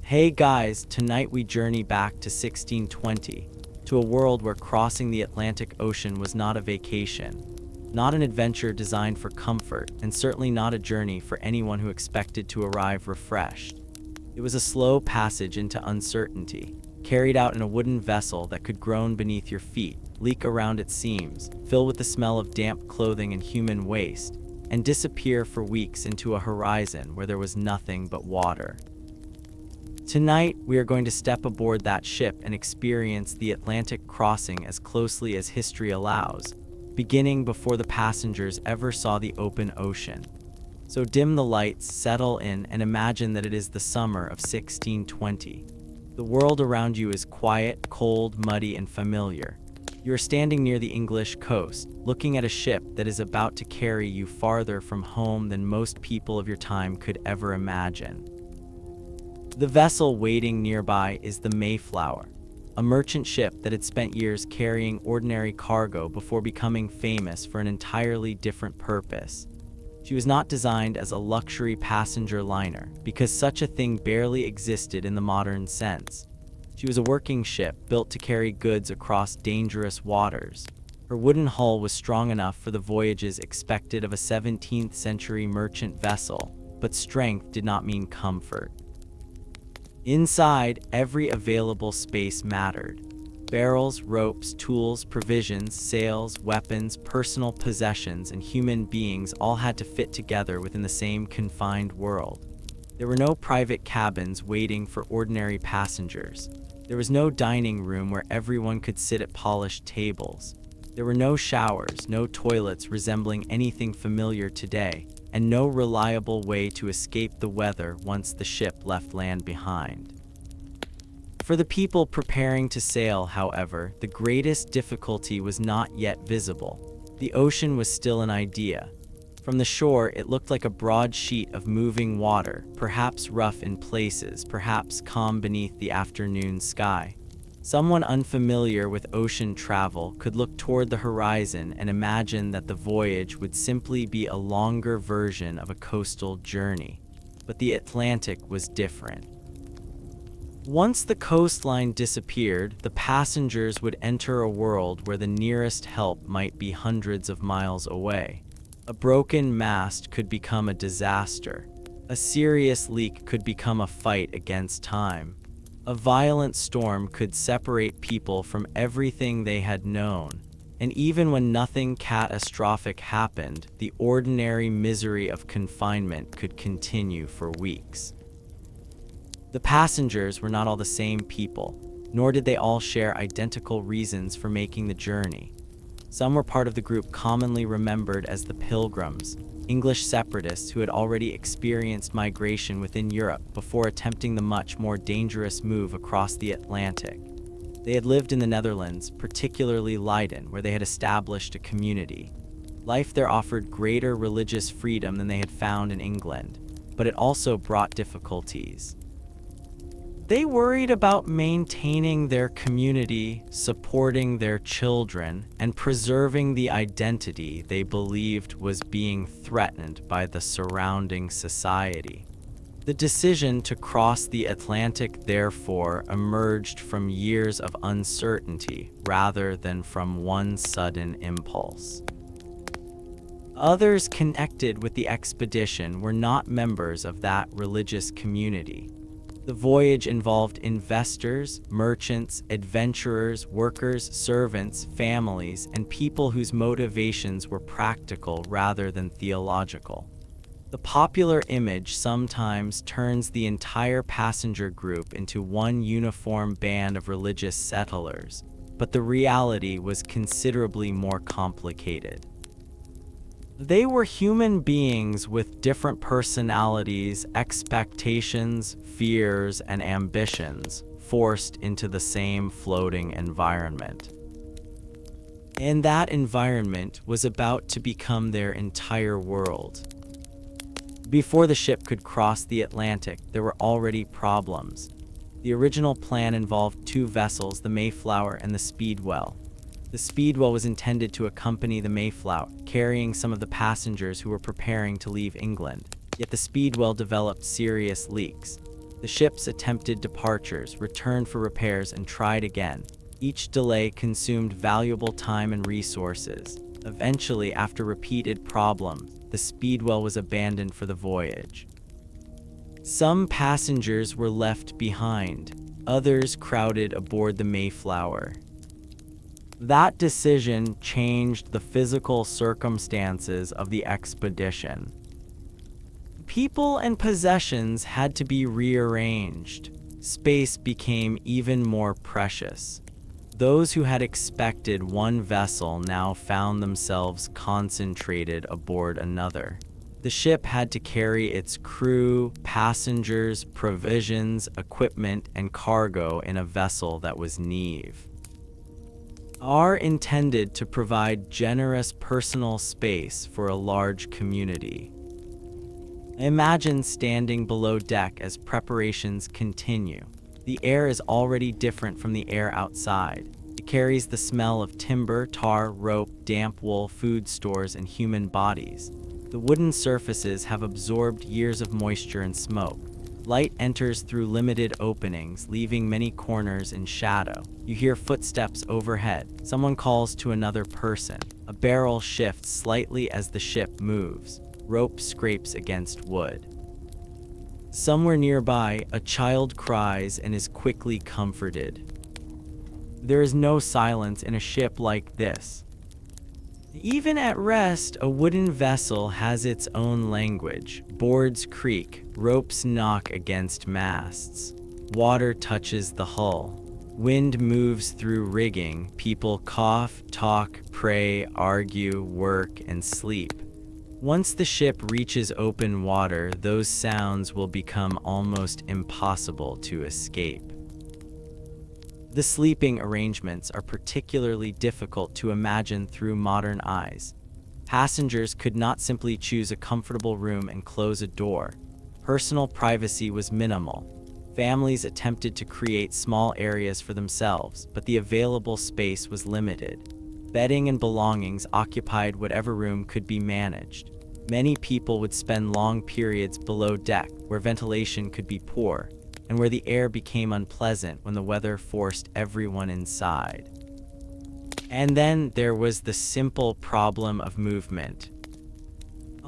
Hey guys, tonight we journey back to 1620, to a world where crossing the Atlantic Ocean was not a vacation, not an adventure designed for comfort, and certainly not a journey for anyone who expected to arrive refreshed. It was a slow passage into uncertainty, carried out in a wooden vessel that could groan beneath your feet, leak around its seams, fill with the smell of damp clothing and human waste, and disappear for weeks into a horizon where there was nothing but water. Tonight, we are going to step aboard that ship and experience the Atlantic crossing as closely as history allows, beginning before the passengers ever saw the open ocean. So dim the lights, settle in, and imagine that it is the summer of 1620. The world around you is quiet, cold, muddy, and familiar. You are standing near the English coast, looking at a ship that is about to carry you farther from home than most people of your time could ever imagine. The vessel waiting nearby is the Mayflower, a merchant ship that had spent years carrying ordinary cargo before becoming famous for an entirely different purpose. She was not designed as a luxury passenger liner, because such a thing barely existed in the modern sense. She was a working ship built to carry goods across dangerous waters. Her wooden hull was strong enough for the voyages expected of a 17th century merchant vessel, but strength did not mean comfort. Inside, every available space mattered. Barrels, ropes, tools, provisions, sails, weapons, personal possessions, and human beings all had to fit together within the same confined world. There were no private cabins waiting for ordinary passengers. There was no dining room where everyone could sit at polished tables. There were no showers, no toilets resembling anything familiar today, and no reliable way to escape the weather once the ship left land behind. For the people preparing to sail, however, the greatest difficulty was not yet visible. The ocean was still an idea. From the shore, it looked like a broad sheet of moving water, perhaps rough in places, perhaps calm beneath the afternoon sky. Someone unfamiliar with ocean travel could look toward the horizon and imagine that the voyage would simply be a longer version of a coastal journey. But the Atlantic was different. Once the coastline disappeared, the passengers would enter a world where the nearest help might be hundreds of miles away. A broken mast could become a disaster. A serious leak could become a fight against time. A violent storm could separate people from everything they had known, and even when nothing catastrophic happened, the ordinary misery of confinement could continue for weeks. The passengers were not all the same people, nor did they all share identical reasons for making the journey. Some were part of the group commonly remembered as the Pilgrims, English separatists who had already experienced migration within Europe before attempting the much more dangerous move across the Atlantic. They had lived in the Netherlands, particularly Leiden, where they had established a community. Life there offered greater religious freedom than they had found in England, but it also brought difficulties. They worried about maintaining their community, supporting their children, and preserving the identity they believed was being threatened by the surrounding society. The decision to cross the Atlantic, therefore, emerged from years of uncertainty rather than from one sudden impulse. Others connected with the expedition were not members of that religious community. The voyage involved investors, merchants, adventurers, workers, servants, families, and people whose motivations were practical rather than theological. The popular image sometimes turns the entire passenger group into one uniform band of religious settlers, but the reality was considerably more complicated. They were human beings with different personalities, expectations, fears, and ambitions, forced into the same floating environment. And that environment was about to become their entire world. Before the ship could cross the Atlantic, there were already problems. The original plan involved two vessels, the Mayflower and the Speedwell. The Speedwell was intended to accompany the Mayflower, carrying some of the passengers who were preparing to leave England. Yet the Speedwell developed serious leaks. The ships attempted departures, returned for repairs, and tried again. Each delay consumed valuable time and resources. Eventually, after repeated problems, the Speedwell was abandoned for the voyage. Some passengers were left behind. Others crowded aboard the Mayflower. That decision changed the physical circumstances of the expedition. People and possessions had to be rearranged. Space became even more precious. Those who had expected one vessel now found themselves concentrated aboard another. The ship had to carry its crew, passengers, provisions, equipment, and cargo in a vessel that was naive. Are intended to provide generous personal space for a large community. Imagine standing below deck as preparations continue. The air is already different from the air outside. It carries the smell of timber, tar, rope, damp wool, food stores, and human bodies. The wooden surfaces have absorbed years of moisture and smoke. Light enters through limited openings, leaving many corners in shadow. You hear footsteps overhead. Someone calls to another person. A barrel shifts slightly as the ship moves. Rope scrapes against wood. Somewhere nearby, a child cries and is quickly comforted. There is no silence in a ship like this. Even at rest, a wooden vessel has its own language. Boards creak, ropes knock against masts. Water touches the hull. Wind moves through rigging. People cough, talk, pray, argue, work, and sleep. Once the ship reaches open water, those sounds will become almost impossible to escape. The sleeping arrangements are particularly difficult to imagine through modern eyes. Passengers could not simply choose a comfortable room and close a door. Personal privacy was minimal. Families attempted to create small areas for themselves, but the available space was limited. Bedding and belongings occupied whatever room could be managed. Many people would spend long periods below deck, where ventilation could be poor, and where the air became unpleasant when the weather forced everyone inside. And then there was the simple problem of movement.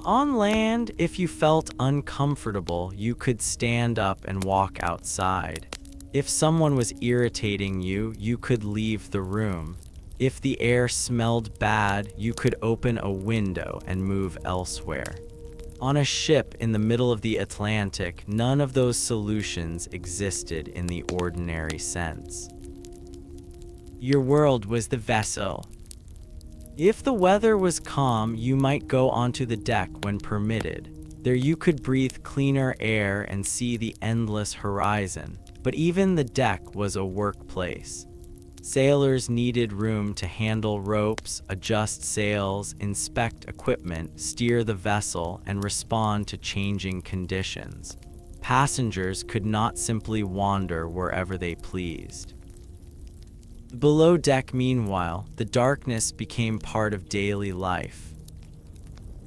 On land, if you felt uncomfortable, you could stand up and walk outside. If someone was irritating you, you could leave the room. If the air smelled bad, you could open a window and move elsewhere. On a ship in the middle of the Atlantic, none of those solutions existed in the ordinary sense. Your world was the vessel. If the weather was calm, you might go onto the deck when permitted. There you could breathe cleaner air and see the endless horizon. But even the deck was a workplace. Sailors needed room to handle ropes, adjust sails, inspect equipment, steer the vessel, and respond to changing conditions. Passengers could not simply wander wherever they pleased. Below deck, meanwhile, the darkness became part of daily life.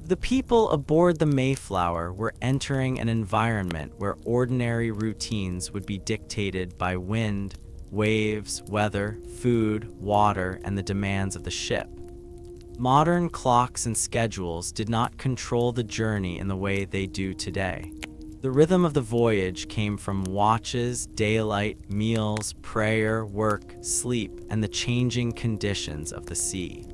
The people aboard the Mayflower were entering an environment where ordinary routines would be dictated by wind, waves, weather, food, water, and the demands of the ship. Modern clocks and schedules did not control the journey in the way they do today. The rhythm of the voyage came from watches, daylight, meals, prayer, work, sleep, and the changing conditions of the sea.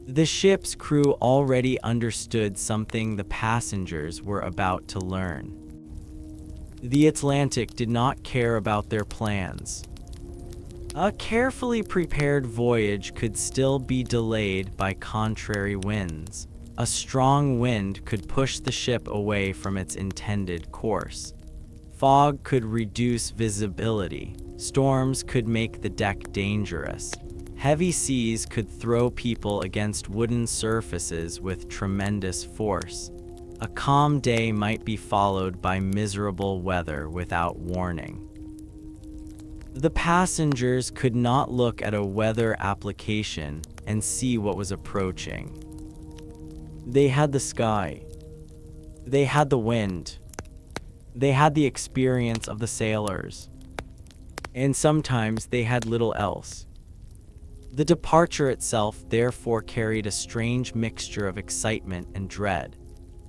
The ship's crew already understood something the passengers were about to learn. The Atlantic did not care about their plans. A carefully prepared voyage could still be delayed by contrary winds. A strong wind could push the ship away from its intended course. Fog could reduce visibility. Storms could make the deck dangerous. Heavy seas could throw people against wooden surfaces with tremendous force. A calm day might be followed by miserable weather without warning. The passengers could not look at a weather application and see what was approaching. They had the sky. They had the wind. They had the experience of the sailors, and sometimes they had little else. The departure itself therefore carried a strange mixture of excitement and dread.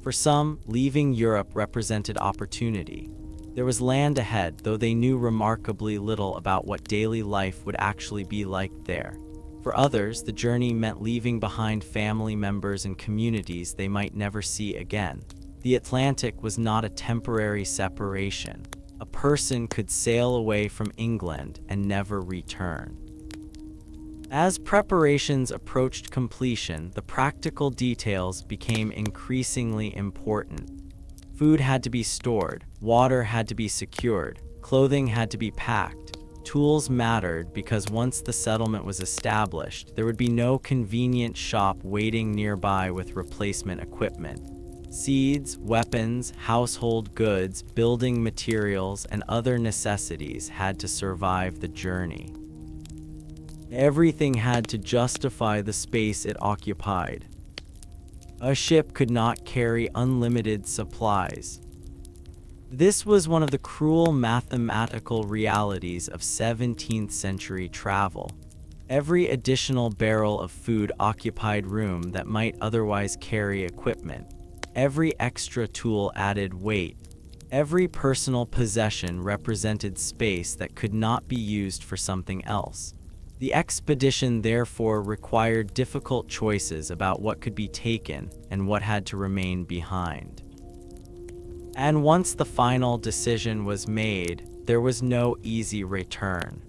For some, leaving Europe represented opportunity. There was land ahead, though they knew remarkably little about what daily life would actually be like there. For others, the journey meant leaving behind family members and communities they might never see again. The Atlantic was not a temporary separation. A person could sail away from England and never return. As preparations approached completion, the practical details became increasingly important. Food had to be stored, water had to be secured, clothing had to be packed. Tools mattered because once the settlement was established, there would be no convenient shop waiting nearby with replacement equipment. Seeds, weapons, household goods, building materials, and other necessities had to survive the journey. Everything had to justify the space it occupied. A ship could not carry unlimited supplies. This was one of the cruel mathematical realities of 17th century travel. Every additional barrel of food occupied room that might otherwise carry equipment. Every extra tool added weight. Every personal possession represented space that could not be used for something else. The expedition therefore required difficult choices about what could be taken and what had to remain behind. And once the final decision was made, there was no easy return.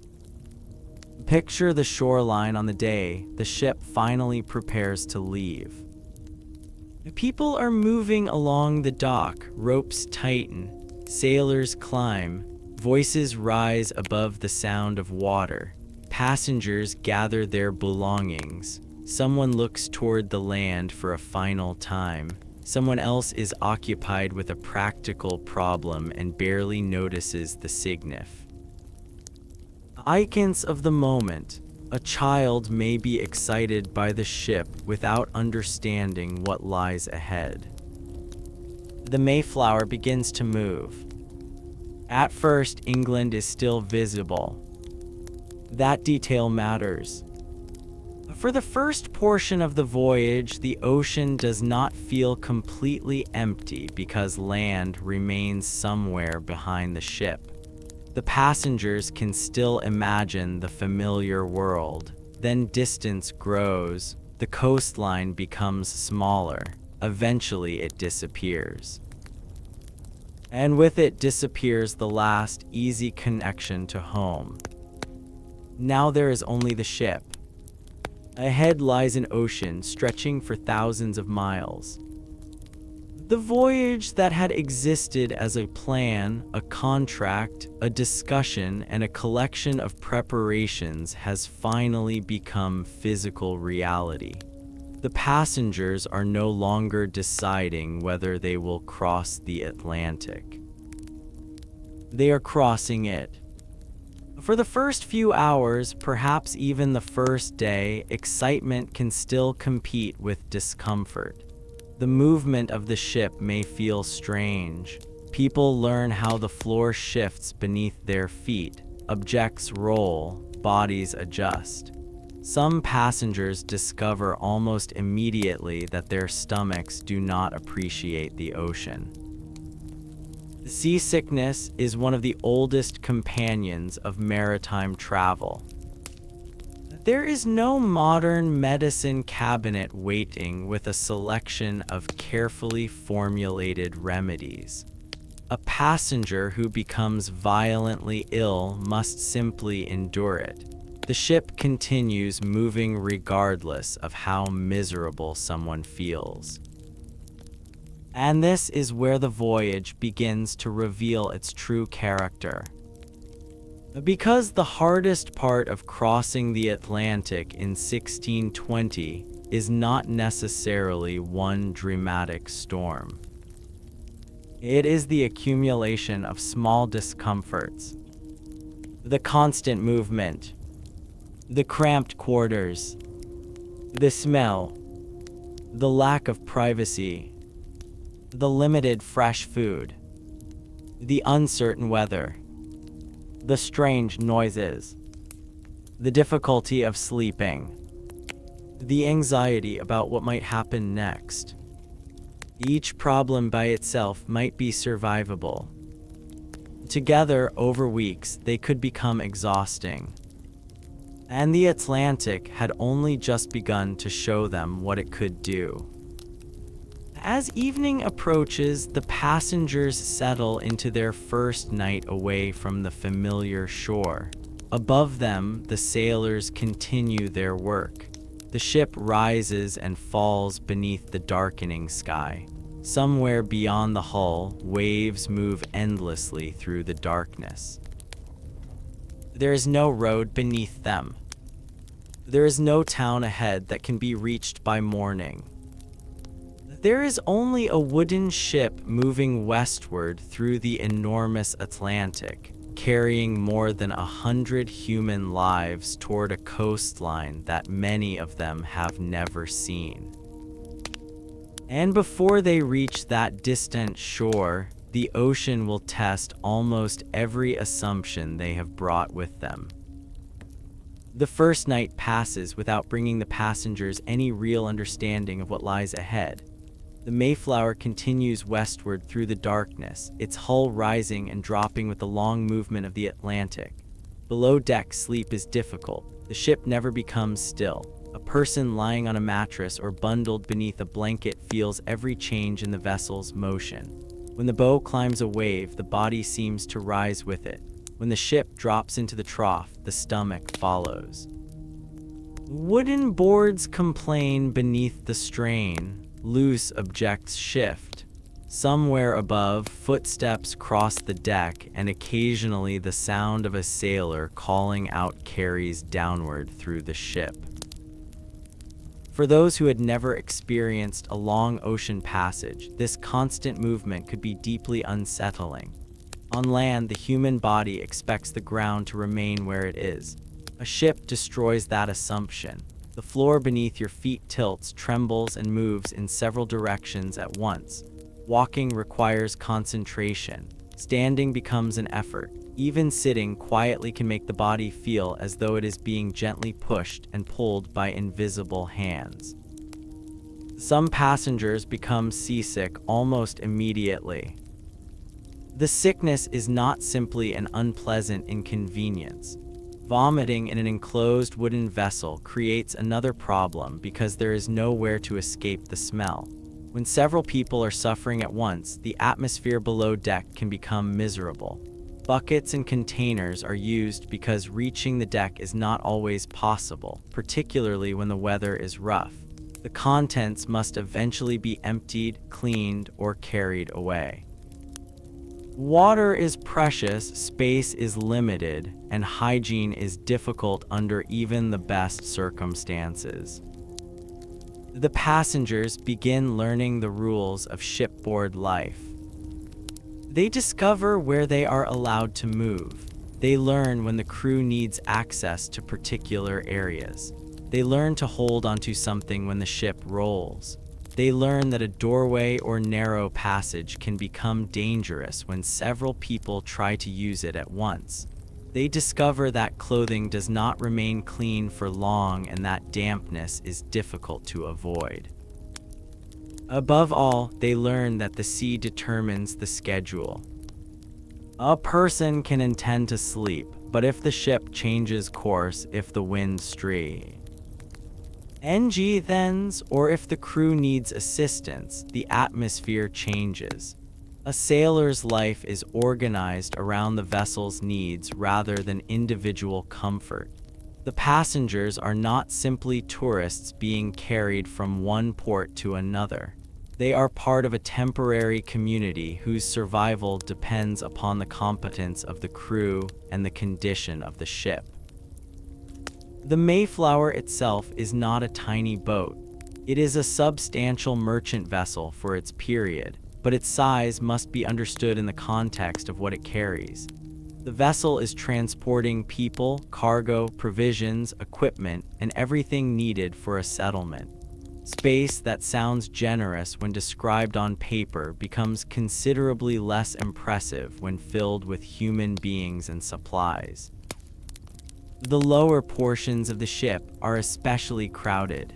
Picture the shoreline on the day the ship finally prepares to leave. People are moving along the dock, ropes tighten, sailors climb, voices rise above the sound of water. Passengers gather their belongings. Someone looks toward the land for a final time. Someone else is occupied with a practical problem and barely notices the signif. Icons of the moment. A child may be excited by the ship without understanding what lies ahead. The Mayflower begins to move. At first, England is still visible. That detail matters. For the first portion of the voyage, the ocean does not feel completely empty because land remains somewhere behind the ship. The passengers can still imagine the familiar world. Then distance grows, the coastline becomes smaller. Eventually it disappears. And with it disappears the last easy connection to home. Now there is only the ship. Ahead lies an ocean stretching for thousands of miles. The voyage that had existed as a plan, a contract, a discussion, and a collection of preparations has finally become physical reality. The passengers are no longer deciding whether they will cross the Atlantic. They are crossing it. For the first few hours, perhaps even the first day, excitement can still compete with discomfort. The movement of the ship may feel strange. People learn how the floor shifts beneath their feet, objects roll, bodies adjust. Some passengers discover almost immediately that their stomachs do not appreciate the ocean. Seasickness is one of the oldest companions of maritime travel. There is no modern medicine cabinet waiting with a selection of carefully formulated remedies. A passenger who becomes violently ill must simply endure it. The ship continues moving regardless of how miserable someone feels. And this is where the voyage begins to reveal its true character. Because the hardest part of crossing the Atlantic in 1620 is not necessarily one dramatic storm. It is the accumulation of small discomforts. The constant movement, the cramped quarters, the smell, the lack of privacy, the limited fresh food. The uncertain weather, the strange noises, the difficulty of sleeping, the anxiety about what might happen next. Each problem by itself might be survivable. Together, over weeks, they could become exhausting. And the Atlantic had only just begun to show them what it could do. As evening approaches, the passengers settle into their first night away from the familiar shore. Above them, the sailors continue their work. The ship rises and falls beneath the darkening sky. Somewhere beyond the hull, waves move endlessly through the darkness. There is no road beneath them. There is no town ahead that can be reached by morning. There is only a wooden ship moving westward through the enormous Atlantic, carrying more than 100 human lives toward a coastline that many of them have never seen. And before they reach that distant shore, the ocean will test almost every assumption they have brought with them. The first night passes without bringing the passengers any real understanding of what lies ahead. The Mayflower continues westward through the darkness, its hull rising and dropping with the long movement of the Atlantic. Below deck, sleep is difficult. The ship never becomes still. A person lying on a mattress or bundled beneath a blanket feels every change in the vessel's motion. When the bow climbs a wave, the body seems to rise with it. When the ship drops into the trough, the stomach follows. Wooden boards complain beneath the strain. Loose objects shift. Somewhere above, footsteps cross the deck, and occasionally the sound of a sailor calling out carries downward through the ship. For those who had never experienced a long ocean passage, this constant movement could be deeply unsettling. On land, the human body expects the ground to remain where it is. A ship destroys that assumption. The floor beneath your feet tilts, trembles, and moves in several directions at once. Walking requires concentration. Standing becomes an effort. Even sitting quietly can make the body feel as though it is being gently pushed and pulled by invisible hands. Some passengers become seasick almost immediately. The sickness is not simply an unpleasant inconvenience. Vomiting in an enclosed wooden vessel creates another problem because there is nowhere to escape the smell. When several people are suffering at once, the atmosphere below deck can become miserable. Buckets and containers are used because reaching the deck is not always possible, particularly when the weather is rough. The contents must eventually be emptied, cleaned, or carried away. Water is precious, space is limited, and hygiene is difficult under even the best circumstances. The passengers begin learning the rules of shipboard life. They discover where they are allowed to move. They learn when the crew needs access to particular areas. They learn to hold onto something when the ship rolls. They learn that a doorway or narrow passage can become dangerous when several people try to use it at once. They discover that clothing does not remain clean for long and that dampness is difficult to avoid. Above all, they learn that the sea determines the schedule. A person can intend to sleep, but if the ship changes course, if the wind thens, or if the crew needs assistance, the atmosphere changes. A sailor's life is organized around the vessel's needs rather than individual comfort. The passengers are not simply tourists being carried from one port to another. They are part of a temporary community whose survival depends upon the competence of the crew and the condition of the ship. The Mayflower itself is not a tiny boat. It is a substantial merchant vessel for its period, but its size must be understood in the context of what it carries. The vessel is transporting people, cargo, provisions, equipment, and everything needed for a settlement. Space that sounds generous when described on paper becomes considerably less impressive when filled with human beings and supplies. The lower portions of the ship are especially crowded.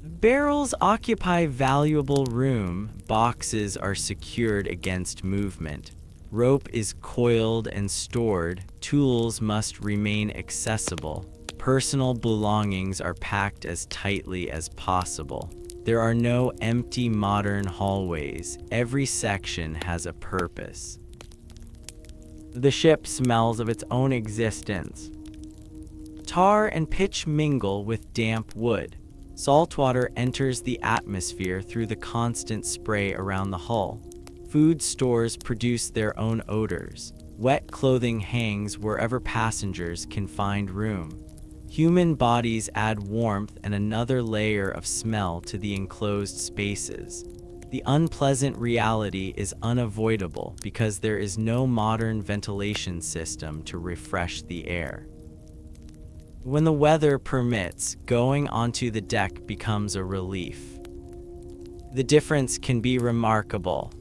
Barrels occupy valuable room, boxes are secured against movement. Rope is coiled and stored, tools must remain accessible. Personal belongings are packed as tightly as possible. There are no empty modern hallways. Every section has a purpose. The ship smells of its own existence. Tar and pitch mingle with damp wood. Saltwater enters the atmosphere through the constant spray around the hull. Food stores produce their own odors. Wet clothing hangs wherever passengers can find room. Human bodies add warmth and another layer of smell to the enclosed spaces. The unpleasant reality is unavoidable because there is no modern ventilation system to refresh the air. When the weather permits, going onto the deck becomes a relief. The difference can be remarkable.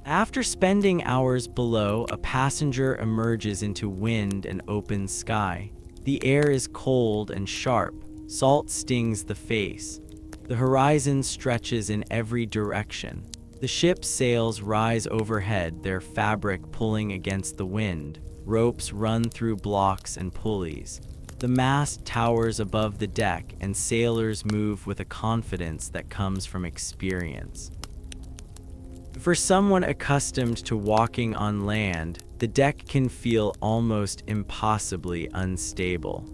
After spending hours below, a passenger emerges into wind and open sky. The air is cold and sharp. Salt stings the face. The horizon stretches in every direction. The ship's sails rise overhead, their fabric pulling against the wind. Ropes run through blocks and pulleys. The mast towers above the deck, and sailors move with a confidence that comes from experience. For someone accustomed to walking on land, the deck can feel almost impossibly unstable.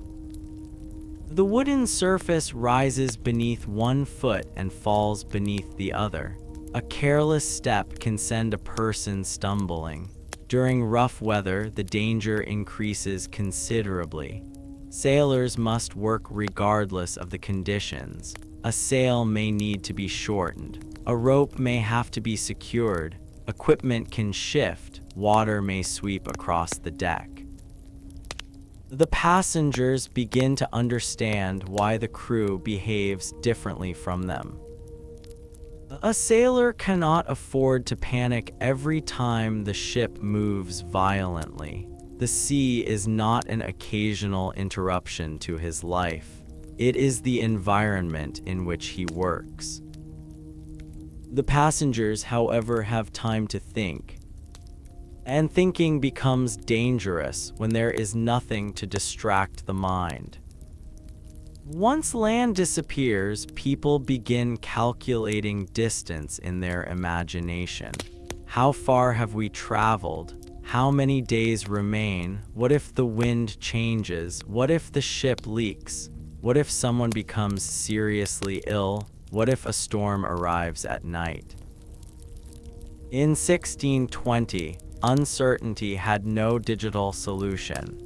The wooden surface rises beneath one foot and falls beneath the other. A careless step can send a person stumbling. During rough weather, the danger increases considerably. Sailors must work regardless of the conditions. A sail may need to be shortened. A rope may have to be secured. Equipment can shift. Water may sweep across the deck. The passengers begin to understand why the crew behaves differently from them. A sailor cannot afford to panic every time the ship moves violently. The sea is not an occasional interruption to his life. It is the environment in which he works. The passengers, however, have time to think. And thinking becomes dangerous when there is nothing to distract the mind. Once land disappears, people begin calculating distance in their imagination. How far have we traveled? How many days remain? What if the wind changes? What if the ship leaks? What if someone becomes seriously ill? What if a storm arrives at night? In 1620, uncertainty had no digital solution.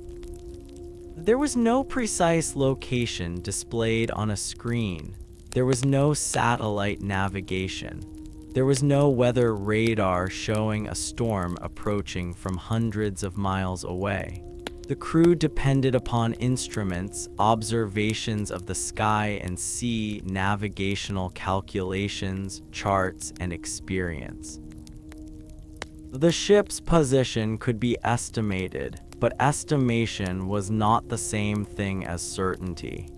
There was no precise location displayed on a screen. There was no satellite navigation. There was no weather radar showing a storm approaching from hundreds of miles away. The crew depended upon instruments, observations of the sky and sea, navigational calculations, charts, and experience. The ship's position could be estimated, but estimation was not the same thing as certainty.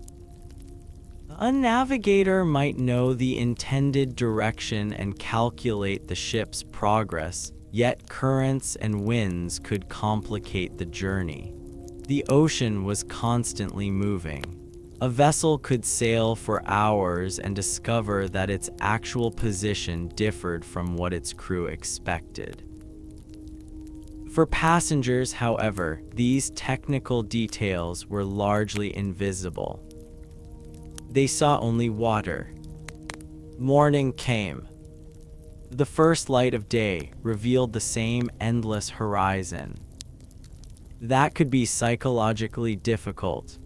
A navigator might know the intended direction and calculate the ship's progress, yet currents and winds could complicate the journey. The ocean was constantly moving. A vessel could sail for hours and discover that its actual position differed from what its crew expected. For passengers, however, these technical details were largely invisible. They saw only water. Morning came. The first light of day revealed the same endless horizon. That could be psychologically difficult.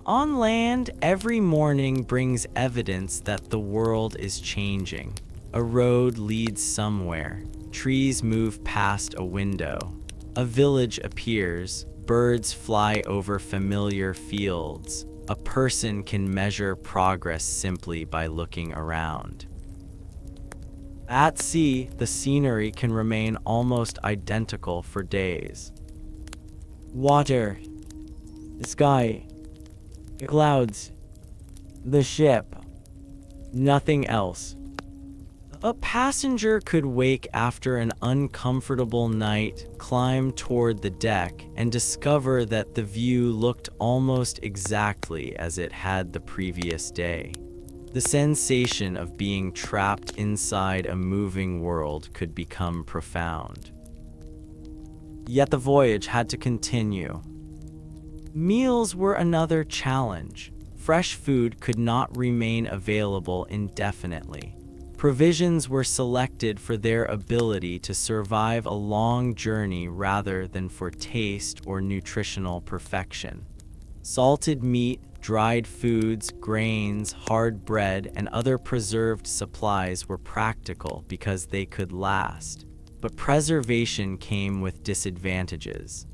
On land, every morning brings evidence that the world is changing. A road leads somewhere. Trees move past a window. A village appears. Birds fly over familiar fields. a person can measure progress simply by looking around. At sea, the scenery can remain almost identical for days. Water, the sky, the clouds, the ship, nothing else. A passenger could wake after an uncomfortable night, climb toward the deck, and discover that the view looked almost exactly as it had the previous day. The sensation of being trapped inside a moving world could become profound. Yet the voyage had to continue. Meals were another challenge. Fresh food could not remain available indefinitely. Provisions were selected for their ability to survive a long journey rather than for taste or nutritional perfection. Salted meat, dried foods, grains, hard bread, and other preserved supplies were practical because they could last, but preservation came with disadvantages.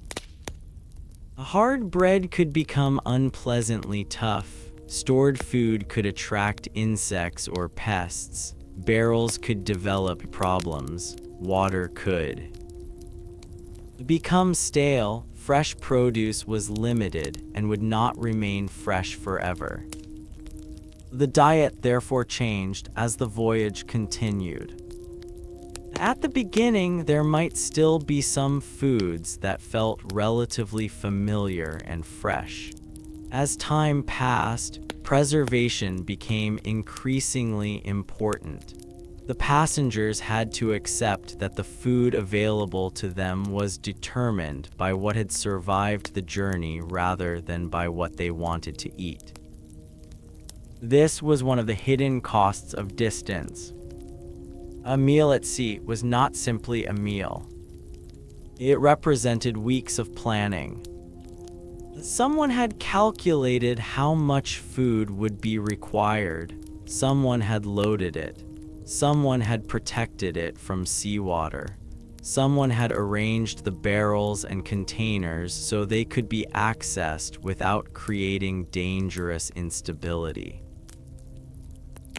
Hard bread could become unpleasantly tough. Stored food could attract insects or pests. Barrels could develop problems. Water could become stale. Fresh produce was limited and would not remain fresh forever. The diet therefore changed as the voyage continued. At the beginning, there might still be some foods that felt relatively familiar and fresh. As time passed, preservation became increasingly important. The passengers had to accept that the food available to them was determined by what had survived the journey rather than by what they wanted to eat. This was one of the hidden costs of distance. A meal at sea was not simply a meal. It represented weeks of planning. Someone had calculated how much food would be required. Someone had loaded it. Someone had protected it from seawater. Someone had arranged the barrels and containers so they could be accessed without creating dangerous instability.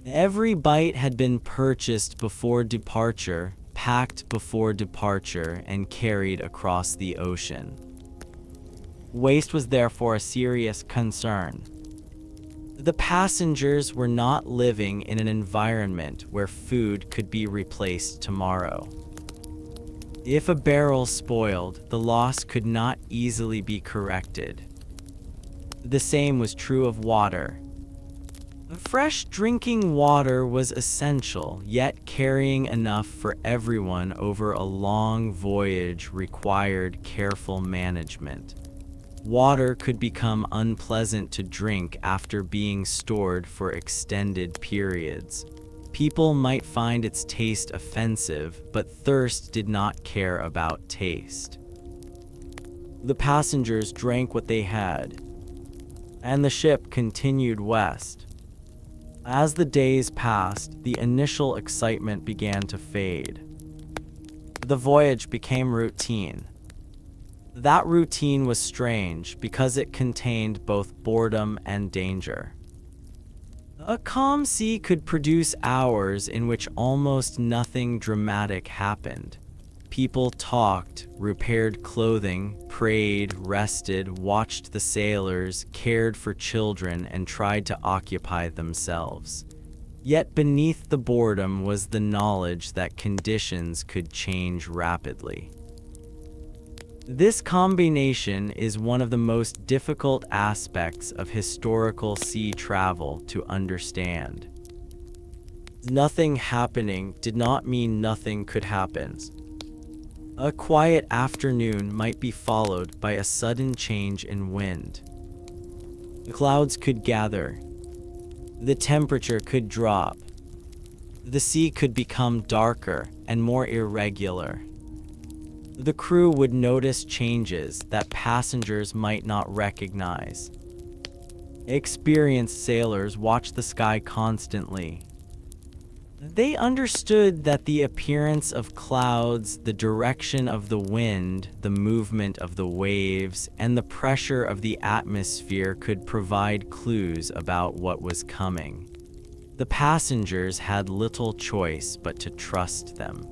Every bite had been purchased before departure, packed before departure, and carried across the ocean. Waste was therefore a serious concern. The passengers were not living in an environment where food could be replaced tomorrow. If a barrel spoiled, the loss could not easily be corrected. The same was true of water. Fresh drinking water was essential, yet carrying enough for everyone over a long voyage required careful management. Water could become unpleasant to drink after being stored for extended periods. People might find its taste offensive, but thirst did not care about taste. The passengers drank what they had, and the ship continued west. As the days passed, the initial excitement began to fade. The voyage became routine. That routine was strange because it contained both boredom and danger. A calm sea could produce hours in which almost nothing dramatic happened. People talked, repaired clothing, prayed, rested, watched the sailors, cared for children, and tried to occupy themselves. Yet beneath the boredom was the knowledge that conditions could change rapidly. This combination is one of the most difficult aspects of historical sea travel to understand. Nothing happening did not mean nothing could happen. A quiet afternoon might be followed by a sudden change in wind. The clouds could gather. The temperature could drop. The sea could become darker and more irregular. The crew would notice changes that passengers might not recognize. Experienced sailors watched the sky constantly. They understood that the appearance of clouds, the direction of the wind, the movement of the waves, and the pressure of the atmosphere could provide clues about what was coming. The passengers had little choice but to trust them.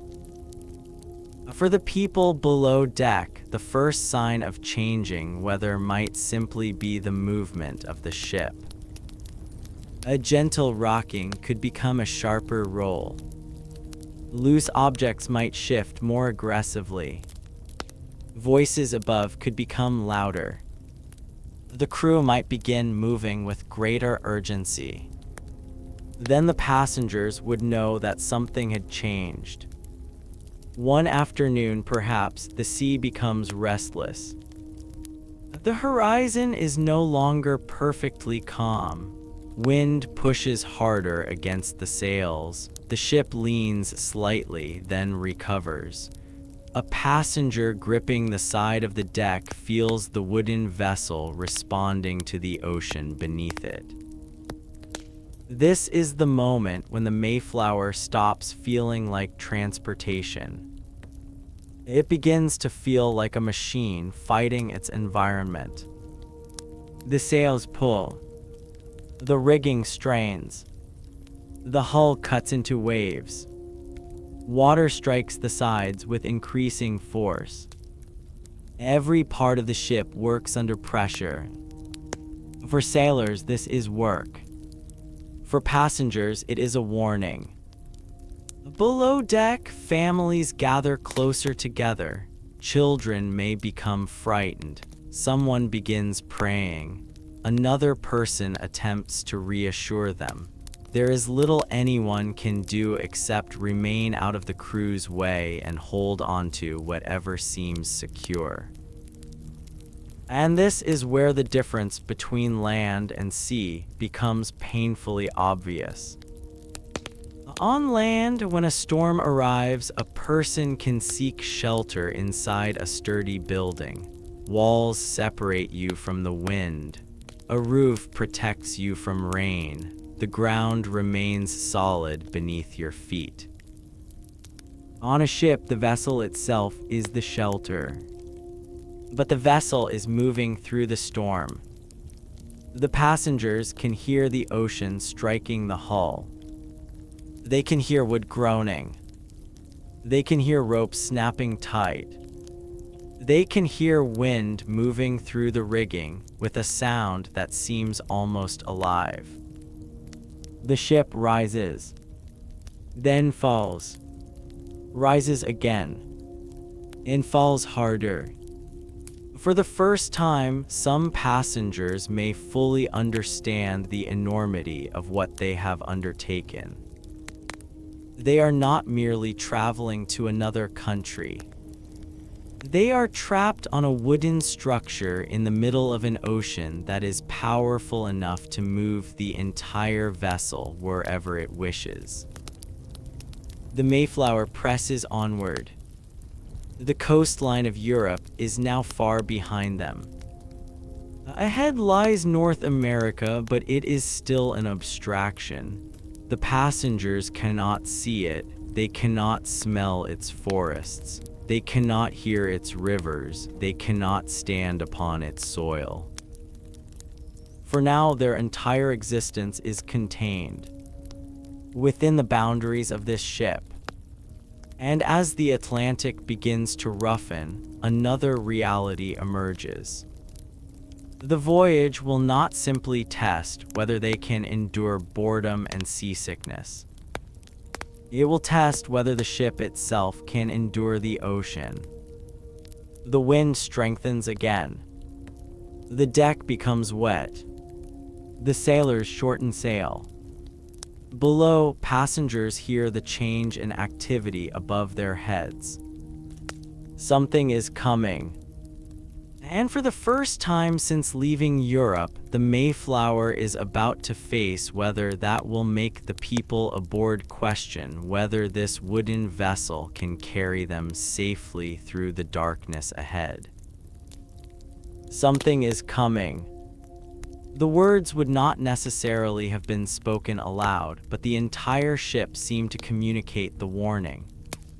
For the people below deck, the first sign of changing weather might simply be the movement of the ship. A gentle rocking could become a sharper roll. Loose objects might shift more aggressively. Voices above could become louder. The crew might begin moving with greater urgency. Then the passengers would know that something had changed. One afternoon, perhaps, the sea becomes restless. The horizon is no longer perfectly calm. Wind pushes harder against the sails. The ship leans slightly, then recovers. A passenger gripping the side of the deck feels the wooden vessel responding to the ocean beneath it. This is the moment when the Mayflower stops feeling like transportation. It begins to feel like a machine fighting its environment. The sails pull. The rigging strains. The hull cuts into waves. Water strikes the sides with increasing force. Every part of the ship works under pressure. For sailors, this is work. For passengers, it is a warning. Below deck, families gather closer together. Children may become frightened. Someone begins praying. Another person attempts to reassure them. There is little anyone can do except remain out of the crew's way and hold onto whatever seems secure. And this is where the difference between land and sea becomes painfully obvious. On land, when a storm arrives, a person can seek shelter inside a sturdy building. Walls separate you from the wind. A roof protects you from rain. The ground remains solid beneath your feet. On a ship, the vessel itself is the shelter. But the vessel is moving through the storm. The passengers can hear the ocean striking the hull. They can hear wood groaning. They can hear ropes snapping tight. They can hear wind moving through the rigging with a sound that seems almost alive. The ship rises, then falls, rises again, and falls harder. For the first time, some passengers may fully understand the enormity of what they have undertaken. They are not merely traveling to another country. They are trapped on a wooden structure in the middle of an ocean that is powerful enough to move the entire vessel wherever it wishes. The Mayflower presses onward. The coastline of Europe is now far behind them. Ahead lies North America, but it is still an abstraction. The passengers cannot see it. They cannot smell its forests. They cannot hear its rivers. They cannot stand upon its soil. For now, their entire existence is contained within the boundaries of this ship. And as the Atlantic begins to roughen, another reality emerges. The voyage will not simply test whether they can endure boredom and seasickness. It will test whether the ship itself can endure the ocean. The wind strengthens again. The deck becomes wet. The sailors shorten sail. Below, passengers hear the change in activity above their heads. Something is coming. And for the first time since leaving Europe, the Mayflower is about to face whether that will make the people aboard question whether this wooden vessel can carry them safely through the darkness ahead. Something is coming. The words would not necessarily have been spoken aloud, but the entire ship seemed to communicate the warning.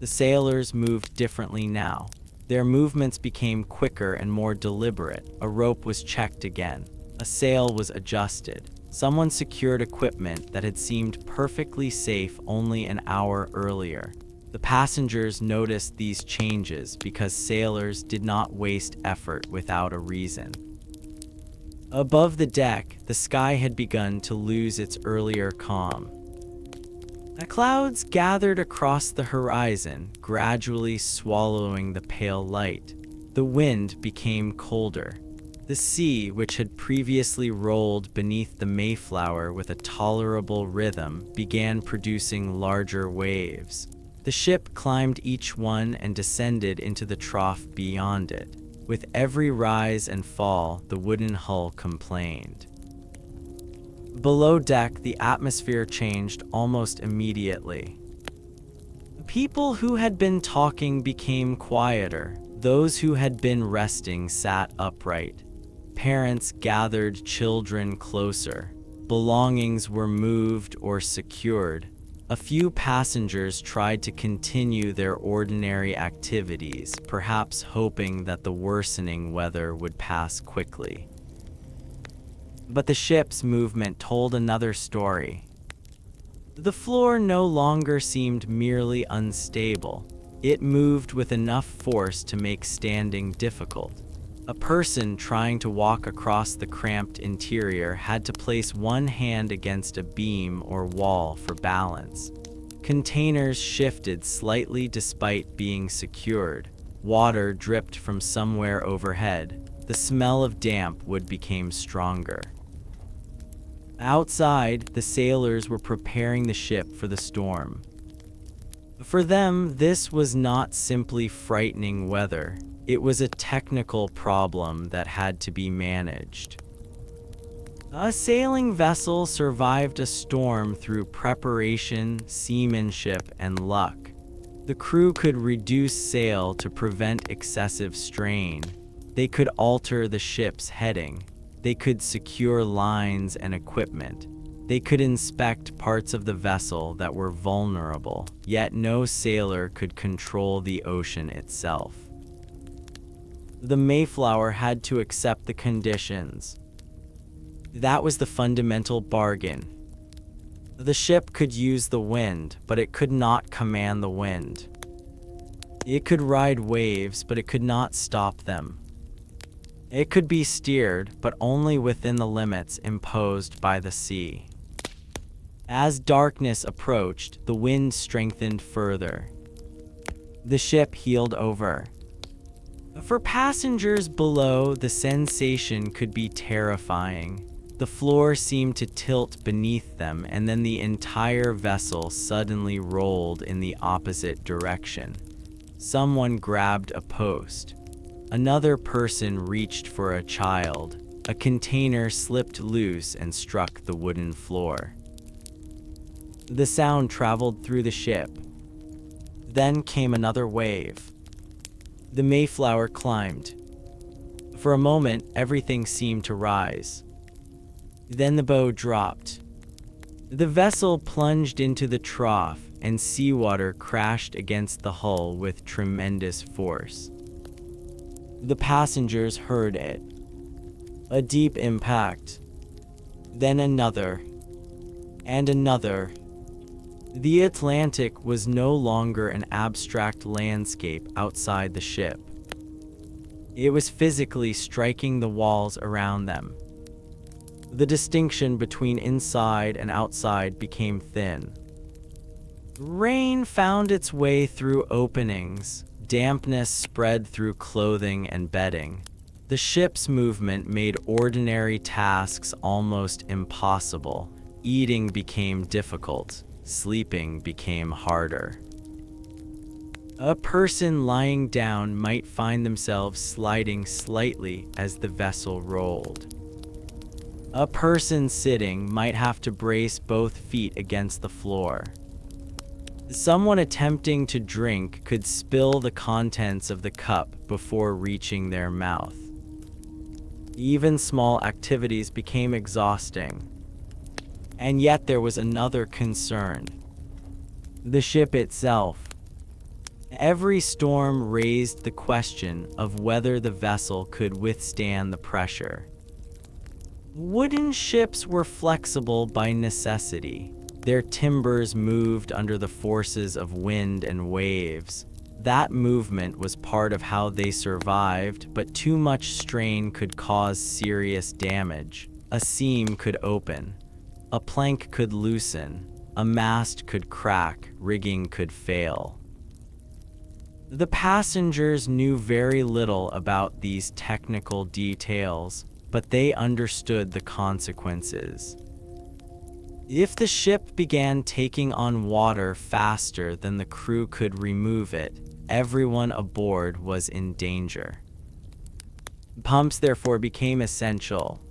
The sailors moved differently now. Their movements became quicker and more deliberate. A rope was checked again. A sail was adjusted. Someone secured equipment that had seemed perfectly safe only an hour earlier. The passengers noticed these changes because sailors did not waste effort without a reason. Above the deck, the sky had begun to lose its earlier calm. The clouds gathered across the horizon, gradually swallowing the pale light. The wind became colder. The sea, which had previously rolled beneath the Mayflower with a tolerable rhythm, began producing larger waves. The ship climbed each one and descended into the trough beyond it. With every rise and fall, the wooden hull complained. Below deck, the atmosphere changed almost immediately. People who had been talking became quieter. Those who had been resting sat upright. Parents gathered children closer. Belongings were moved or secured. A few passengers tried to continue their ordinary activities, perhaps hoping that the worsening weather would pass quickly. But the ship's movement told another story. The floor no longer seemed merely unstable. It moved with enough force to make standing difficult. A person trying to walk across the cramped interior had to place one hand against a beam or wall for balance. Containers shifted slightly despite being secured. Water dripped from somewhere overhead. The smell of damp wood became stronger. Outside, the sailors were preparing the ship for the storm. For them, this was not simply frightening weather. It was a technical problem that had to be managed. A sailing vessel survived a storm through preparation, seamanship, and luck. The crew could reduce sail to prevent excessive strain. They could alter the ship's heading. They could secure lines and equipment. They could inspect parts of the vessel that were vulnerable, yet no sailor could control the ocean itself. The Mayflower had to accept the conditions. That was the fundamental bargain. The ship could use the wind, but it could not command the wind. It could ride waves, but it could not stop them. It could be steered, but only within the limits imposed by the sea. As darkness approached, the wind strengthened further. The ship heeled over. For passengers below, the sensation could be terrifying. The floor seemed to tilt beneath them, and then the entire vessel suddenly rolled in the opposite direction. Someone grabbed a post. Another person reached for a child. A container slipped loose and struck the wooden floor. The sound traveled through the ship. Then came another wave. The Mayflower climbed. For a moment, everything seemed to rise. Then the bow dropped. The vessel plunged into the trough, and seawater crashed against the hull with tremendous force. The passengers heard it. A deep impact. Then another. And another. The Atlantic was no longer an abstract landscape outside the ship. It was physically striking the walls around them. The distinction between inside and outside became thin. Rain found its way through openings. Dampness spread through clothing and bedding. The ship's movement made ordinary tasks almost impossible. Eating became difficult. Sleeping became harder. A person lying down might find themselves sliding slightly as the vessel rolled. A person sitting might have to brace both feet against the floor. Someone attempting to drink could spill the contents of the cup before reaching their mouth. Even small activities became exhausting. And yet there was another concern: the ship itself. Every storm raised the question of whether the vessel could withstand the pressure. Wooden ships were flexible by necessity. Their timbers moved under the forces of wind and waves. That movement was part of how they survived, but too much strain could cause serious damage. A seam could open, a plank could loosen, a mast could crack, rigging could fail. The passengers knew very little about these technical details, but they understood the consequences. If the ship began taking on water faster than the crew could remove it, everyone aboard was in danger. Pumps therefore became essential.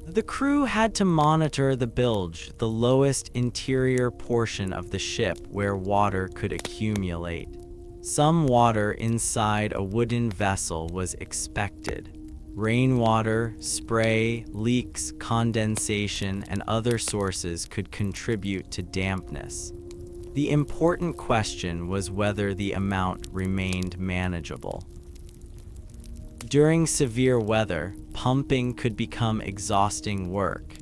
The crew had to monitor the bilge, the lowest interior portion of the ship where water could accumulate. Some water inside a wooden vessel was expected. Rainwater, spray, leaks, condensation, and other sources could contribute to dampness. The important question was whether the amount remained manageable. During severe weather, pumping could become exhausting work.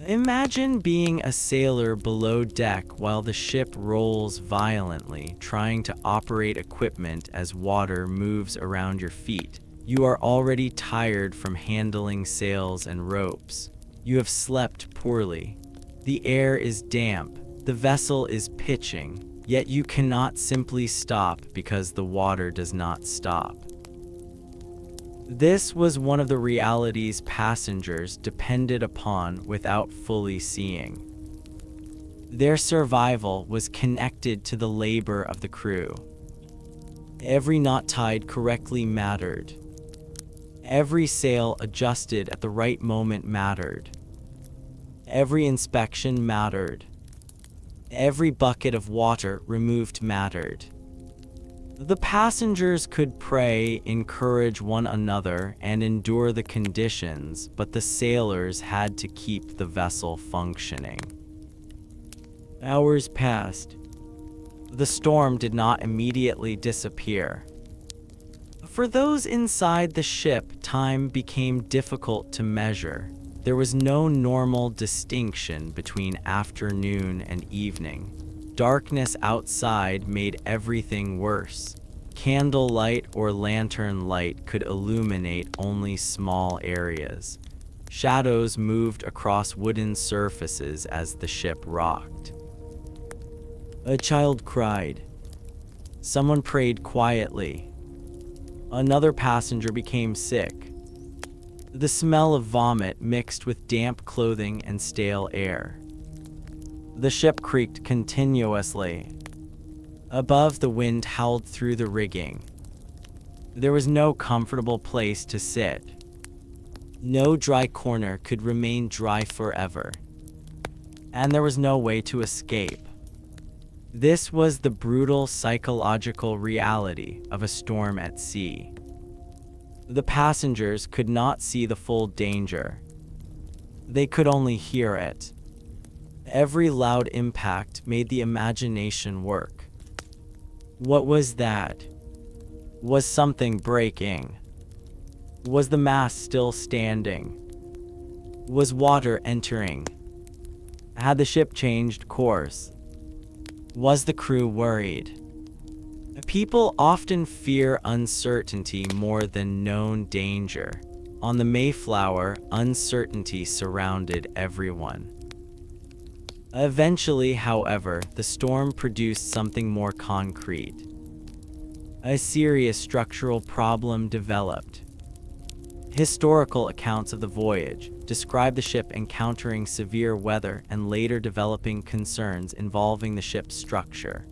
Imagine being a sailor below deck while the ship rolls violently, trying to operate equipment as water moves around your feet. You are already tired from handling sails and ropes. You have slept poorly. The air is damp. The vessel is pitching, yet you cannot simply stop because the water does not stop. This was one of the realities passengers depended upon without fully seeing. Their survival was connected to the labor of the crew. Every knot tied correctly mattered. Every sail adjusted at the right moment mattered. Every inspection mattered. Every bucket of water removed mattered. The passengers could pray, encourage one another, and endure the conditions, but the sailors had to keep the vessel functioning. Hours passed. The storm did not immediately disappear. For those inside the ship, time became difficult to measure. There was no normal distinction between afternoon and evening. Darkness outside made everything worse. Candlelight or lantern light could illuminate only small areas. Shadows moved across wooden surfaces as the ship rocked. A child cried. Someone prayed quietly. Another passenger became sick. The smell of vomit mixed with damp clothing and stale air. The ship creaked continuously. Above, the wind howled through the rigging. There was no comfortable place to sit. No dry corner could remain dry forever. And there was no way to escape. This was the brutal psychological reality of a storm at sea. The passengers could not see the full danger. They could only hear it. Every loud impact made the imagination work. What was that? Was something breaking? Was the mast still standing? Was water entering? Had the ship changed course? Was the crew worried? People often fear uncertainty more than known danger. On the Mayflower, uncertainty surrounded everyone. Eventually, however, the storm produced something more concrete. A serious structural problem developed. Historical accounts of the voyage describe the ship encountering severe weather and later developing concerns involving the ship's structure.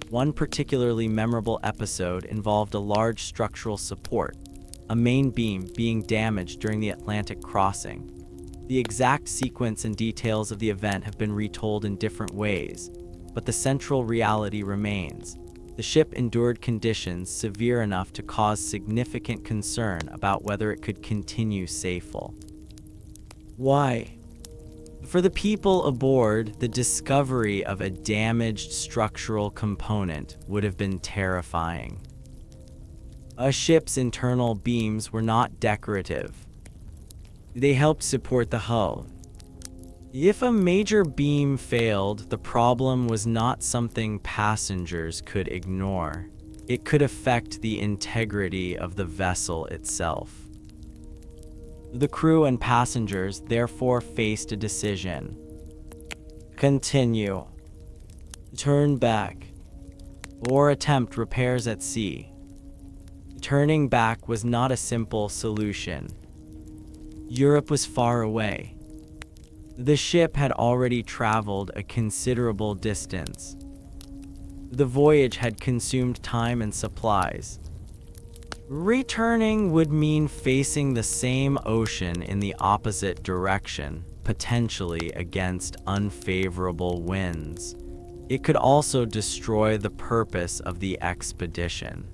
One particularly memorable episode involved a large structural support, a main beam being damaged during the Atlantic crossing. The exact sequence and details of the event have been retold in different ways, but the central reality remains. The ship endured conditions severe enough to cause significant concern about whether it could continue safely. Why? For the people aboard, the discovery of a damaged structural component would have been terrifying. A ship's internal beams were not decorative. They helped support the hull. If a major beam failed, the problem was not something passengers could ignore. It could affect the integrity of the vessel itself. The crew and passengers therefore faced a decision. Continue, turn back, or attempt repairs at sea. Turning back was not a simple solution. Europe was far away. The ship had already traveled a considerable distance. The voyage had consumed time and supplies. Returning would mean facing the same ocean in the opposite direction, potentially against unfavorable winds. It could also destroy the purpose of the expedition.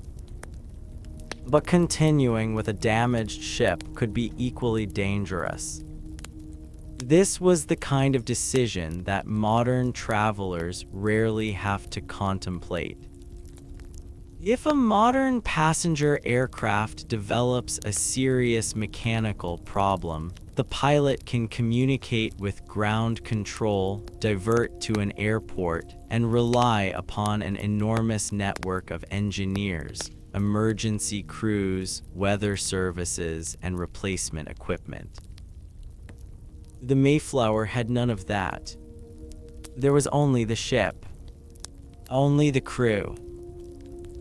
But continuing with a damaged ship could be equally dangerous. This was the kind of decision that modern travelers rarely have to contemplate. If a modern passenger aircraft develops a serious mechanical problem, the pilot can communicate with ground control, divert to an airport, and rely upon an enormous network of engineers, emergency crews, weather services, and replacement equipment. The Mayflower had none of that. There was only the ship, only the crew,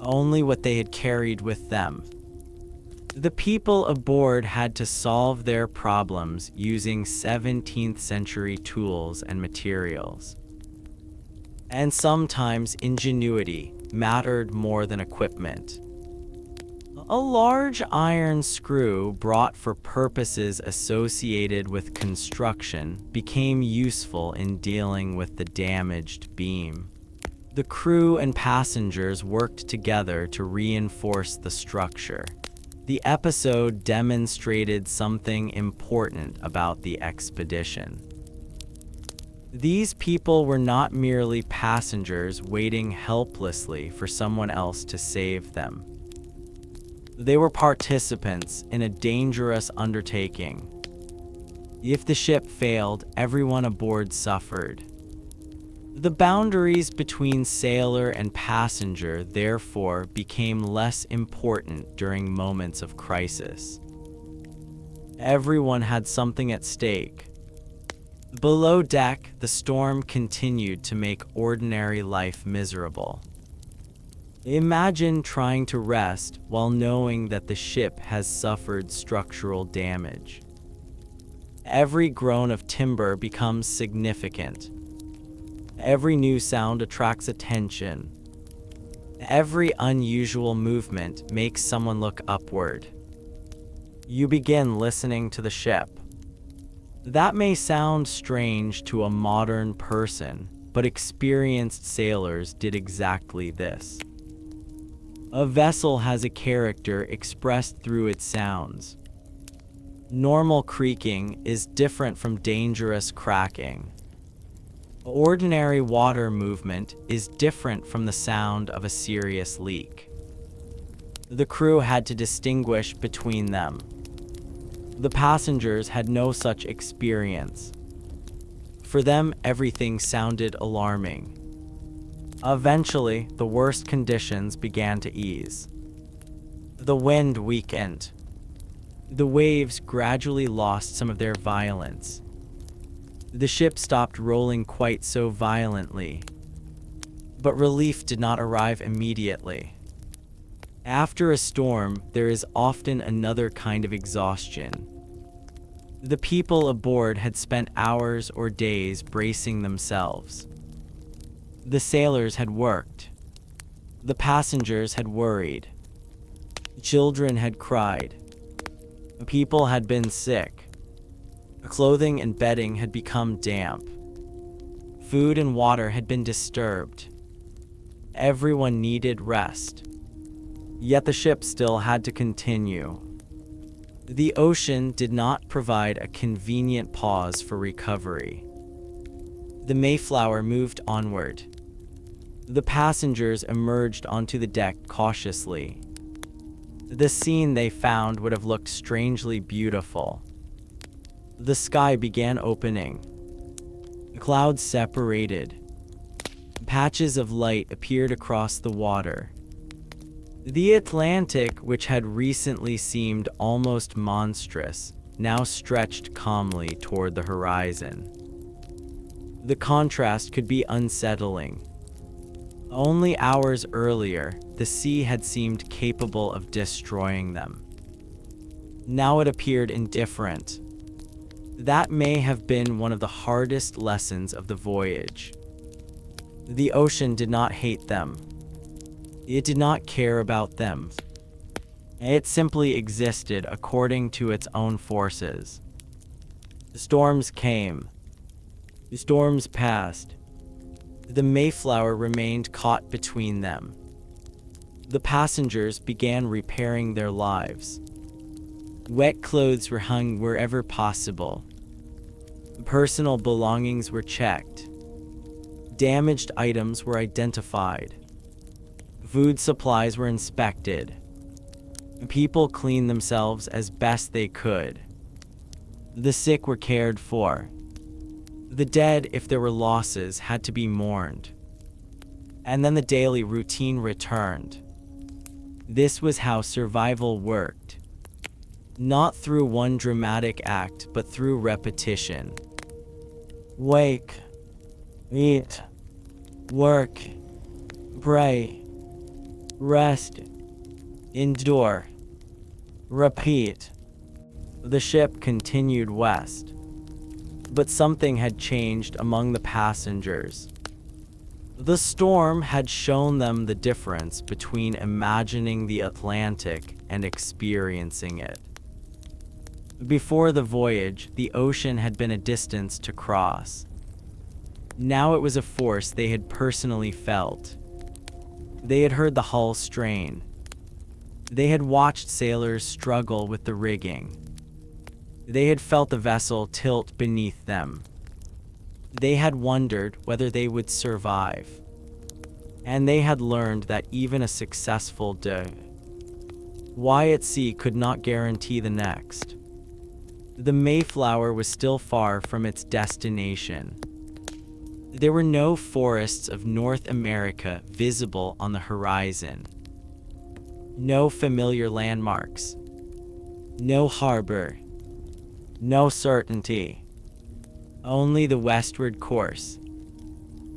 only what they had carried with them. The people aboard had to solve their problems using 17th century tools and materials. And sometimes ingenuity mattered more than equipment. A large iron screw brought for purposes associated with construction became useful in dealing with the damaged beam. The crew and passengers worked together to reinforce the structure. The episode demonstrated something important about the expedition. These people were not merely passengers waiting helplessly for someone else to save them. They were participants in a dangerous undertaking. If the ship failed, everyone aboard suffered. The boundaries between sailor and passenger therefore became less important during moments of crisis. Everyone had something at stake. Below deck, the storm continued to make ordinary life miserable. Imagine trying to rest while knowing that the ship has suffered structural damage. Every groan of timber becomes significant. Every new sound attracts attention. Every unusual movement makes someone look upward. You begin listening to the ship. That may sound strange to a modern person, but experienced sailors did exactly this. A vessel has a character expressed through its sounds. Normal creaking is different from dangerous cracking. Ordinary water movement is different from the sound of a serious leak. The crew had to distinguish between them. The passengers had no such experience. For them, everything sounded alarming. Eventually, the worst conditions began to ease. The wind weakened. The waves gradually lost some of their violence. The ship stopped rolling quite so violently. But relief did not arrive immediately. After a storm, there is often another kind of exhaustion. The people aboard had spent hours or days bracing themselves. The sailors had worked. The passengers had worried. Children had cried. People had been sick. Clothing and bedding had become damp. Food and water had been disturbed. Everyone needed rest. Yet the ship still had to continue. The ocean did not provide a convenient pause for recovery. The Mayflower moved onward. The passengers emerged onto the deck cautiously. The scene they found would have looked strangely beautiful. The sky began opening. Clouds separated. Patches of light appeared across the water. The Atlantic, which had recently seemed almost monstrous, now stretched calmly toward the horizon. The contrast could be unsettling. Only hours earlier, the sea had seemed capable of destroying them. Now it appeared indifferent. That may have been one of the hardest lessons of the voyage. The ocean did not hate them. It did not care about them. It simply existed according to its own forces. Storms came. Storms passed. The Mayflower remained caught between them. The passengers began repairing their lives. Wet clothes were hung wherever possible. Personal belongings were checked. Damaged items were identified. Food supplies were inspected. People cleaned themselves as best they could. The sick were cared for. The dead, if there were losses, had to be mourned. And then the daily routine returned. This was how survival worked. Not through one dramatic act, but through repetition. Wake, eat, work, pray, rest, endure, repeat. The ship continued west. But something had changed among the passengers. The storm had shown them the difference between imagining the Atlantic and experiencing it. Before the voyage, the ocean had been a distance to cross. Now it was a force they had personally felt. They had heard the hull strain. They had watched sailors struggle with the rigging. They had felt the vessel tilt beneath them. They had wondered whether they would survive. And they had learned that even a successful day at sea could not guarantee the next. The Mayflower was still far from its destination. There were no forests of North America visible on the horizon. No familiar landmarks. No harbor. No certainty. Only the westward course.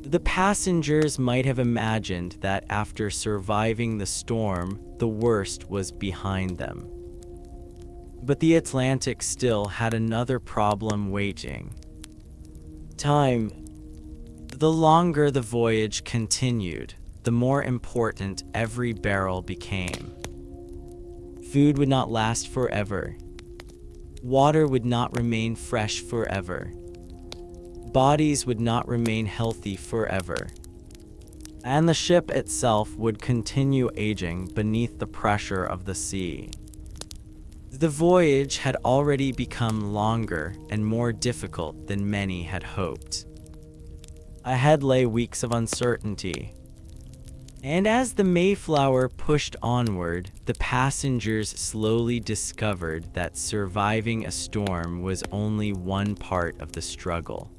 The passengers might have imagined that after surviving the storm, the worst was behind them. But the Atlantic still had another problem waiting. Time. The longer the voyage continued, the more important every barrel became. Food would not last forever. Water would not remain fresh forever. Bodies would not remain healthy forever. And the ship itself would continue aging beneath the pressure of the sea. The voyage had already become longer and more difficult than many had hoped. Ahead lay weeks of uncertainty. And as the Mayflower pushed onward, the passengers slowly discovered that surviving a storm was only one part of the struggle.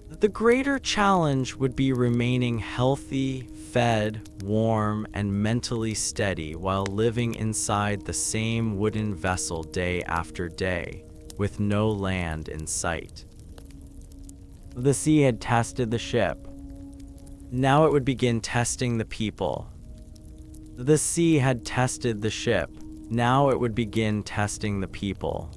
The greater challenge would be remaining healthy, fed, warm, and mentally steady while living inside the same wooden vessel day after day, with no land in sight. The sea had tested the ship. Now it would begin testing the people. The sea had tested the ship. Now it would begin testing the people.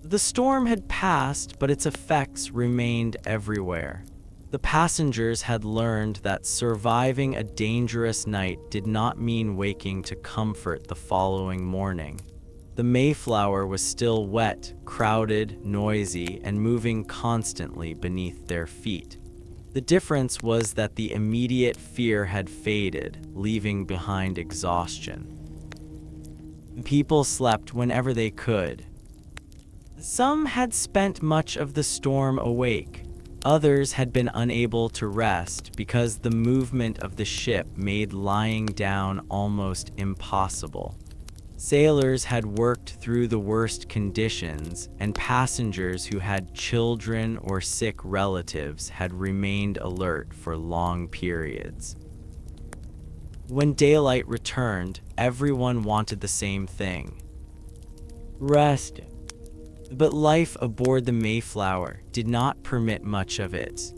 The storm had passed, but its effects remained everywhere. The passengers had learned that surviving a dangerous night did not mean waking to comfort the following morning. The Mayflower was still wet, crowded, noisy, and moving constantly beneath their feet. The difference was that the immediate fear had faded, leaving behind exhaustion. People slept whenever they could. Some had spent much of the storm awake. Others had been unable to rest because the movement of the ship made lying down almost impossible. Sailors had worked through the worst conditions, and passengers who had children or sick relatives had remained alert for long periods. When daylight returned, everyone wanted the same thing: rest. But life aboard the Mayflower did not permit much of it.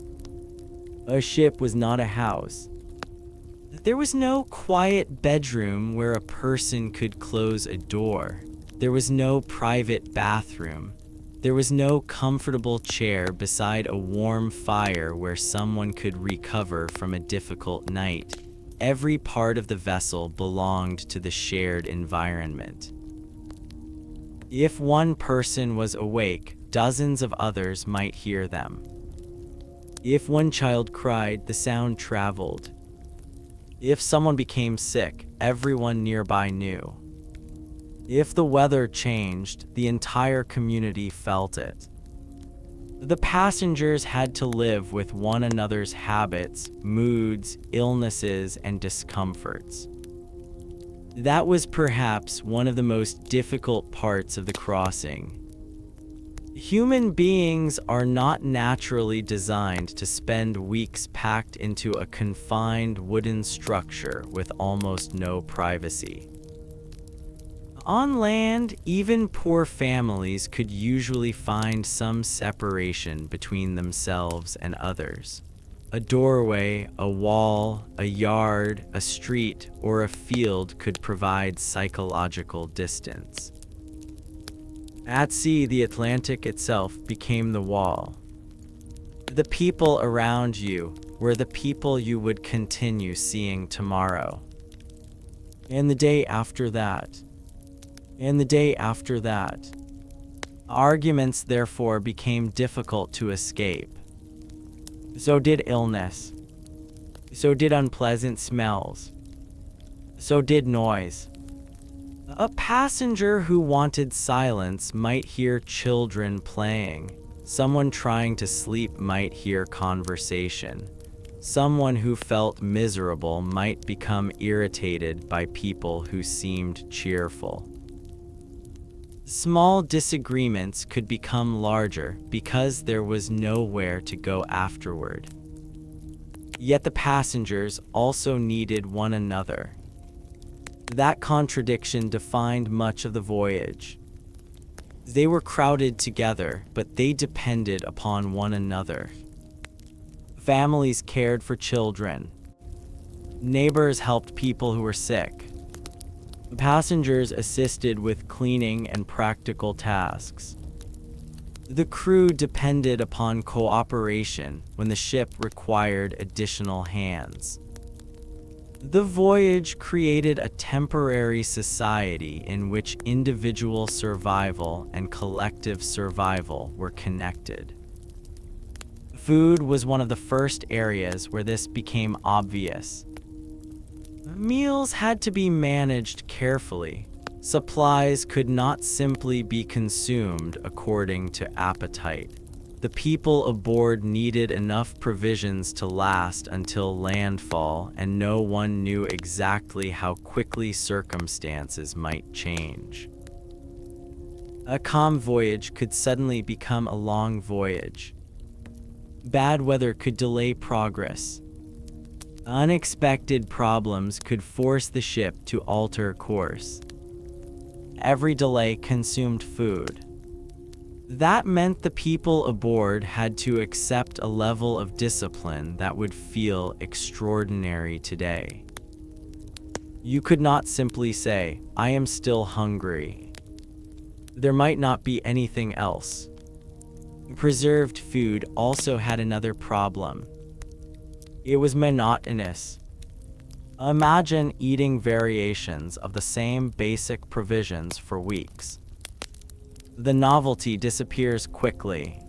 A ship was not a house. There was no quiet bedroom where a person could close a door. There was no private bathroom. There was no comfortable chair beside a warm fire where someone could recover from a difficult night. Every part of the vessel belonged to the shared environment. If one person was awake, dozens of others might hear them. If one child cried, the sound traveled. If someone became sick, everyone nearby knew. If the weather changed, the entire community felt it. The passengers had to live with one another's habits, moods, illnesses, and discomforts. That was perhaps one of the most difficult parts of the crossing. Human beings are not naturally designed to spend weeks packed into a confined wooden structure with almost no privacy. On land, even poor families could usually find some separation between themselves and others. A doorway, a wall, a yard, a street, or a field could provide psychological distance. At sea, the Atlantic itself became the wall. The people around you were the people you would continue seeing tomorrow. And the day after that. And the day after that. Arguments, therefore, became difficult to escape. So did illness. So did unpleasant smells. So did noise. A passenger who wanted silence might hear children playing. Someone trying to sleep might hear conversation. Someone who felt miserable might become irritated by people who seemed cheerful. Small disagreements could become larger because there was nowhere to go afterward. Yet the passengers also needed one another. That contradiction defined much of the voyage. They were crowded together, but they depended upon one another. Families cared for children. Neighbors helped people who were sick. Passengers assisted with cleaning and practical tasks. The crew depended upon cooperation when the ship required additional hands. The voyage created a temporary society in which individual survival and collective survival were connected. Food was one of the first areas where this became obvious. Meals had to be managed carefully. Supplies could not simply be consumed according to appetite. The people aboard needed enough provisions to last until landfall, and no one knew exactly how quickly circumstances might change. A calm voyage could suddenly become a long voyage. Bad weather could delay progress. Unexpected problems could force the ship to alter course. Every delay consumed food. That meant the people aboard had to accept a level of discipline that would feel extraordinary today. You could not simply say, "I am still hungry." There might not be anything else. Preserved food also had another problem. It was monotonous. Imagine eating variations of the same basic provisions for weeks. The novelty disappears quickly.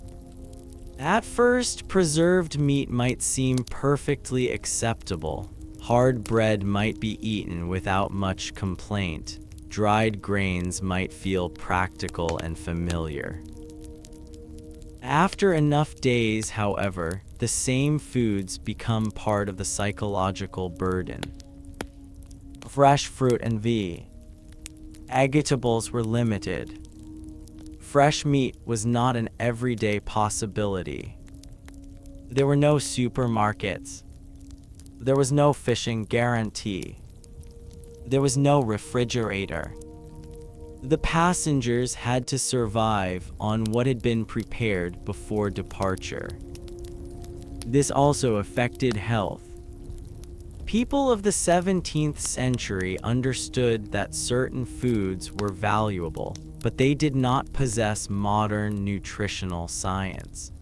At first, preserved meat might seem perfectly acceptable. Hard bread might be eaten without much complaint. Dried grains might feel practical and familiar. After enough days, however, the same foods become part of the psychological burden. Fresh fruit and vegetables were limited. Fresh meat was not an everyday possibility. There were no supermarkets. There was no fishing guarantee. There was no refrigerator. The passengers had to survive on what had been prepared before departure. This also affected health. People of the 17th century understood that certain foods were valuable, but they did not possess modern nutritional science.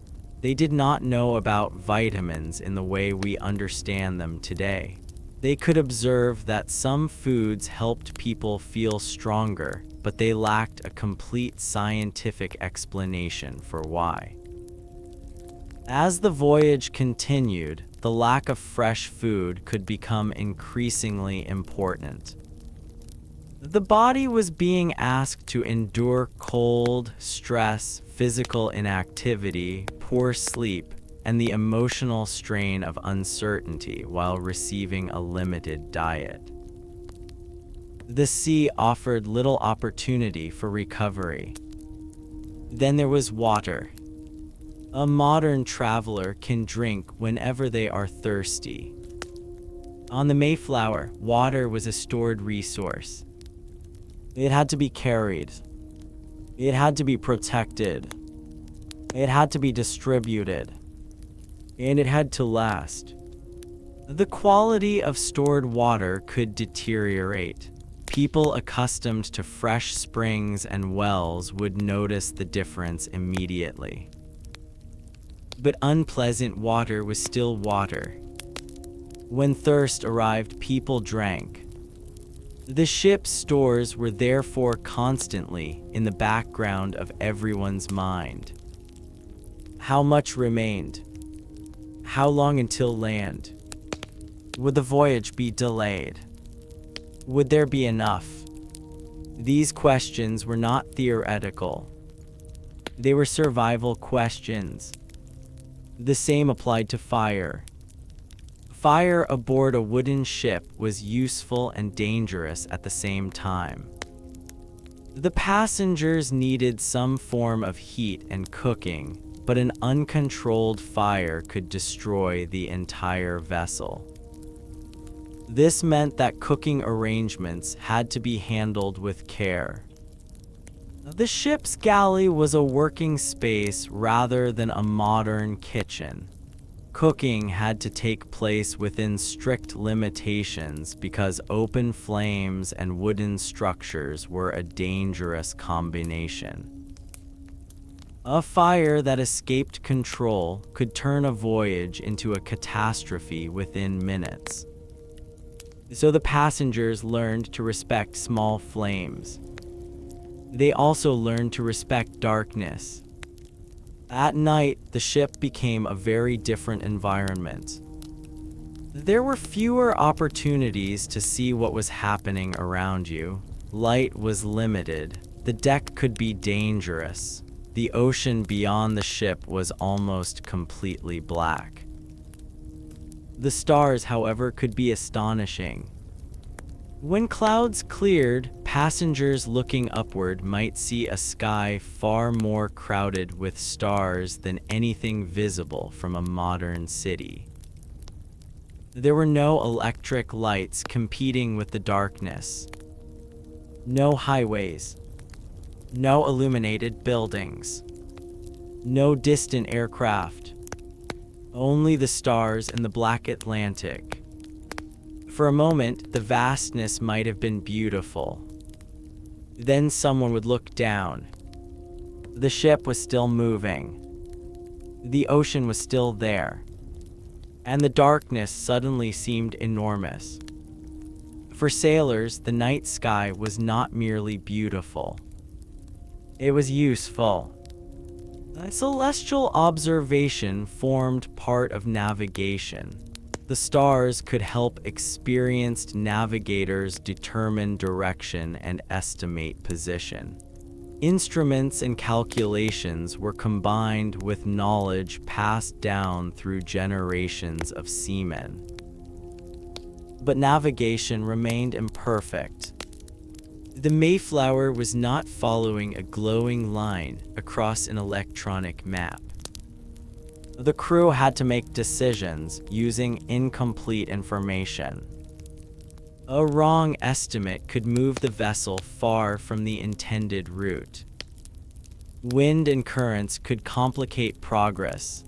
They did not know about vitamins in the way we understand them today. They could observe that some foods helped people feel stronger, but they lacked a complete scientific explanation for why. As the voyage continued, the lack of fresh food could become increasingly important. The body was being asked to endure cold, stress, physical inactivity, poor sleep, and the emotional strain of uncertainty while receiving a limited diet. The sea offered little opportunity for recovery. Then there was water. A modern traveler can drink whenever they are thirsty. On the Mayflower, water was a stored resource. It had to be carried. It had to be protected. It had to be distributed. And it had to last. The quality of stored water could deteriorate. People accustomed to fresh springs and wells would notice the difference immediately. But unpleasant water was still water. When thirst arrived, people drank. The ship's stores were therefore constantly in the background of everyone's mind. How much remained? How long until land? Would the voyage be delayed? Would there be enough? These questions were not theoretical. They were survival questions. The same applied to fire. Fire aboard a wooden ship was useful and dangerous at the same time. The passengers needed some form of heat and cooking, but an uncontrolled fire could destroy the entire vessel. This meant that cooking arrangements had to be handled with care. The ship's galley was a working space rather than a modern kitchen. Cooking had to take place within strict limitations because open flames and wooden structures were a dangerous combination. A fire that escaped control could turn a voyage into a catastrophe within minutes. So the passengers learned to respect small flames. They also learned to respect darkness. At night, the ship became a very different environment. There were fewer opportunities to see what was happening around you. Light was limited. The deck could be dangerous. The ocean beyond the ship was almost completely black. The stars, however, could be astonishing. When clouds cleared, passengers looking upward might see a sky far more crowded with stars than anything visible from a modern city. There were no electric lights competing with the darkness. No highways. No illuminated buildings. No distant aircraft. Only the stars and the black Atlantic. For a moment, the vastness might have been beautiful. Then someone would look down. The ship was still moving. The ocean was still there. And the darkness suddenly seemed enormous. For sailors, the night sky was not merely beautiful. It was useful. Celestial observation formed part of navigation. The stars could help experienced navigators determine direction and estimate position. Instruments and calculations were combined with knowledge passed down through generations of seamen. But navigation remained imperfect. The Mayflower was not following a glowing line across an electronic map. The crew had to make decisions using incomplete information. A wrong estimate could move the vessel far from the intended route. Wind and currents could complicate progress.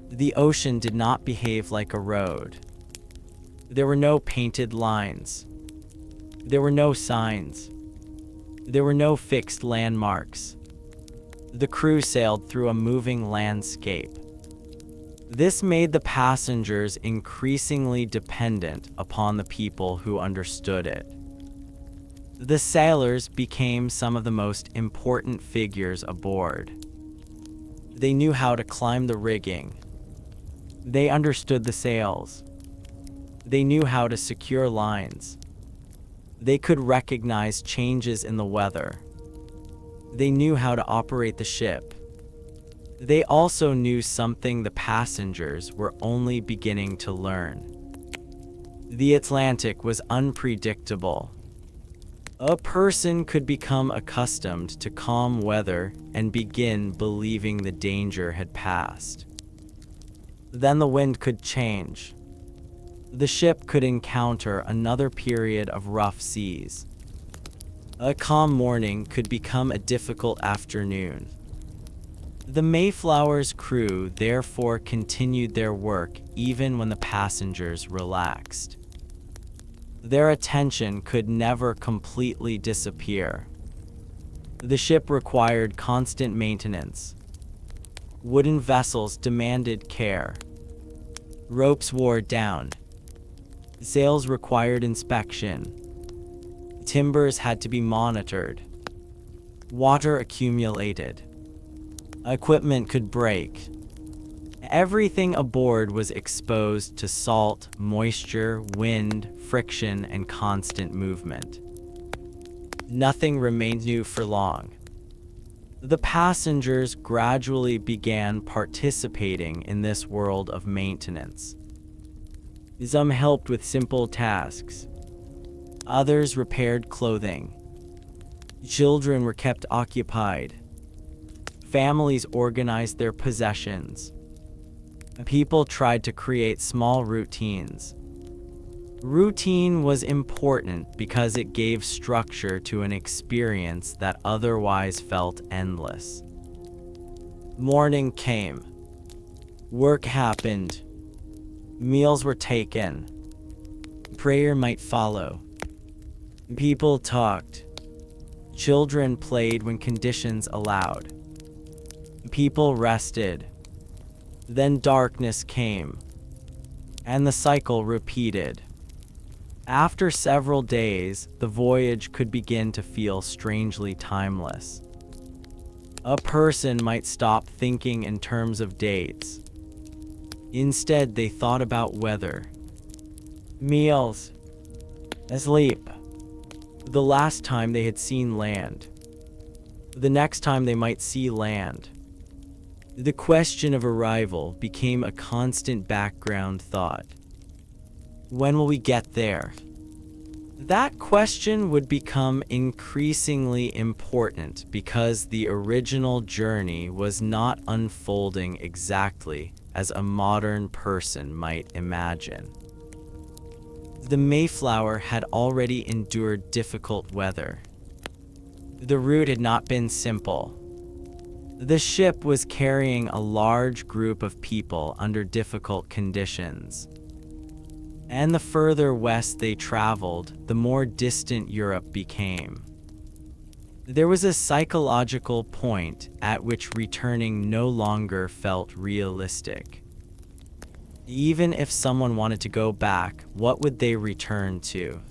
The ocean did not behave like a road. There were no painted lines. There were no signs. There were no fixed landmarks. The crew sailed through a moving landscape. This made the passengers increasingly dependent upon the people who understood it. The sailors became some of the most important figures aboard. They knew how to climb the rigging. They understood the sails. They knew how to secure lines. They could recognize changes in the weather. They knew how to operate the ship. They also knew something the passengers were only beginning to learn. The Atlantic was unpredictable. A person could become accustomed to calm weather and begin believing the danger had passed. Then the wind could change. The ship could encounter another period of rough seas. A calm morning could become a difficult afternoon. The Mayflower's crew therefore continued their work even when the passengers relaxed. Their attention could never completely disappear. The ship required constant maintenance. Wooden vessels demanded care. Ropes wore down. Sails required inspection. Timbers had to be monitored. Water accumulated. Equipment could break. Everything aboard was exposed to salt, moisture, wind, friction, and constant movement. Nothing remained new for long. The passengers gradually began participating in this world of maintenance. Some helped with simple tasks. Others repaired clothing. Children were kept occupied. Families organized their possessions. People tried to create small routines. Routine was important because it gave structure to an experience that otherwise felt endless. Morning came. Work happened. Meals were taken. Prayer might follow. People talked. Children played when conditions allowed. People rested. Then darkness came, and the cycle repeated. After several days, the voyage could begin to feel strangely timeless. A person might stop thinking in terms of dates. Instead, they thought about weather, meals, sleep, the last time they had seen land, the next time they might see land. The question of arrival became a constant background thought. When will we get there? That question would become increasingly important because the original journey was not unfolding exactly as a modern person might imagine. The Mayflower had already endured difficult weather. The route had not been simple. The ship was carrying a large group of people under difficult conditions. And the further west they traveled, the more distant Europe became. There was a psychological point at which returning no longer felt realistic. Even if someone wanted to go back, what would they return to?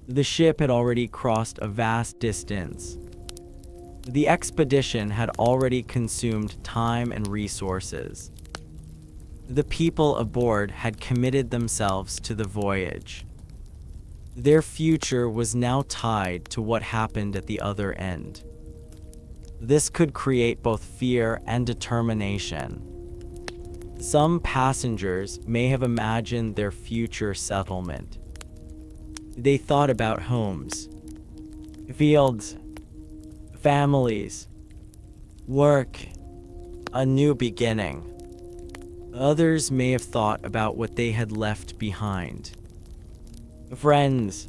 The ship had already crossed a vast distance. The expedition had already consumed time and resources. The people aboard had committed themselves to the voyage. Their future was now tied to what happened at the other end. This could create both fear and determination. Some passengers may have imagined their future settlement. They thought about homes, fields, families, work, a new beginning. Others may have thought about what they had left behind. Friends,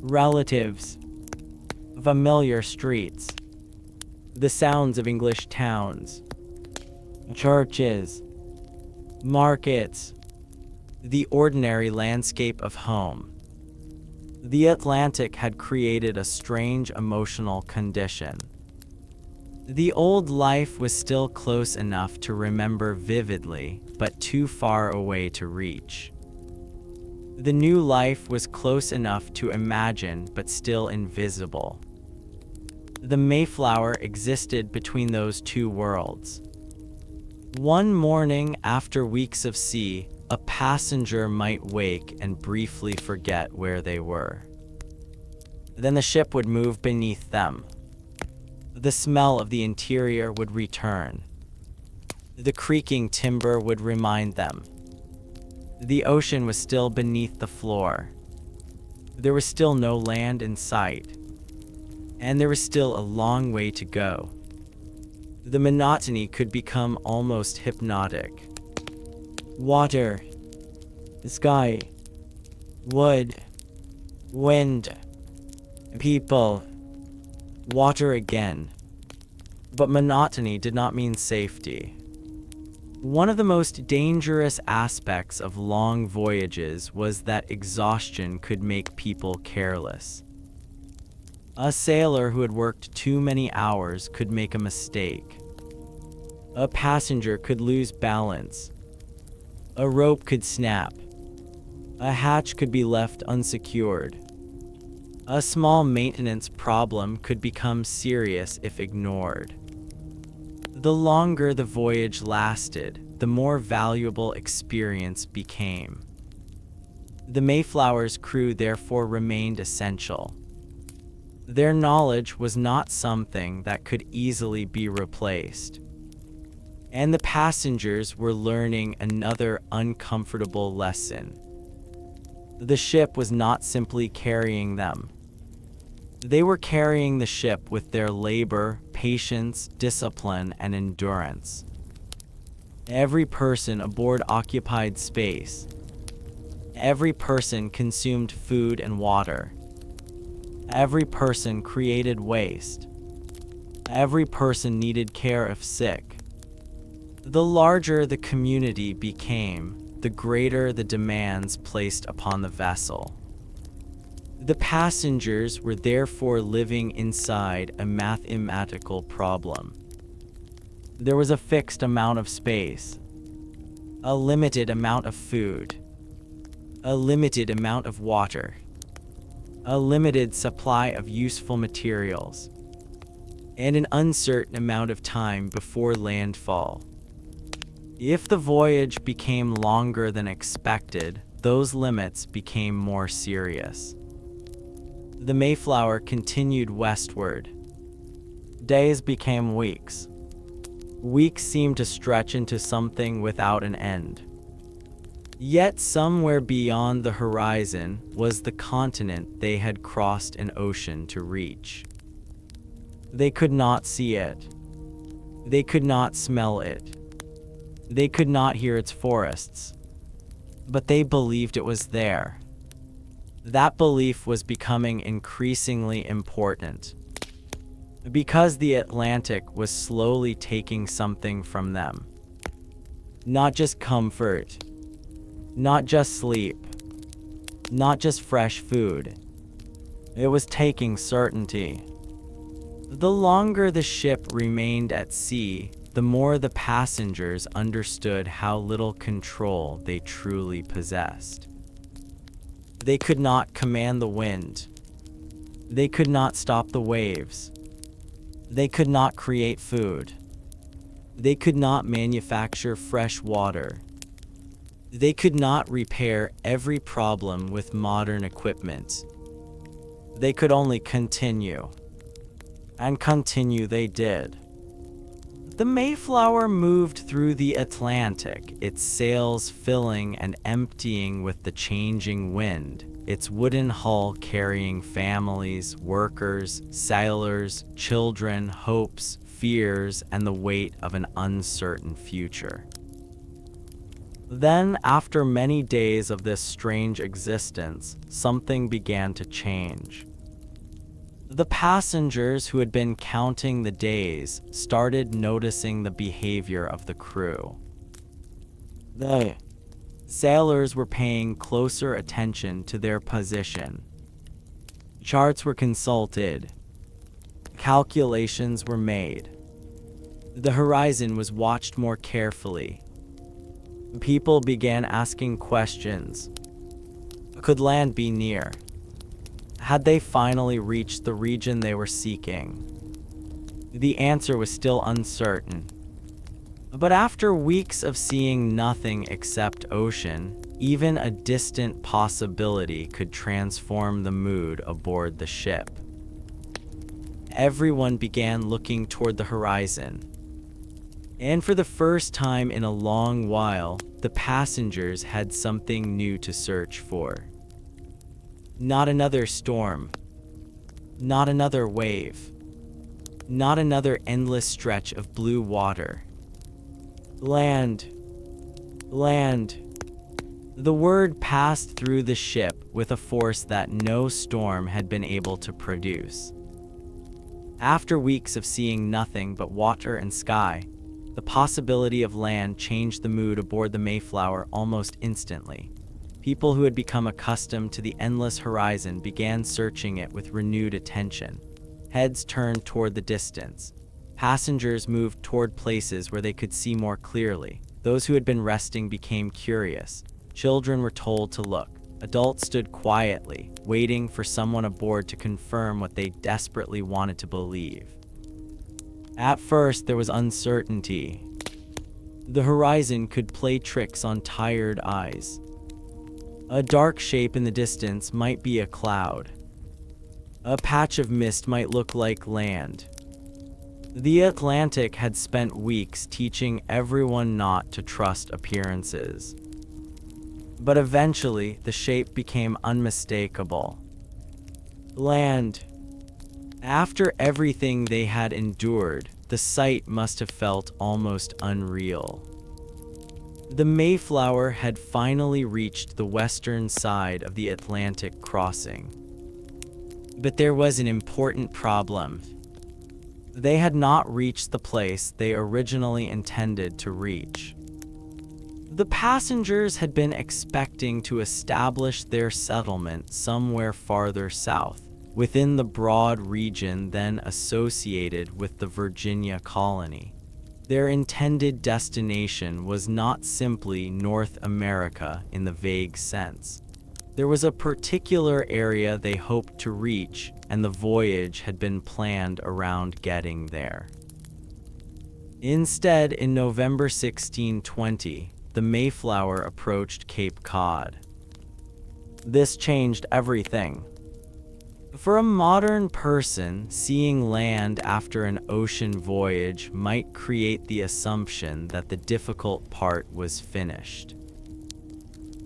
relatives, familiar streets, the sounds of English towns, churches, markets, the ordinary landscape of home. The Atlantic had created a strange emotional condition. The old life was still close enough to remember vividly, but too far away to reach. The new life was close enough to imagine, but still invisible. The Mayflower existed between those two worlds. One morning after weeks of sea, a passenger might wake and briefly forget where they were. Then the ship would move beneath them. The smell of the interior would return. The creaking timber would remind them. The ocean was still beneath the floor. There was still no land in sight. And there was still a long way to go. The monotony could become almost hypnotic. Water, sky, wood, wind, people, water again. But monotony did not mean safety. One of the most dangerous aspects of long voyages was that exhaustion could make people careless. A sailor who had worked too many hours could make a mistake. A passenger could lose balance. A rope could snap. A hatch could be left unsecured. A small maintenance problem could become serious if ignored. The longer the voyage lasted, the more valuable experience became. The Mayflower's crew therefore remained essential. Their knowledge was not something that could easily be replaced. And the passengers were learning another uncomfortable lesson. The ship was not simply carrying them. They were carrying the ship with their labor, patience, discipline, and endurance. Every person aboard occupied space. Every person consumed food and water. Every person created waste. Every person needed care if sick. The larger the community became, the greater the demands placed upon the vessel. The passengers were therefore living inside a mathematical problem. There was a fixed amount of space, a limited amount of food, a limited amount of water, a limited supply of useful materials, and an uncertain amount of time before landfall. If the voyage became longer than expected, those limits became more serious. The Mayflower continued westward. Days became weeks. Weeks seemed to stretch into something without an end. Yet somewhere beyond the horizon was the continent they had crossed an ocean to reach. They could not see it. They could not smell it. They could not hear its forests. But they believed it was there. That belief was becoming increasingly important. Because the Atlantic was slowly taking something from them. Not just comfort. Not just sleep. Not just fresh food. It was taking certainty. The longer the ship remained at sea, the more the passengers understood how little control they truly possessed. They could not command the wind. They could not stop the waves. They could not create food. They could not manufacture fresh water. They could not repair every problem with modern equipment. They could only continue. And continue they did. The Mayflower moved through the Atlantic, its sails filling and emptying with the changing wind, its wooden hull carrying families, workers, sailors, children, hopes, fears, and the weight of an uncertain future. Then, after many days of this strange existence, something began to change. The passengers who had been counting the days started noticing the behavior of the crew. The sailors were paying closer attention to their position. Charts were consulted. Calculations were made. The horizon was watched more carefully. People began asking questions. Could land be near? Had they finally reached the region they were seeking? The answer was still uncertain. But after weeks of seeing nothing except ocean, even a distant possibility could transform the mood aboard the ship. Everyone began looking toward the horizon. And for the first time in a long while, the passengers had something new to search for. Not another storm. Not another wave. Not another endless stretch of blue water. Land. Land. The word passed through the ship with a force that no storm had been able to produce. After weeks of seeing nothing but water and sky, the possibility of land changed the mood aboard the Mayflower almost instantly. People who had become accustomed to the endless horizon began searching it with renewed attention. Heads turned toward the distance. Passengers moved toward places where they could see more clearly. Those who had been resting became curious. Children were told to look. Adults stood quietly, waiting for someone aboard to confirm what they desperately wanted to believe. At first, there was uncertainty. The horizon could play tricks on tired eyes. A dark shape in the distance might be a cloud. A patch of mist might look like land. The Atlantic had spent weeks teaching everyone not to trust appearances. But eventually, the shape became unmistakable. Land. After everything they had endured, the sight must have felt almost unreal. The Mayflower had finally reached the western side of the Atlantic crossing. But there was an important problem. They had not reached the place they originally intended to reach. The passengers had been expecting to establish their settlement somewhere farther south, within the broad region then associated with the Virginia colony. Their intended destination was not simply North America in the vague sense. There was a particular area they hoped to reach, and the voyage had been planned around getting there. Instead, in November 1620, the Mayflower approached Cape Cod. This changed everything. For a modern person, seeing land after an ocean voyage might create the assumption that the difficult part was finished.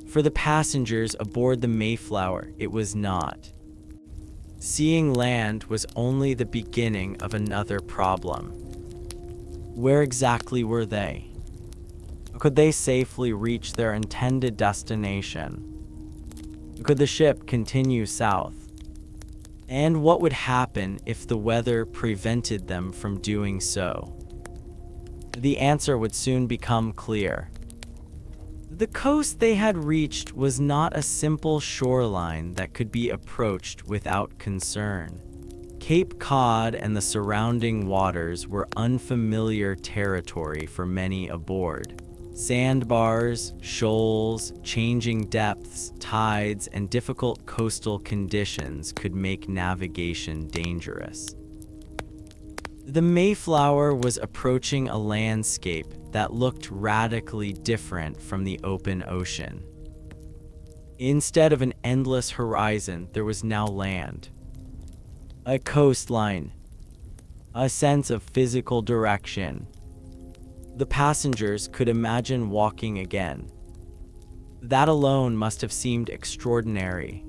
For the passengers aboard the Mayflower, it was not. Seeing land was only the beginning of another problem. Where exactly were they? Could they safely reach their intended destination? Could the ship continue south? And what would happen if the weather prevented them from doing so? The answer would soon become clear. The coast they had reached was not a simple shoreline that could be approached without concern. Cape Cod and the surrounding waters were unfamiliar territory for many aboard. Sandbars, shoals, changing depths, tides, and difficult coastal conditions could make navigation dangerous. The Mayflower was approaching a landscape that looked radically different from the open ocean. Instead of an endless horizon, there was now land. A coastline. A sense of physical direction. The passengers could imagine walking again. That alone must have seemed extraordinary.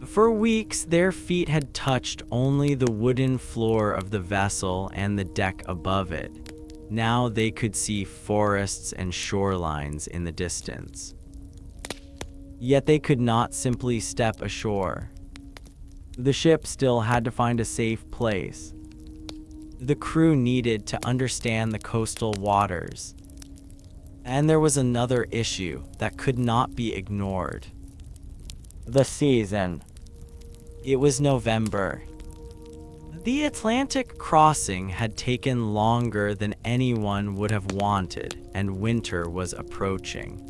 For weeks, their feet had touched only the wooden floor of the vessel and the deck above it. Now they could see forests and shorelines in the distance. Yet they could not simply step ashore. The ship still had to find a safe place. The crew needed to understand the coastal waters. And there was another issue that could not be ignored. The season. It was November. The Atlantic crossing had taken longer than anyone would have wanted, and winter was approaching.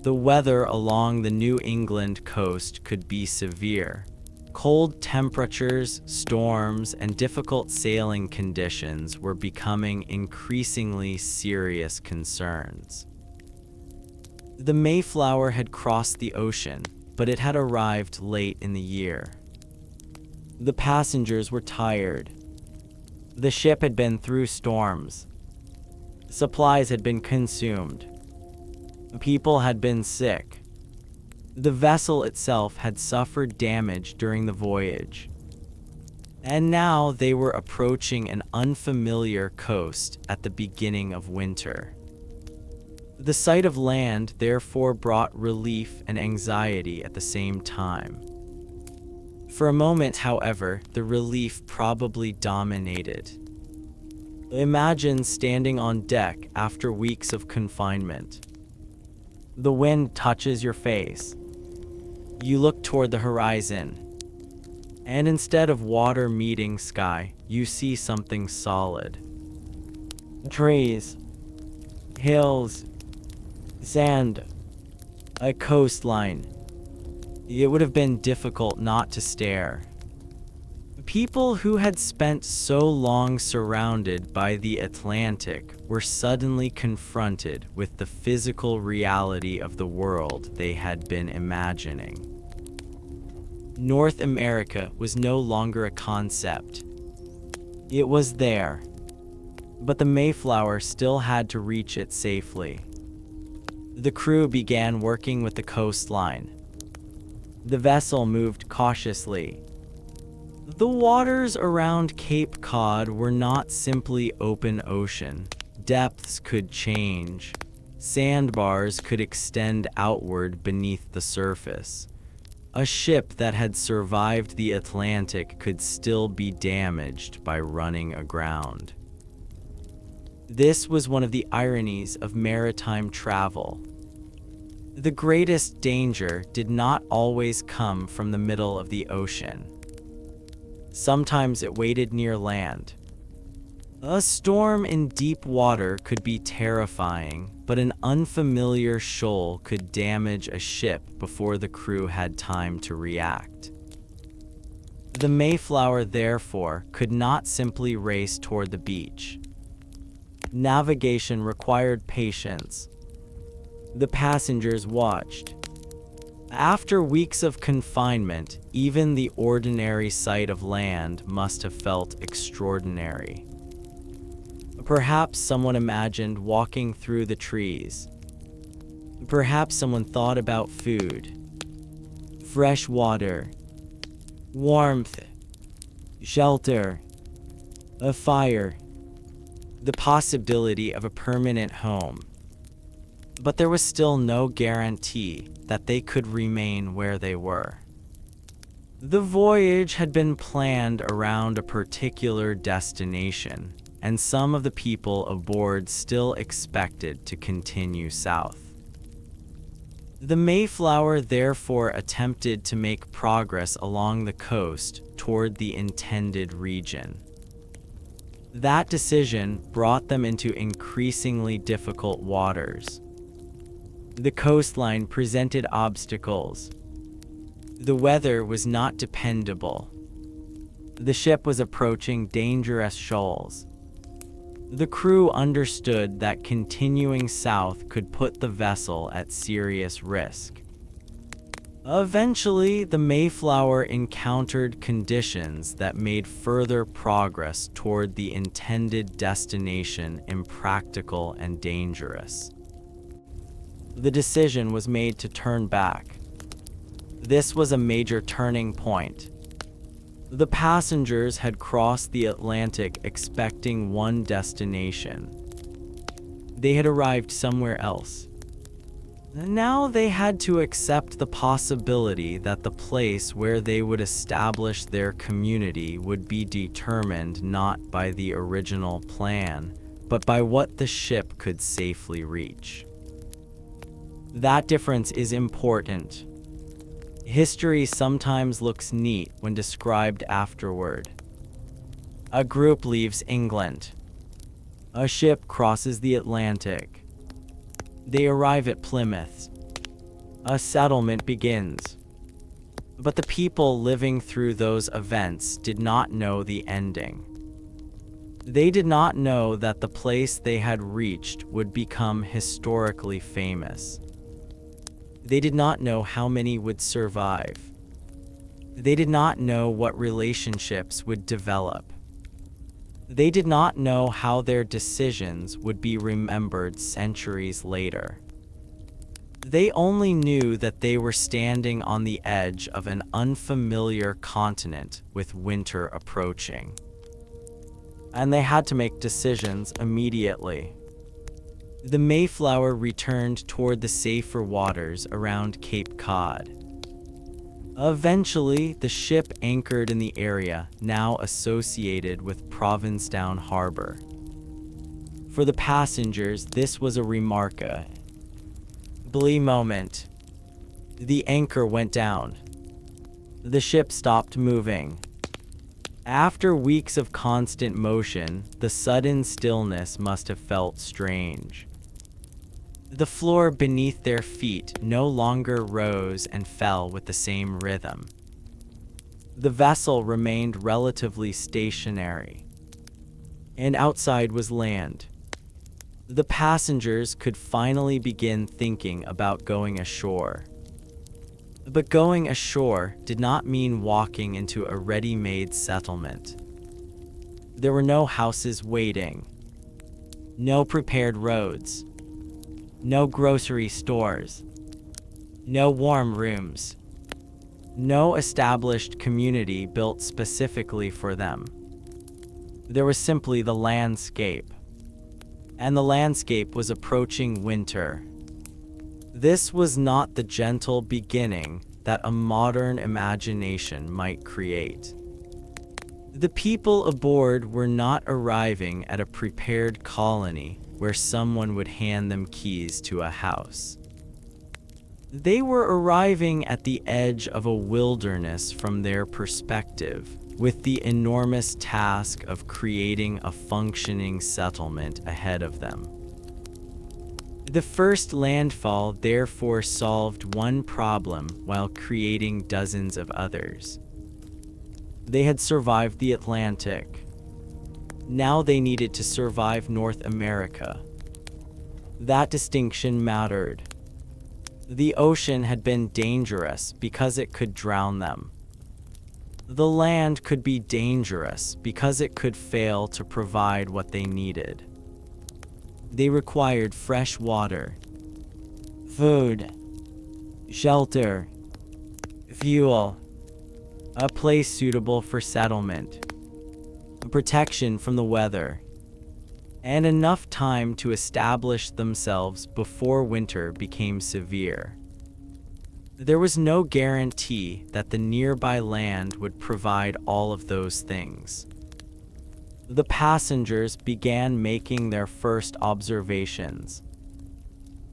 The weather along the New England coast could be severe. Cold temperatures, storms, and difficult sailing conditions were becoming increasingly serious concerns. The Mayflower had crossed the ocean, but it had arrived late in the year. The passengers were tired. The ship had been through storms. Supplies had been consumed. People had been sick. The vessel itself had suffered damage during the voyage. And now they were approaching an unfamiliar coast at the beginning of winter. The sight of land therefore brought relief and anxiety at the same time. For a moment, however, the relief probably dominated. Imagine standing on deck after weeks of confinement. The wind touches your face. You look toward the horizon. And instead of water meeting sky, you see something solid. Trees, hills, sand, a coastline. It would have been difficult not to stare. People who had spent so long surrounded by the Atlantic were suddenly confronted with the physical reality of the world they had been imagining. North America was no longer a concept. It was there, but the Mayflower still had to reach it safely. The crew began working with the coastline. The vessel moved cautiously. The waters around Cape Cod were not simply open ocean. Depths could change. Sandbars could extend outward beneath the surface. A ship that had survived the Atlantic could still be damaged by running aground. This was one of the ironies of maritime travel. The greatest danger did not always come from the middle of the ocean. Sometimes it waited near land. A storm in deep water could be terrifying, but an unfamiliar shoal could damage a ship before the crew had time to react. The Mayflower, therefore, could not simply race toward the beach. Navigation required patience. The passengers watched. After weeks of confinement, even the ordinary sight of land must have felt extraordinary. Perhaps someone imagined walking through the trees. Perhaps someone thought about food, fresh water, warmth, shelter, a fire, the possibility of a permanent home. But there was still no guarantee that they could remain where they were. The voyage had been planned around a particular destination, and some of the people aboard still expected to continue south. The Mayflower therefore attempted to make progress along the coast toward the intended region. That decision brought them into increasingly difficult waters. The coastline presented obstacles. The weather was not dependable. The ship was approaching dangerous shoals. The crew understood that continuing south could put the vessel at serious risk. Eventually, the Mayflower encountered conditions that made further progress toward the intended destination impractical and dangerous. The decision was made to turn back. This was a major turning point. The passengers had crossed the Atlantic expecting one destination. They had arrived somewhere else. Now they had to accept the possibility that the place where they would establish their community would be determined not by the original plan, but by what the ship could safely reach. That difference is important. History sometimes looks neat when described afterward. A group leaves England. A ship crosses the Atlantic. They arrive at Plymouth. A settlement begins. But the people living through those events did not know the ending. They did not know that the place they had reached would become historically famous. They did not know how many would survive. They did not know what relationships would develop. They did not know how their decisions would be remembered centuries later. They only knew that they were standing on the edge of an unfamiliar continent with winter approaching. And they had to make decisions immediately. The Mayflower returned toward the safer waters around Cape Cod. Eventually, the ship anchored in the area now associated with Provincetown Harbor. For the passengers, this was a remarkable moment. The anchor went down. The ship stopped moving. After weeks of constant motion, the sudden stillness must have felt strange. The floor beneath their feet no longer rose and fell with the same rhythm. The vessel remained relatively stationary. And outside was land. The passengers could finally begin thinking about going ashore. But going ashore did not mean walking into a ready-made settlement. There were no houses waiting. No prepared roads. No grocery stores. No warm rooms. No established community built specifically for them. There was simply the landscape. And the landscape was approaching winter. This was not the gentle beginning that a modern imagination might create. The people aboard were not arriving at a prepared colony where someone would hand them keys to a house. They were arriving at the edge of a wilderness from their perspective, with the enormous task of creating a functioning settlement ahead of them. The first landfall therefore solved one problem while creating dozens of others. They had survived the Atlantic. Now they needed to survive North America. That distinction mattered. The ocean had been dangerous because it could drown them. The land could be dangerous because it could fail to provide what they needed. They required fresh water, food, shelter, fuel, a place suitable for settlement, protection from the weather, and enough time to establish themselves before winter became severe. There was no guarantee that the nearby land would provide all of those things. The passengers began making their first observations.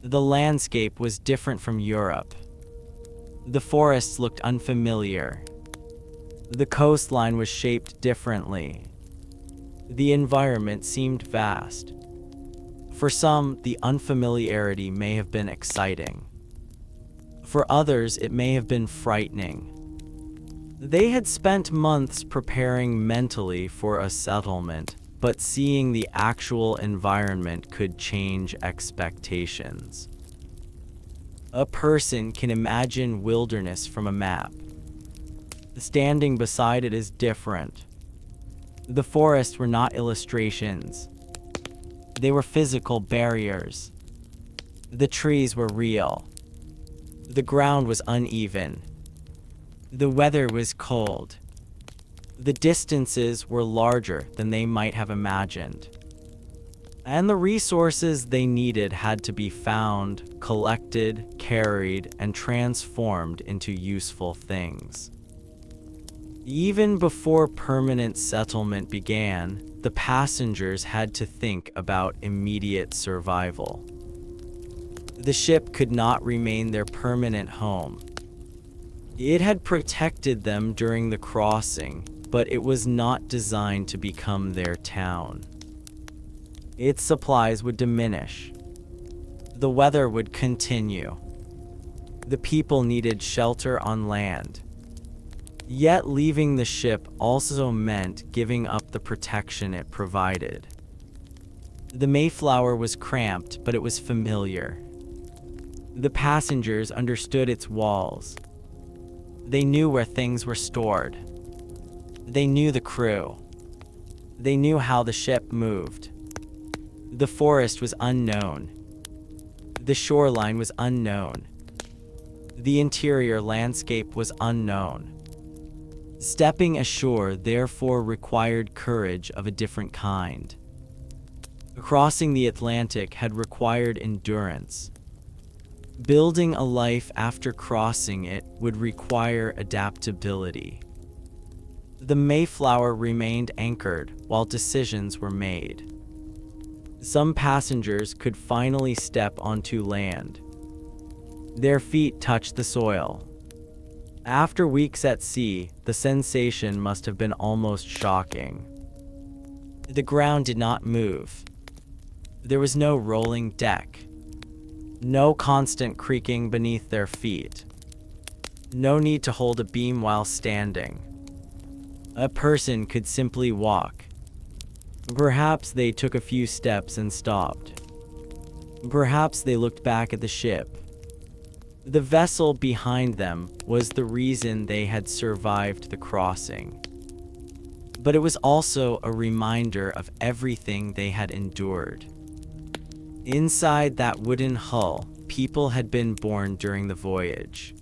The landscape was different from Europe. The forests looked unfamiliar. The coastline was shaped differently. The environment seemed vast. For some, the unfamiliarity may have been exciting. For others, it may have been frightening. They had spent months preparing mentally for a settlement, but seeing the actual environment could change expectations. A person can imagine wilderness from a map. Standing beside it is different. The forests were not illustrations. They were physical barriers. The trees were real. The ground was uneven. The weather was cold. The distances were larger than they might have imagined. And the resources they needed had to be found, collected, carried, and transformed into useful things. Even before permanent settlement began, the passengers had to think about immediate survival. The ship could not remain their permanent home. It had protected them during the crossing, but it was not designed to become their town. Its supplies would diminish. The weather would continue. The people needed shelter on land. Yet leaving the ship also meant giving up the protection it provided. The Mayflower was cramped, but it was familiar. The passengers understood its walls. They knew where things were stored. They knew the crew. They knew how the ship moved. The forest was unknown. The shoreline was unknown. The interior landscape was unknown. Stepping ashore therefore required courage of a different kind. Crossing the Atlantic had required endurance. Building a life after crossing it would require adaptability. The Mayflower remained anchored while decisions were made. Some passengers could finally step onto land. Their feet touched the soil. After weeks at sea, the sensation must have been almost shocking. The ground did not move. There was no rolling deck. No constant creaking beneath their feet. No need to hold a beam while standing. A person could simply walk. Perhaps they took a few steps and stopped. Perhaps they looked back at the ship. The vessel behind them was the reason they had survived the crossing. But it was also a reminder of everything they had endured. Inside that wooden hull, people had been born during the voyage.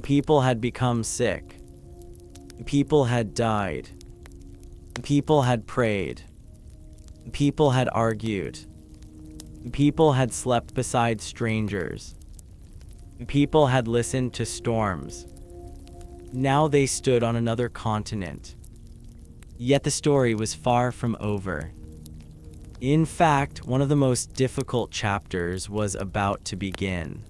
People had become sick. People had died. People had prayed. People had argued. People had slept beside strangers. People had listened to storms. Now they stood on another continent. Yet the story was far from over. In fact, one of the most difficult chapters was about to begin.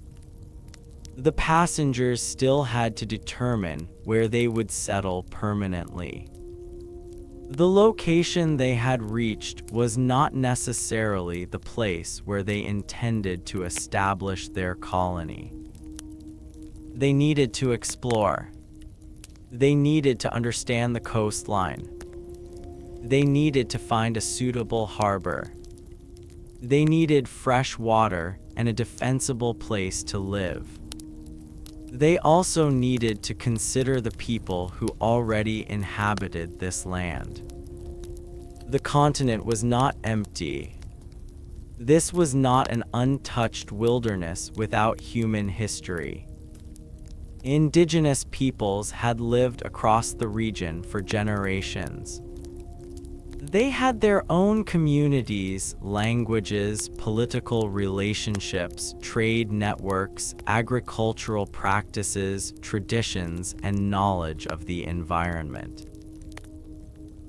The passengers still had to determine where they would settle permanently. The location they had reached was not necessarily the place where they intended to establish their colony. They needed to explore. They needed to understand the coastline. They needed to find a suitable harbor. They needed fresh water and a defensible place to live. They also needed to consider the people who already inhabited this land. The continent was not empty. This was not an untouched wilderness without human history. Indigenous peoples had lived across the region for generations. They had their own communities, languages, political relationships, trade networks, agricultural practices, traditions, and knowledge of the environment.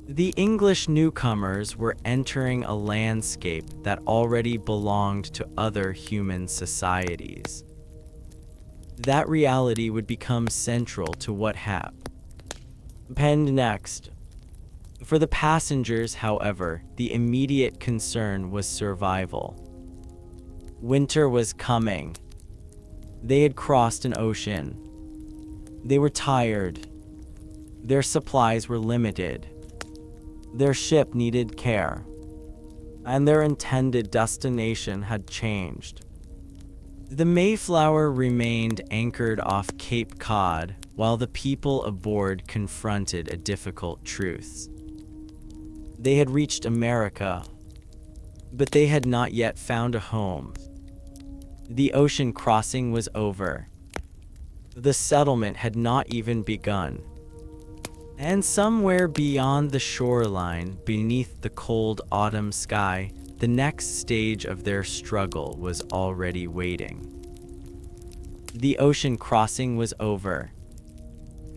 The English newcomers were entering a landscape that already belonged to other human societies. That reality would become central to what happened next. For the passengers, however, the immediate concern was survival. Winter was coming. They had crossed an ocean. They were tired. Their supplies were limited. Their ship needed care. And their intended destination had changed. The Mayflower remained anchored off Cape Cod while the people aboard confronted a difficult truth. They had reached America, but they had not yet found a home. The ocean crossing was over. The settlement had not even begun. And somewhere beyond the shoreline, beneath the cold autumn sky, the next stage of their struggle was already waiting. The ocean crossing was over.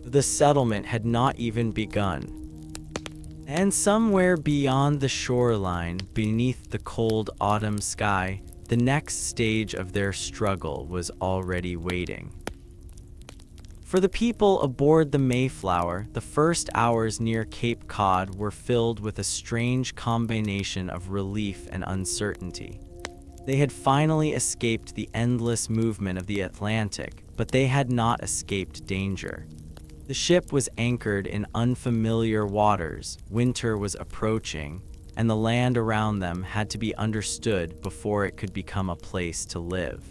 The settlement had not even begun. And somewhere beyond the shoreline, beneath the cold autumn sky, the next stage of their struggle was already waiting. For the people aboard the Mayflower, the first hours near Cape Cod were filled with a strange combination of relief and uncertainty. They had finally escaped the endless movement of the Atlantic, but they had not escaped danger. The ship was anchored in unfamiliar waters, winter was approaching, and the land around them had to be understood before it could become a place to live.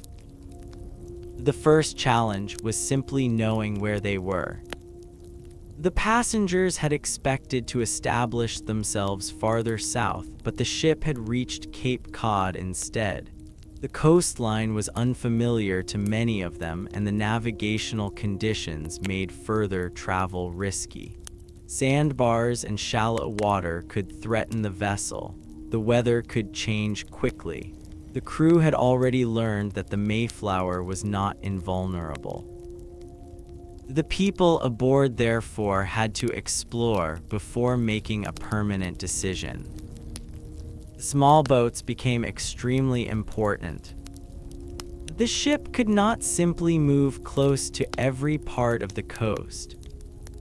The first challenge was simply knowing where they were. The passengers had expected to establish themselves farther south, but the ship had reached Cape Cod instead. The coastline was unfamiliar to many of them, and the navigational conditions made further travel risky. Sandbars and shallow water could threaten the vessel. The weather could change quickly. The crew had already learned that the Mayflower was not invulnerable. The people aboard therefore had to explore before making a permanent decision. Small boats became extremely important. The ship could not simply move close to every part of the coast.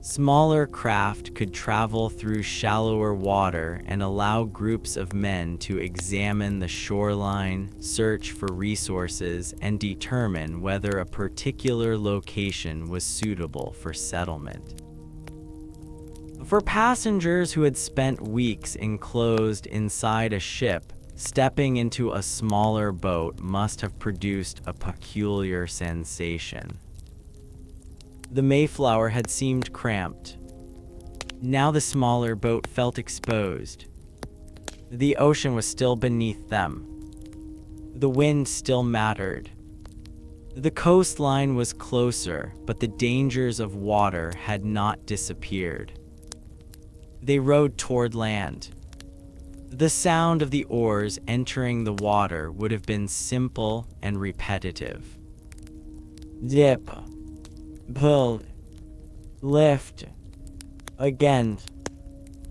Smaller craft could travel through shallower water and allow groups of men to examine the shoreline, search for resources, and determine whether a particular location was suitable for settlement. For passengers who had spent weeks enclosed inside a ship, stepping into a smaller boat must have produced a peculiar sensation. The Mayflower had seemed cramped. Now the smaller boat felt exposed. The ocean was still beneath them. The wind still mattered. The coastline was closer, but the dangers of water had not disappeared. They rowed toward land. The sound of the oars entering the water would have been simple and repetitive. Dip. Pull. Lift. Again.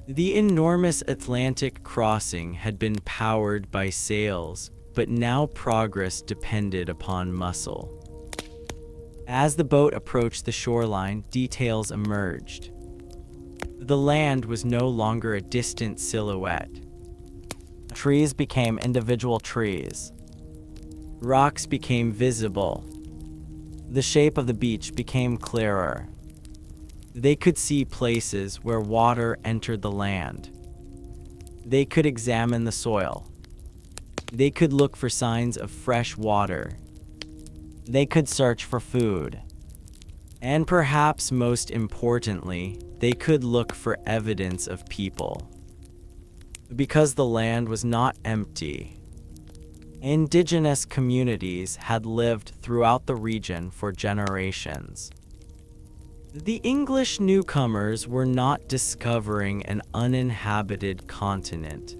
The enormous Atlantic crossing had been powered by sails, but now progress depended upon muscle. As the boat approached the shoreline, details emerged. The land was no longer a distant silhouette. Trees became individual trees. Rocks became visible. The shape of the beach became clearer. They could see places where water entered the land. They could examine the soil. They could look for signs of fresh water. They could search for food. And perhaps most importantly, they could look for evidence of people. Because the land was not empty. Indigenous communities had lived throughout the region for generations. The English newcomers were not discovering an uninhabited continent.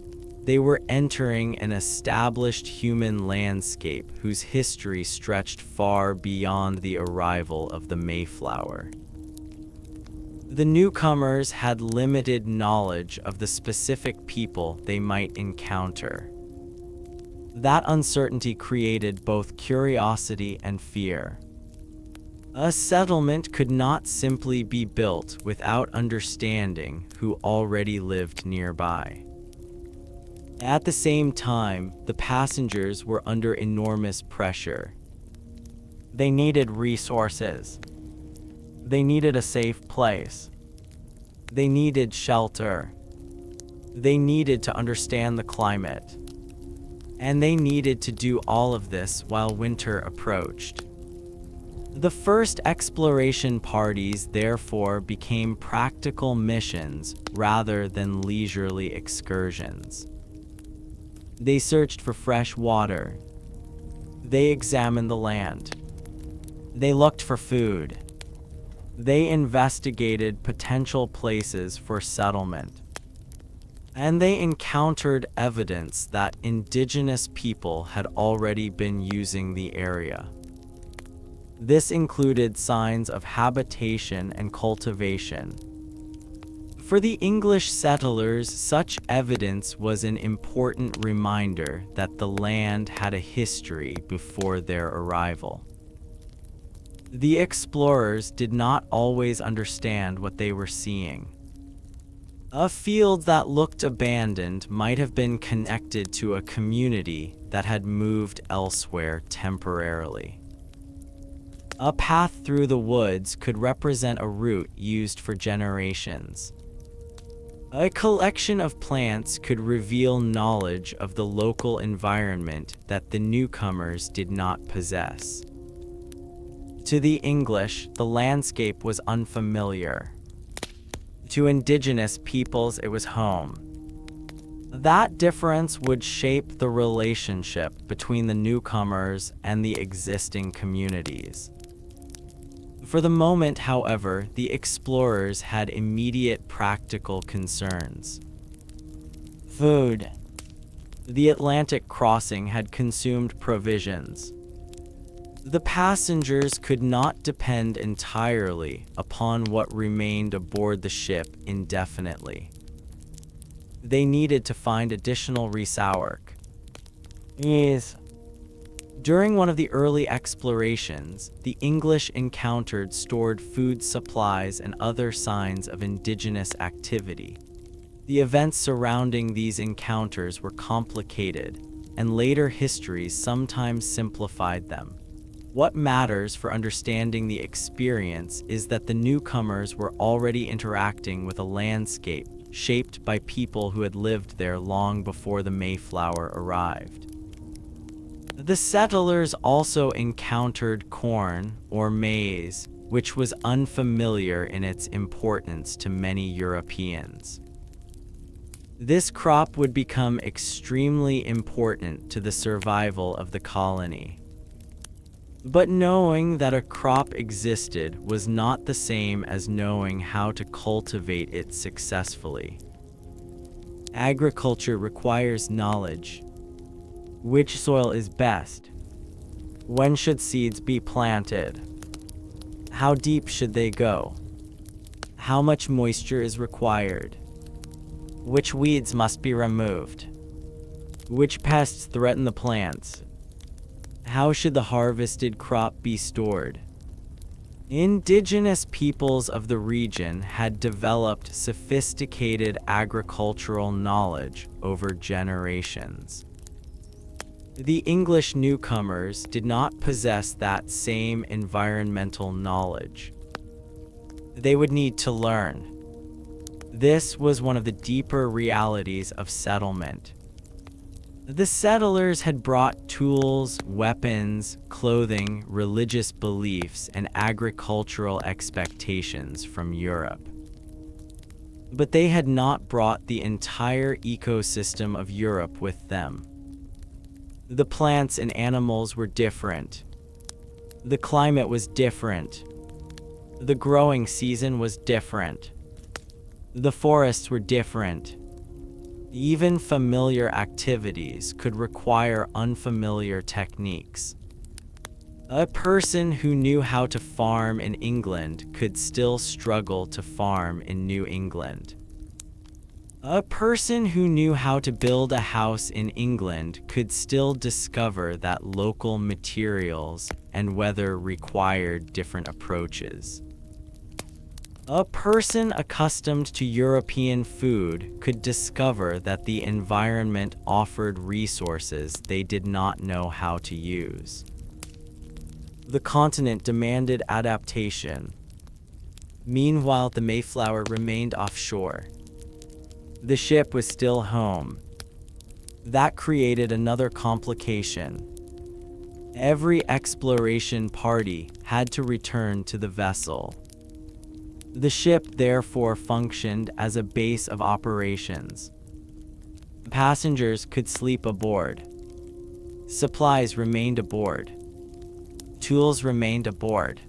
They were entering an established human landscape whose history stretched far beyond the arrival of the Mayflower. The newcomers had limited knowledge of the specific people they might encounter. That uncertainty created both curiosity and fear. A settlement could not simply be built without understanding who already lived nearby. At the same time, the passengers were under enormous pressure. They needed resources. They needed a safe place. They needed shelter. They needed to understand the climate. And they needed to do all of this while winter approached. The first exploration parties therefore became practical missions rather than leisurely excursions. They searched for fresh water. They examined the land. They looked for food. They investigated potential places for settlement. And they encountered evidence that indigenous people had already been using the area. This included signs of habitation and cultivation. For the English settlers, such evidence was an important reminder that the land had a history before their arrival. The explorers did not always understand what they were seeing. A field that looked abandoned might have been connected to a community that had moved elsewhere temporarily. A path through the woods could represent a route used for generations. A collection of plants could reveal knowledge of the local environment that the newcomers did not possess. To the English, the landscape was unfamiliar. To indigenous peoples, it was home. That difference would shape the relationship between the newcomers and the existing communities. For the moment, however, the explorers had immediate practical concerns. Food. The Atlantic crossing had consumed provisions. The passengers could not depend entirely upon what remained aboard the ship indefinitely. They needed to find additional resources. During one of the early explorations, the English encountered stored food supplies and other signs of indigenous activity. The events surrounding these encounters were complicated, and later histories sometimes simplified them. What matters for understanding the experience is that the newcomers were already interacting with a landscape shaped by people who had lived there long before the Mayflower arrived. The settlers also encountered corn, or maize, which was unfamiliar in its importance to many Europeans. This crop would become extremely important to the survival of the colony. But knowing that a crop existed was not the same as knowing how to cultivate it successfully. Agriculture requires knowledge. Which soil is best? When should seeds be planted? How deep should they go? How much moisture is required? Which weeds must be removed? Which pests threaten the plants? How should the harvested crop be stored? Indigenous peoples of the region had developed sophisticated agricultural knowledge over generations. The English newcomers did not possess that same environmental knowledge. They would need to learn. This was one of the deeper realities of settlement. The settlers had brought tools, weapons, clothing, religious beliefs, and agricultural expectations from Europe. But they had not brought the entire ecosystem of Europe with them. The plants and animals were different. The climate was different. The growing season was different. The forests were different. Even familiar activities could require unfamiliar techniques. A person who knew how to farm in England could still struggle to farm in New England. A person who knew how to build a house in England could still discover that local materials and weather required different approaches. A person accustomed to European food could discover that the environment offered resources they did not know how to use. The continent demanded adaptation. Meanwhile, the Mayflower remained offshore. The ship was still home. That created another complication. Every exploration party had to return to the vessel. The ship therefore functioned as a base of operations. Passengers could sleep aboard. Supplies remained aboard. Tools remained aboard.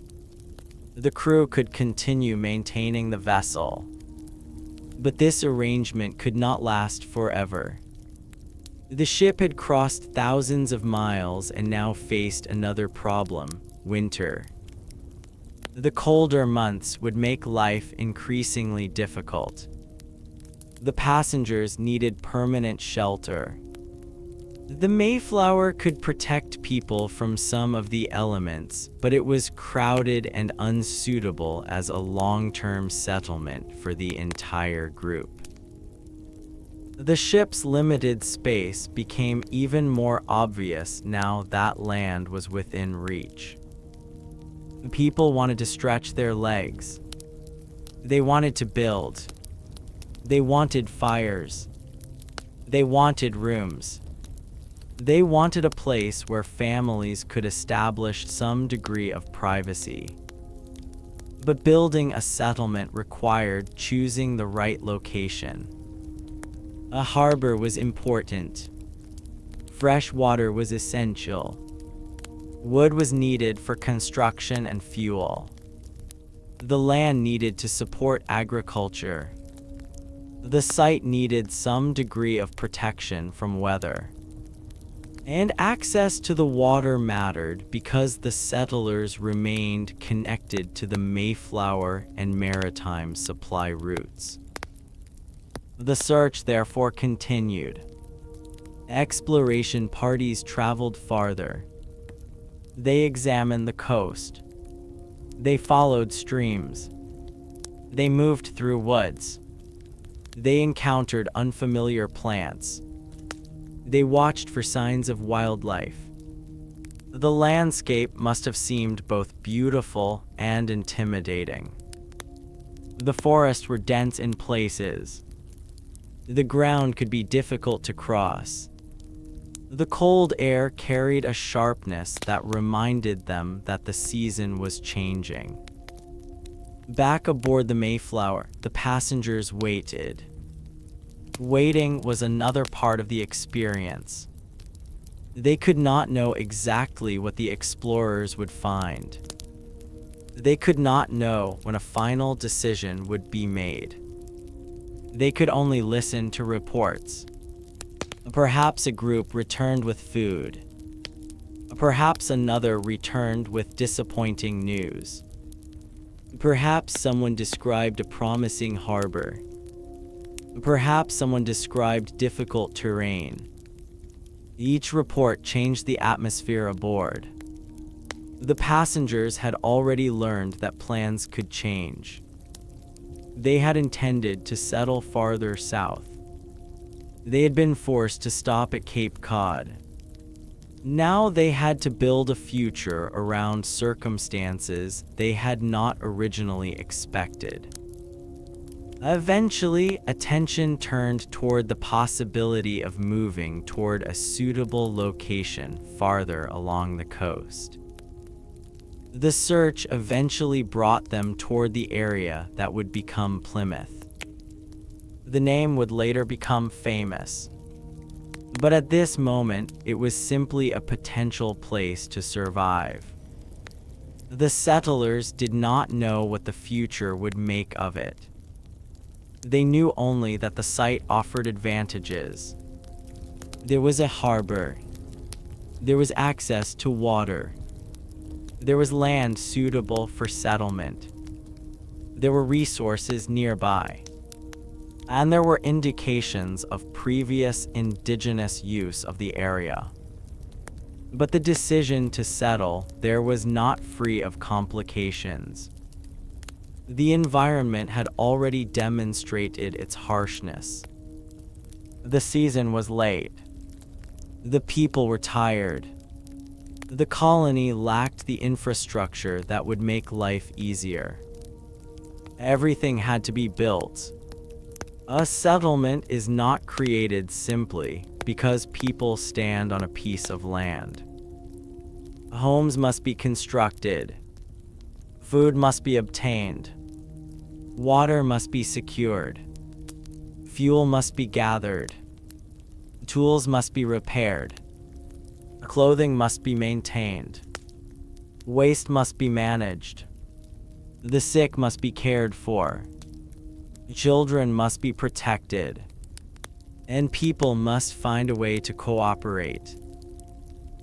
The crew could continue maintaining the vessel. But this arrangement could not last forever. The ship had crossed thousands of miles and now faced another problem: winter. The colder months would make life increasingly difficult. The passengers needed permanent shelter. The Mayflower could protect people from some of the elements, but it was crowded and unsuitable as a long-term settlement for the entire group. The ship's limited space became even more obvious now that land was within reach. People wanted to stretch their legs. They wanted to build. They wanted fires. They wanted rooms. They wanted a place where families could establish some degree of privacy. But building a settlement required choosing the right location. A harbor was important. Fresh water was essential. Wood was needed for construction and fuel. The land needed to support agriculture. The site needed some degree of protection from weather. And access to the water mattered because the settlers remained connected to the Mayflower and maritime supply routes. The search therefore continued. Exploration parties traveled farther. They examined the coast. They followed streams. They moved through woods. They encountered unfamiliar plants. They watched for signs of wildlife. The landscape must have seemed both beautiful and intimidating. The forests were dense in places. The ground could be difficult to cross. The cold air carried a sharpness that reminded them that the season was changing. Back aboard the Mayflower, the passengers waited. Waiting was another part of the experience. They could not know exactly what the explorers would find. They could not know when a final decision would be made. They could only listen to reports. Perhaps a group returned with food. Perhaps another returned with disappointing news. Perhaps someone described a promising harbor. Perhaps someone described difficult terrain. Each report changed the atmosphere aboard. The passengers had already learned that plans could change. They had intended to settle farther south. They had been forced to stop at Cape Cod. Now they had to build a future around circumstances they had not originally expected. Eventually, attention turned toward the possibility of moving toward a suitable location farther along the coast. The search eventually brought them toward the area that would become Plymouth. The name would later become famous. But at this moment, it was simply a potential place to survive. The settlers did not know what the future would make of it. They knew only that the site offered advantages. There was a harbor. There was access to water. There was land suitable for settlement. There were resources nearby. And there were indications of previous indigenous use of the area. But the decision to settle there was not free of complications. The environment had already demonstrated its harshness. The season was late. The people were tired. The colony lacked the infrastructure that would make life easier. Everything had to be built. A settlement is not created simply because people stand on a piece of land. Homes must be constructed. Food must be obtained. Water must be secured. Fuel must be gathered. Tools must be repaired. Clothing must be maintained. Waste must be managed. The sick must be cared for. Children must be protected. And people must find a way to cooperate.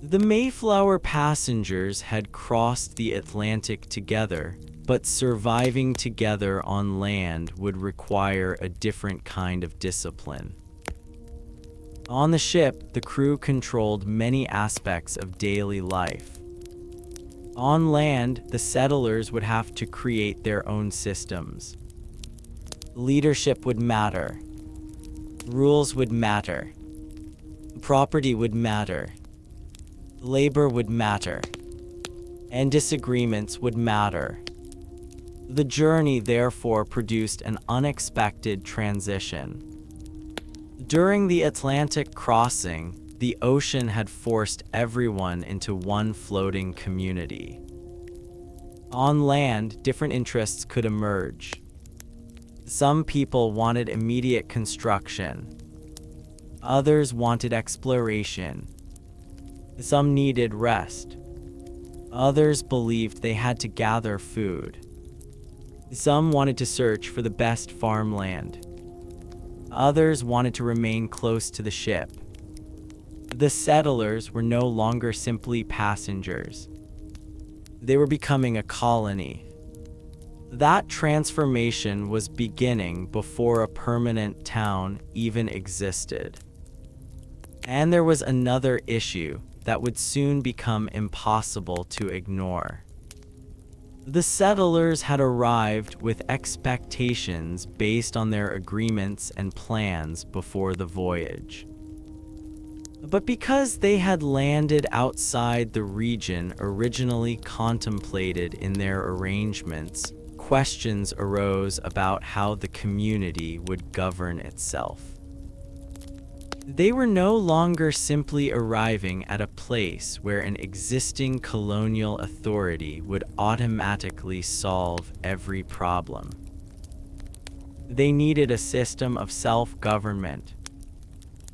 The Mayflower passengers had crossed the Atlantic together, but surviving together on land would require a different kind of discipline. On the ship, the crew controlled many aspects of daily life. On land, the settlers would have to create their own systems. Leadership would matter. Rules would matter. Property would matter. Labor would matter. And disagreements would matter. The journey therefore produced an unexpected transition. During the Atlantic crossing, the ocean had forced everyone into one floating community. On land, different interests could emerge. Some people wanted immediate construction. Others wanted exploration. Some needed rest. Others believed they had to gather food. Some wanted to search for the best farmland. Others wanted to remain close to the ship. The settlers were no longer simply passengers. They were becoming a colony. That transformation was beginning before a permanent town even existed. And there was another issue that would soon become impossible to ignore. The settlers had arrived with expectations based on their agreements and plans before the voyage. But because they had landed outside the region originally contemplated in their arrangements, questions arose about how the community would govern itself. They were no longer simply arriving at a place where an existing colonial authority would automatically solve every problem. They needed a system of self-government.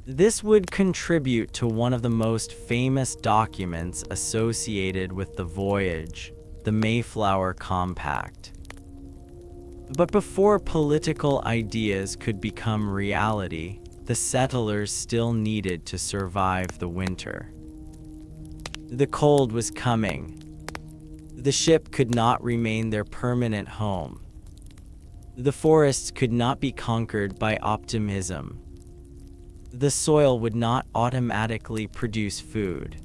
This would contribute to one of the most famous documents associated with the voyage, the Mayflower Compact. But before political ideas could become reality, the settlers still needed to survive the winter. The cold was coming. The ship could not remain their permanent home. The forests could not be conquered by optimism. The soil would not automatically produce food.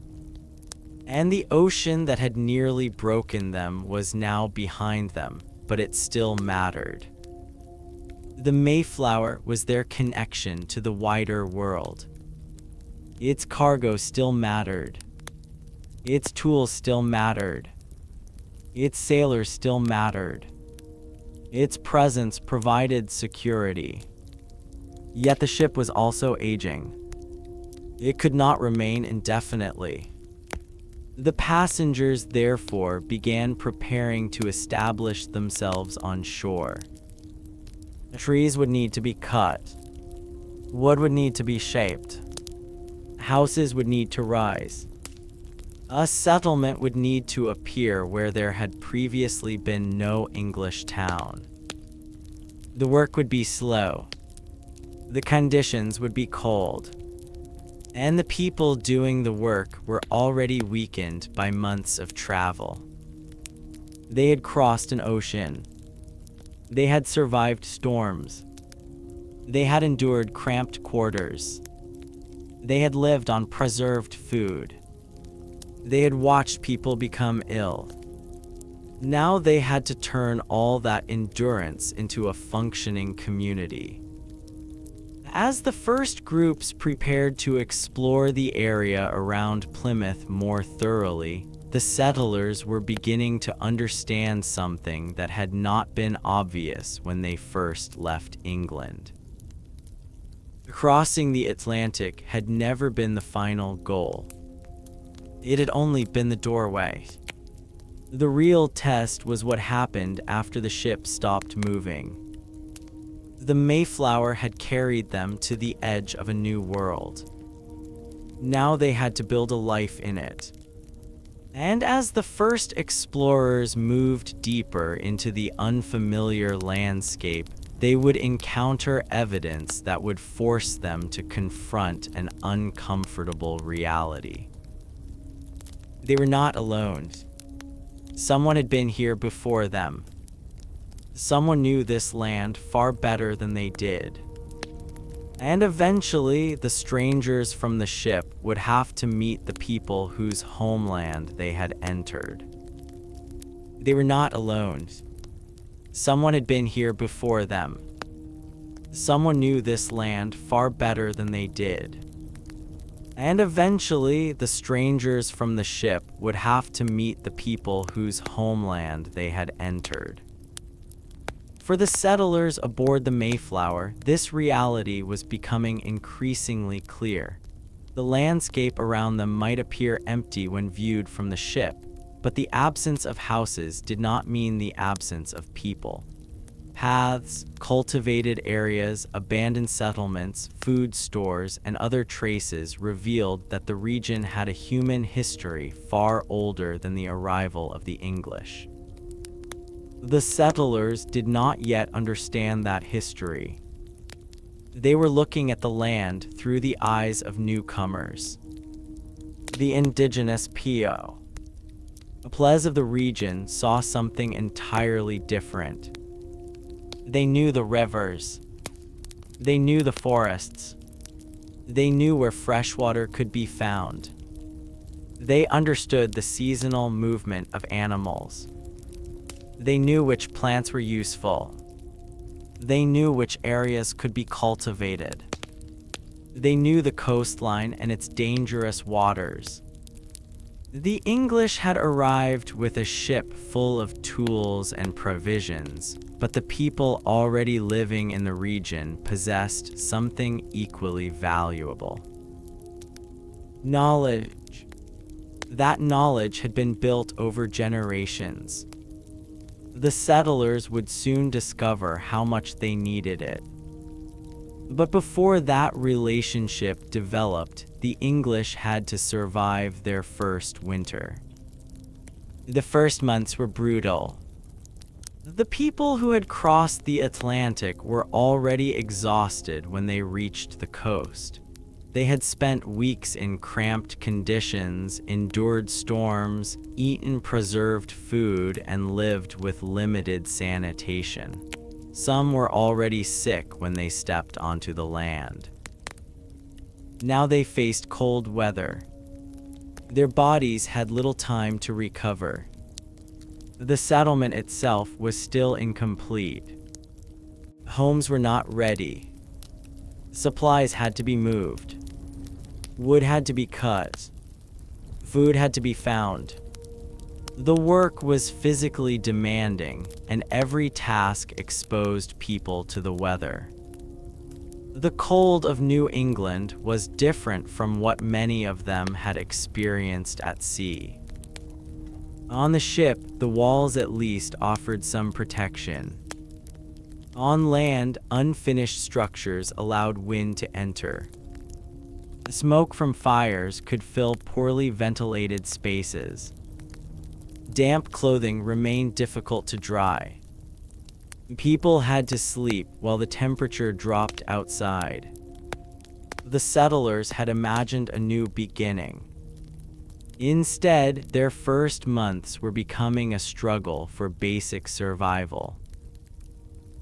And the ocean that had nearly broken them was now behind them, but it still mattered. The Mayflower was their connection to the wider world. Its cargo still mattered. Its tools still mattered. Its sailors still mattered. Its presence provided security. Yet the ship was also aging. It could not remain indefinitely. The passengers therefore began preparing to establish themselves on shore. Trees would need to be cut. Wood would need to be shaped. Houses would need to rise. A settlement would need to appear where there had previously been no English town. The work would be slow. The conditions would be cold. And the people doing the work were already weakened by months of travel. They had crossed an ocean. They had survived storms. They had endured cramped quarters. They had lived on preserved food. They had watched people become ill. Now they had to turn all that endurance into a functioning community. As the first groups prepared to explore the area around Plymouth more thoroughly, the settlers were beginning to understand something that had not been obvious when they first left England. Crossing the Atlantic had never been the final goal. It had only been the doorway. The real test was what happened after the ship stopped moving. The Mayflower had carried them to the edge of a new world. Now they had to build a life in it. And as the first explorers moved deeper into the unfamiliar landscape, they would encounter evidence that would force them to confront an uncomfortable reality. They were not alone. Someone had been here before them. Someone knew this land far better than they did. And eventually, the strangers from the ship would have to meet the people whose homeland they had entered. They were not alone. Someone had been here before them. Someone knew this land far better than they did. And eventually, the strangers from the ship would have to meet the people whose homeland they had entered. For the settlers aboard the Mayflower, this reality was becoming increasingly clear. The landscape around them might appear empty when viewed from the ship, but the absence of houses did not mean the absence of people. Paths, cultivated areas, abandoned settlements, food stores, and other traces revealed that the region had a human history far older than the arrival of the English. The settlers did not yet understand that history. They were looking at the land through the eyes of newcomers. The indigenous people of the region saw something entirely different. They knew the rivers. They knew the forests. They knew where fresh water could be found. They understood the seasonal movement of animals. They knew which plants were useful. They knew which areas could be cultivated. They knew the coastline and its dangerous waters. The English had arrived with a ship full of tools and provisions, but the people already living in the region possessed something equally valuable. Knowledge. That knowledge had been built over generations. The settlers would soon discover how much they needed it. But before that relationship developed, the English had to survive their first winter. The first months were brutal. The people who had crossed the Atlantic were already exhausted when they reached the coast. They had spent weeks in cramped conditions, endured storms, eaten preserved food, and lived with limited sanitation. Some were already sick when they stepped onto the land. Now they faced cold weather. Their bodies had little time to recover. The settlement itself was still incomplete. Homes were not ready. Supplies had to be moved. Wood had to be cut. Food had to be found. The work was physically demanding, and every task exposed people to the weather. The cold of New England was different from what many of them had experienced at sea. On the ship, the walls at least offered some protection. On land, unfinished structures allowed wind to enter. Smoke from fires could fill poorly ventilated spaces. Damp clothing remained difficult to dry. People had to sleep while the temperature dropped outside. The settlers had imagined a new beginning. Instead, their first months were becoming a struggle for basic survival.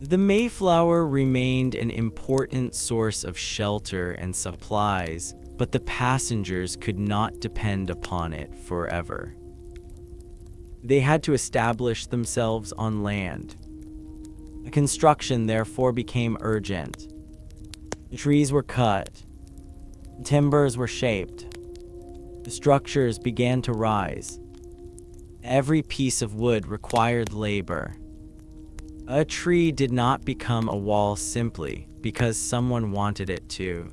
The Mayflower remained an important source of shelter and supplies, but the passengers could not depend upon it forever. They had to establish themselves on land. Construction therefore became urgent. Trees were cut. Timbers were shaped. Structures began to rise. Every piece of wood required labor. A tree did not become a wall simply because someone wanted it to.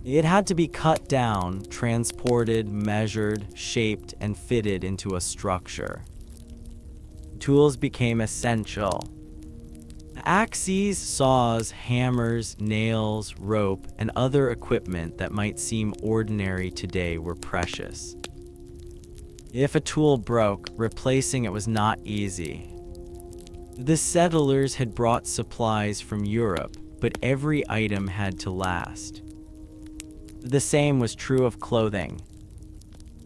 It had to be cut down, transported, measured, shaped, and fitted into a structure. Tools became essential. Axes, saws, hammers, nails, rope, and other equipment that might seem ordinary today were precious. If a tool broke, replacing it was not easy. The settlers had brought supplies from Europe, but every item had to last. The same was true of clothing.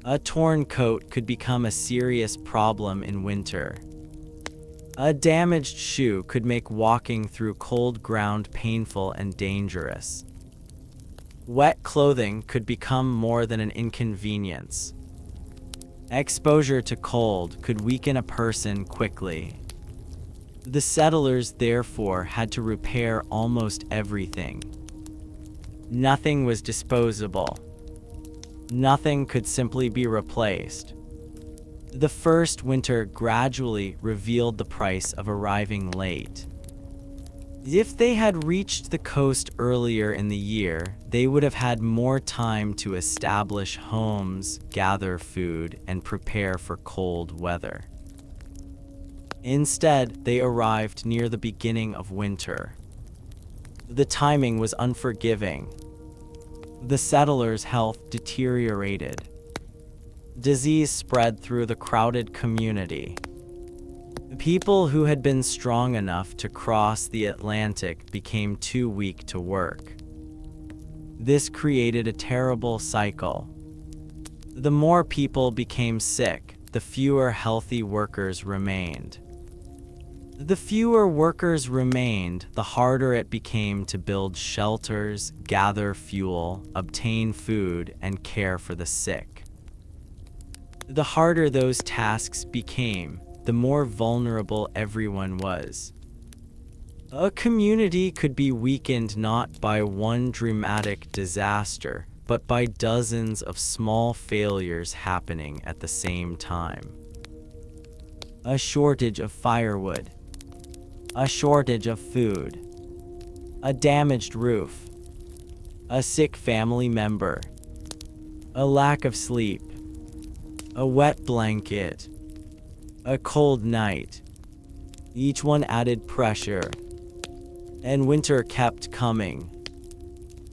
A torn coat could become a serious problem in winter. A damaged shoe could make walking through cold ground painful and dangerous. Wet clothing could become more than an inconvenience. Exposure to cold could weaken a person quickly. The settlers therefore had to repair almost everything. Nothing was disposable. Nothing could simply be replaced. The first winter gradually revealed the price of arriving late. If they had reached the coast earlier in the year, they would have had more time to establish homes, gather food, and prepare for cold weather. Instead, they arrived near the beginning of winter. The timing was unforgiving. The settlers' health deteriorated. Disease spread through the crowded community. People who had been strong enough to cross the Atlantic became too weak to work. This created a terrible cycle. The more people became sick, the fewer healthy workers remained. The fewer workers remained, the harder it became to build shelters, gather fuel, obtain food, and care for the sick. The harder those tasks became, the more vulnerable everyone was. A community could be weakened not by one dramatic disaster, but by dozens of small failures happening at the same time. A shortage of firewood. A shortage of food. A damaged roof. A sick family member. A lack of sleep. A wet blanket. A cold night. Each one added pressure. And winter kept coming.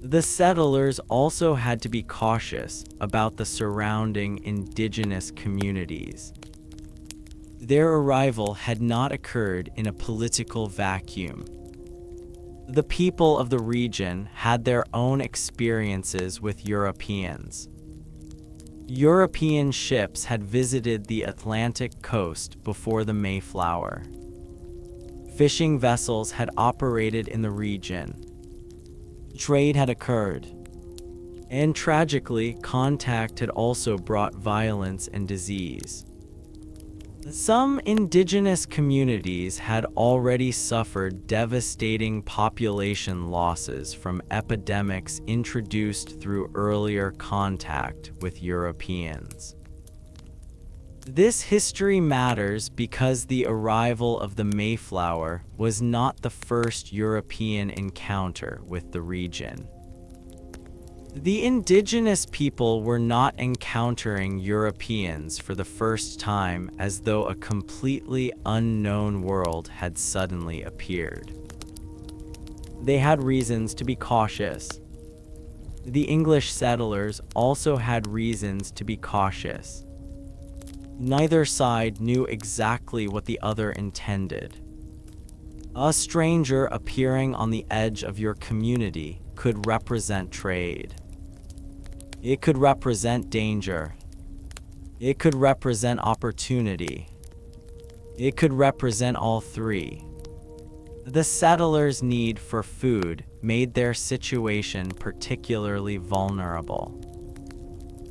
The settlers also had to be cautious about the surrounding indigenous communities. Their arrival had not occurred in a political vacuum. The people of the region had their own experiences with Europeans. European ships had visited the Atlantic coast before the Mayflower. Fishing vessels had operated in the region. Trade had occurred. And tragically, contact had also brought violence and disease. Some indigenous communities had already suffered devastating population losses from epidemics introduced through earlier contact with Europeans. This history matters because the arrival of the Mayflower was not the first European encounter with the region. The indigenous people were not encountering Europeans for the first time as though a completely unknown world had suddenly appeared. They had reasons to be cautious. The English settlers also had reasons to be cautious. Neither side knew exactly what the other intended. A stranger appearing on the edge of your community could represent trade. It could represent danger. It could represent opportunity. It could represent all three. The settlers' need for food made their situation particularly vulnerable.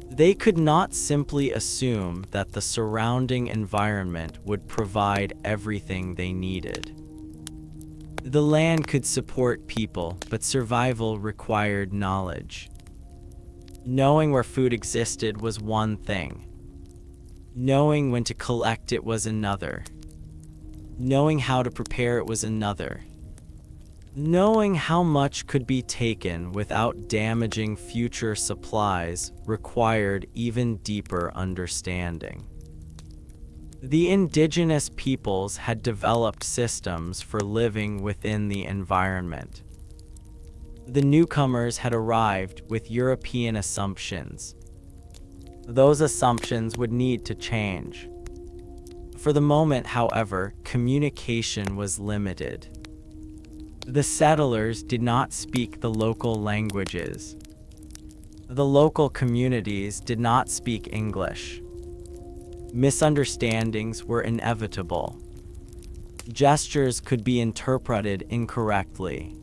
They could not simply assume that the surrounding environment would provide everything they needed. The land could support people, but survival required knowledge. Knowing where food existed was one thing. Knowing when to collect it was another. Knowing how to prepare it was another. Knowing how much could be taken without damaging future supplies required even deeper understanding. The indigenous peoples had developed systems for living within the environment. The newcomers had arrived with European assumptions. Those assumptions would need to change. For the moment, however, communication was limited. The settlers did not speak the local languages. The local communities did not speak English. Misunderstandings were inevitable. Gestures could be interpreted incorrectly.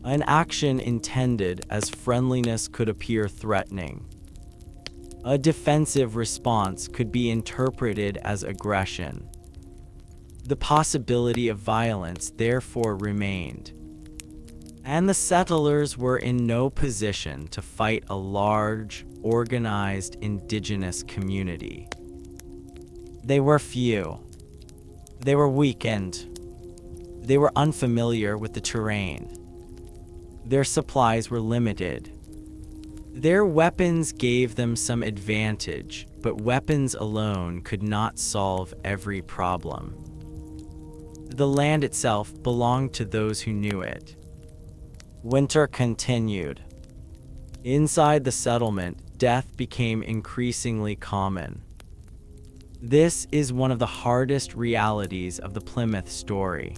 An action intended as friendliness could appear threatening. A defensive response could be interpreted as aggression. The possibility of violence therefore remained, and the settlers were in no position to fight a large, organized indigenous community. They were few. They were weakened. They were unfamiliar with the terrain. Their supplies were limited. Their weapons gave them some advantage, but weapons alone could not solve every problem. The land itself belonged to those who knew it. Winter continued. Inside the settlement, death became increasingly common. This is one of the hardest realities of the Plymouth story.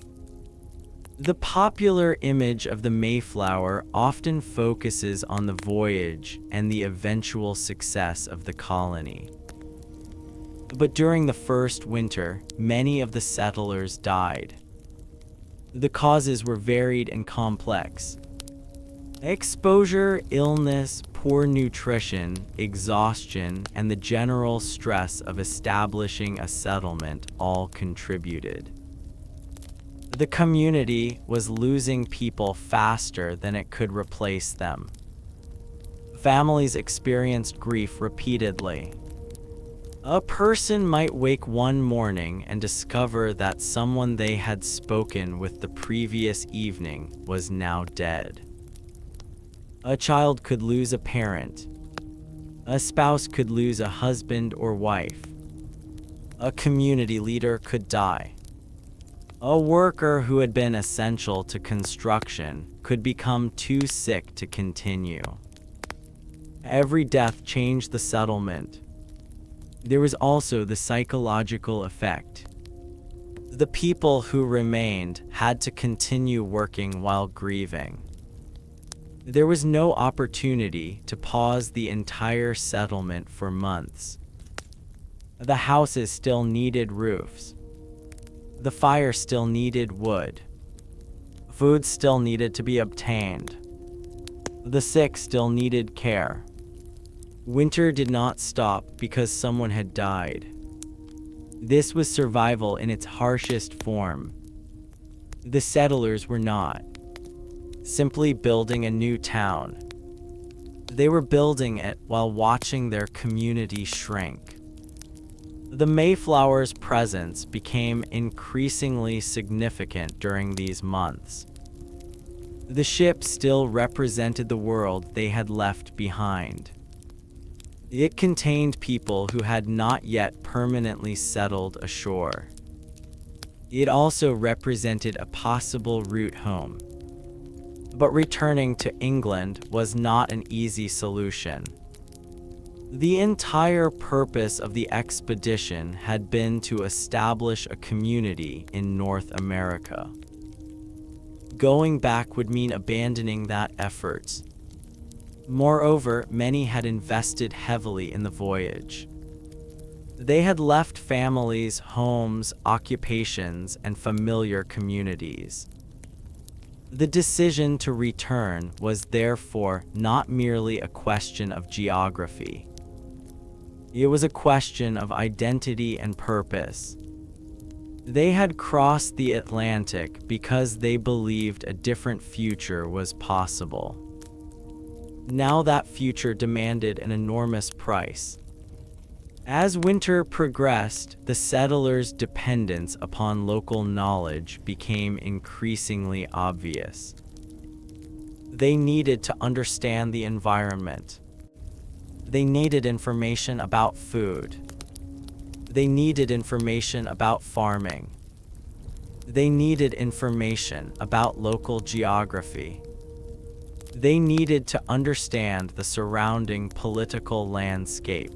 The popular image of the Mayflower often focuses on the voyage and the eventual success of the colony. But during the first winter, many of the settlers died. The causes were varied and complex. Exposure, illness, poor nutrition, exhaustion, and the general stress of establishing a settlement all contributed. The community was losing people faster than it could replace them. Families experienced grief repeatedly. A person might wake one morning and discover that someone they had spoken with the previous evening was now dead. A child could lose a parent. A spouse could lose a husband or wife. A community leader could die. A worker who had been essential to construction could become too sick to continue. Every death changed the settlement. There was also the psychological effect. The people who remained had to continue working while grieving. There was no opportunity to pause the entire settlement for months. The houses still needed roofs. The fire still needed wood. Food still needed to be obtained. The sick still needed care. Winter did not stop because someone had died. This was survival in its harshest form. The settlers were not simply building a new town. They were building it while watching their community shrink. The Mayflower's presence became increasingly significant during these months. The ship still represented the world they had left behind. It contained people who had not yet permanently settled ashore. It also represented a possible route home. But returning to England was not an easy solution. The entire purpose of the expedition had been to establish a community in North America. Going back would mean abandoning that effort. Moreover, many had invested heavily in the voyage. They had left families, homes, occupations, and familiar communities. The decision to return was therefore not merely a question of geography. It was a question of identity and purpose. They had crossed the Atlantic because they believed a different future was possible. Now that future demanded an enormous price. As winter progressed, the settlers' dependence upon local knowledge became increasingly obvious. They needed to understand the environment. They needed information about food. They needed information about farming. They needed information about local geography. They needed to understand the surrounding political landscape.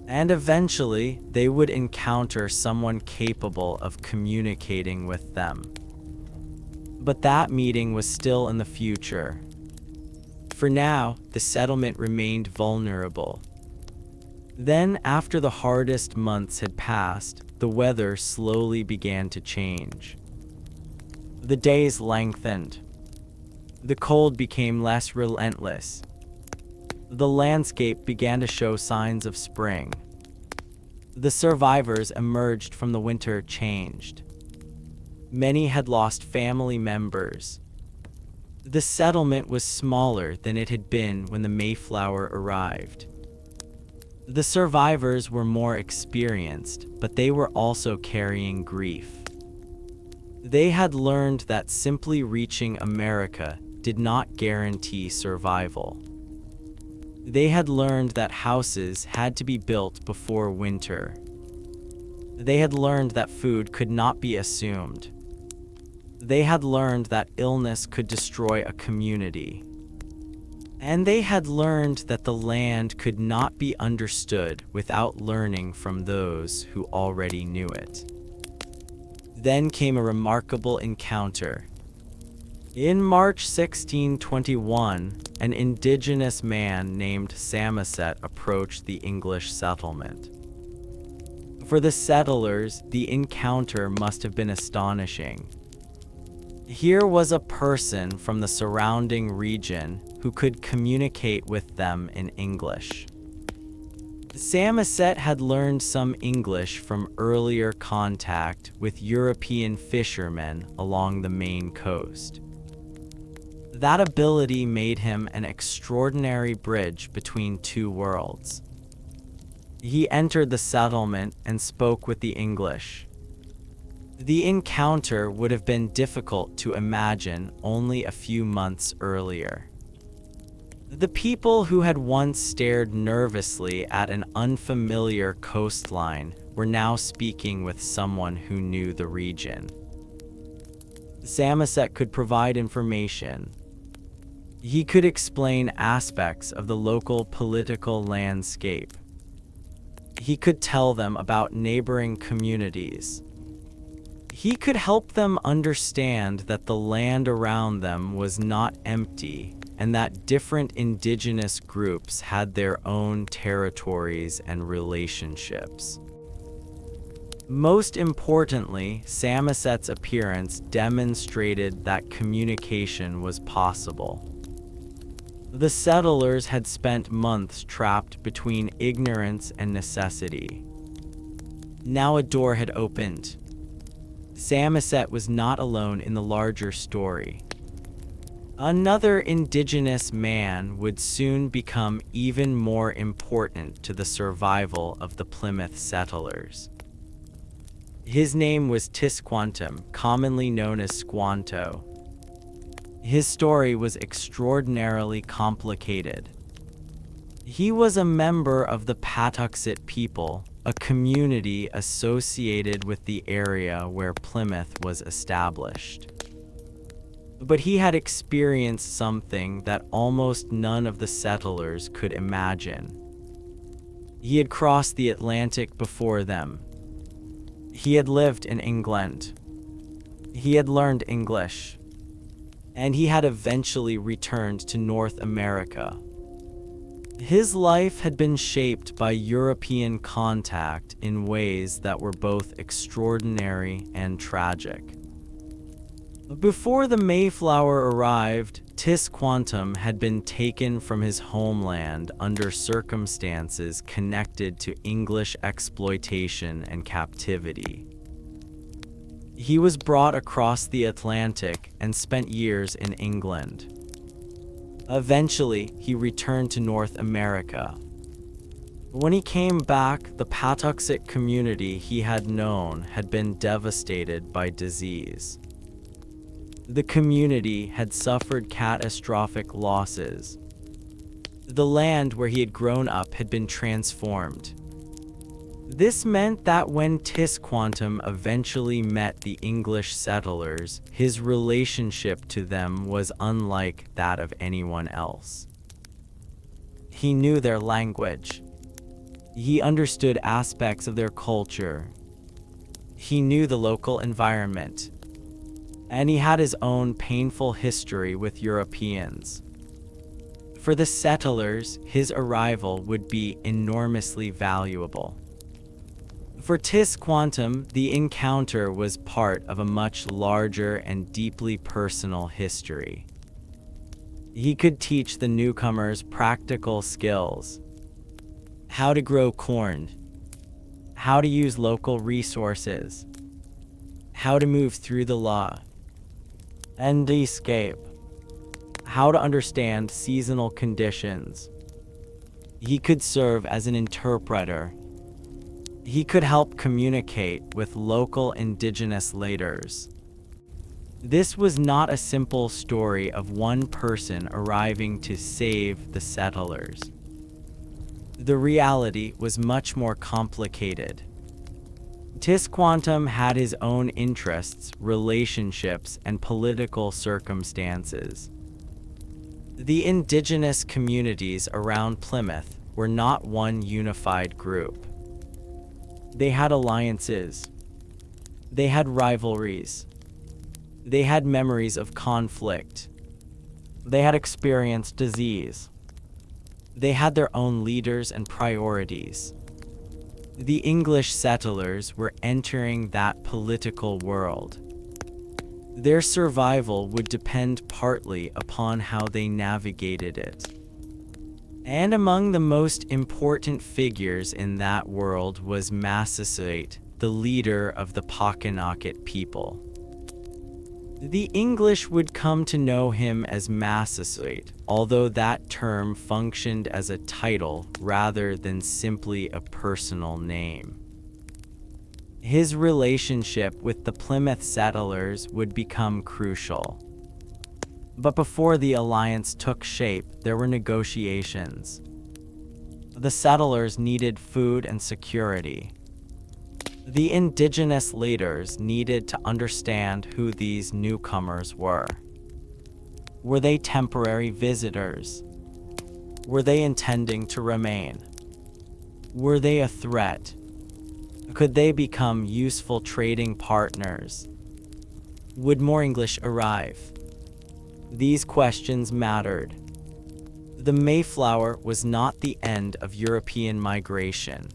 And eventually, they would encounter someone capable of communicating with them. But that meeting was still in the future. For now, the settlement remained vulnerable. Then, after the hardest months had passed, the weather slowly began to change. The days lengthened. The cold became less relentless. The landscape began to show signs of spring. The survivors emerged from the winter changed. Many had lost family members. The settlement was smaller than it had been when the Mayflower arrived. The survivors were more experienced, but they were also carrying grief. They had learned that simply reaching America did not guarantee survival. They had learned that houses had to be built before winter. They had learned that food could not be assumed. They had learned that illness could destroy a community. And they had learned that the land could not be understood without learning from those who already knew it. Then came a remarkable encounter. In March 1621, an indigenous man named Samoset approached the English settlement. For the settlers, the encounter must have been astonishing. Here was a person from the surrounding region who could communicate with them in English. Samoset had learned some English from earlier contact with European fishermen along the Maine coast. That ability made him an extraordinary bridge between two worlds. He entered the settlement and spoke with the English. The encounter would have been difficult to imagine only a few months earlier. The people who had once stared nervously at an unfamiliar coastline were now speaking with someone who knew the region. Samoset could provide information. He could explain aspects of the local political landscape. He could tell them about neighboring communities. He could help them understand that the land around them was not empty and that different indigenous groups had their own territories and relationships. Most importantly, Samoset's appearance demonstrated that communication was possible. The settlers had spent months trapped between ignorance and necessity. Now a door had opened. Samoset was not alone in the larger story. Another indigenous man would soon become even more important to the survival of the Plymouth settlers. His name was Tisquantum, commonly known as Squanto. His story was extraordinarily complicated. He was a member of the Patuxet people, a community associated with the area where Plymouth was established. But he had experienced something that almost none of the settlers could imagine. He had crossed the Atlantic before them. He had lived in England. He had learned English. And he had eventually returned to North America. His life had been shaped by European contact in ways that were both extraordinary and tragic. Before the Mayflower arrived, Tisquantum had been taken from his homeland under circumstances connected to English exploitation and captivity. He was brought across the Atlantic and spent years in England. Eventually, he returned to North America. When he came back, the Patuxet community he had known had been devastated by disease. The community had suffered catastrophic losses. The land where he had grown up had been transformed. This meant that when Tisquantum eventually met the English settlers, his relationship to them was unlike that of anyone else. He knew their language. He understood aspects of their culture. He knew the local environment. And he had his own painful history with Europeans. For the settlers, his arrival would be enormously valuable. For Tisquantum, the encounter was part of a much larger and deeply personal history. He could teach the newcomers practical skills: how to grow corn, how to use local resources, how to move through the law and escape, how to understand seasonal conditions. He could serve as an interpreter. He could help communicate with local indigenous leaders. This was not a simple story of one person arriving to save the settlers. The reality was much more complicated. Tisquantum had his own interests, relationships, and political circumstances. The indigenous communities around Plymouth were not one unified group. They had alliances. They had rivalries. They had memories of conflict. They had experienced disease. They had their own leaders and priorities. The English settlers were entering that political world. Their survival would depend partly upon how they navigated it. And among the most important figures in that world was Massasoit, the leader of the Pokanoket people. The English would come to know him as Massasoit, although that term functioned as a title rather than simply a personal name. His relationship with the Plymouth settlers would become crucial. But before the alliance took shape, there were negotiations. The settlers needed food and security. The indigenous leaders needed to understand who these newcomers were. Were they temporary visitors? Were they intending to remain? Were they a threat? Could they become useful trading partners? Would more English arrive? These questions mattered. The Mayflower was not the end of European migration.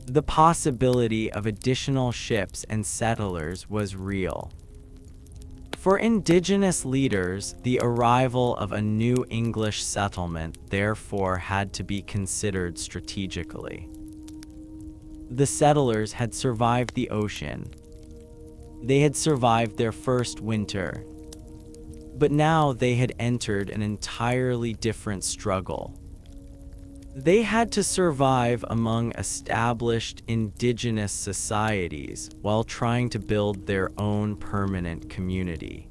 The possibility of additional ships and settlers was real. For indigenous leaders, the arrival of a new English settlement therefore had to be considered strategically. The settlers had survived the ocean. They had survived their first winter. But now they had entered an entirely different struggle. They had to survive among established indigenous societies while trying to build their own permanent community.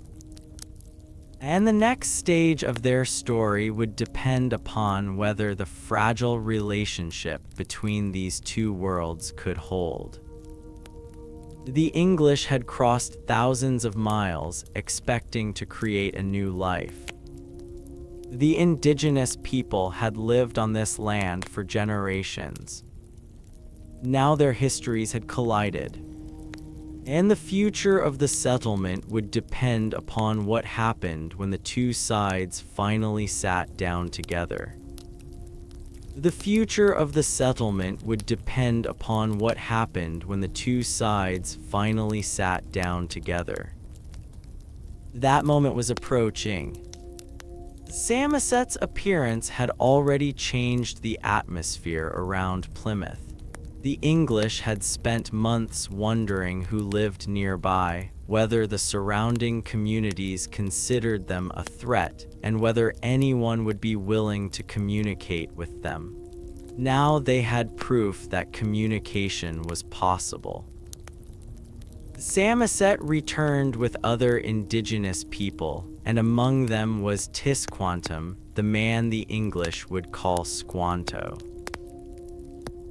And the next stage of their story would depend upon whether the fragile relationship between these two worlds could hold. The English had crossed thousands of miles expecting to create a new life. The indigenous people had lived on this land for generations. Now their histories had collided, and the future of the settlement would depend upon what happened when the two sides finally sat down together. The future of the settlement would depend upon what happened when the two sides finally sat down together. That moment was approaching. Samoset's appearance had already changed the atmosphere around Plymouth. The English had spent months wondering who lived nearby, whether the surrounding communities considered them a threat, and whether anyone would be willing to communicate with them. Now they had proof that communication was possible. Samoset returned with other indigenous people, and among them was Tisquantum, the man the English would call Squanto.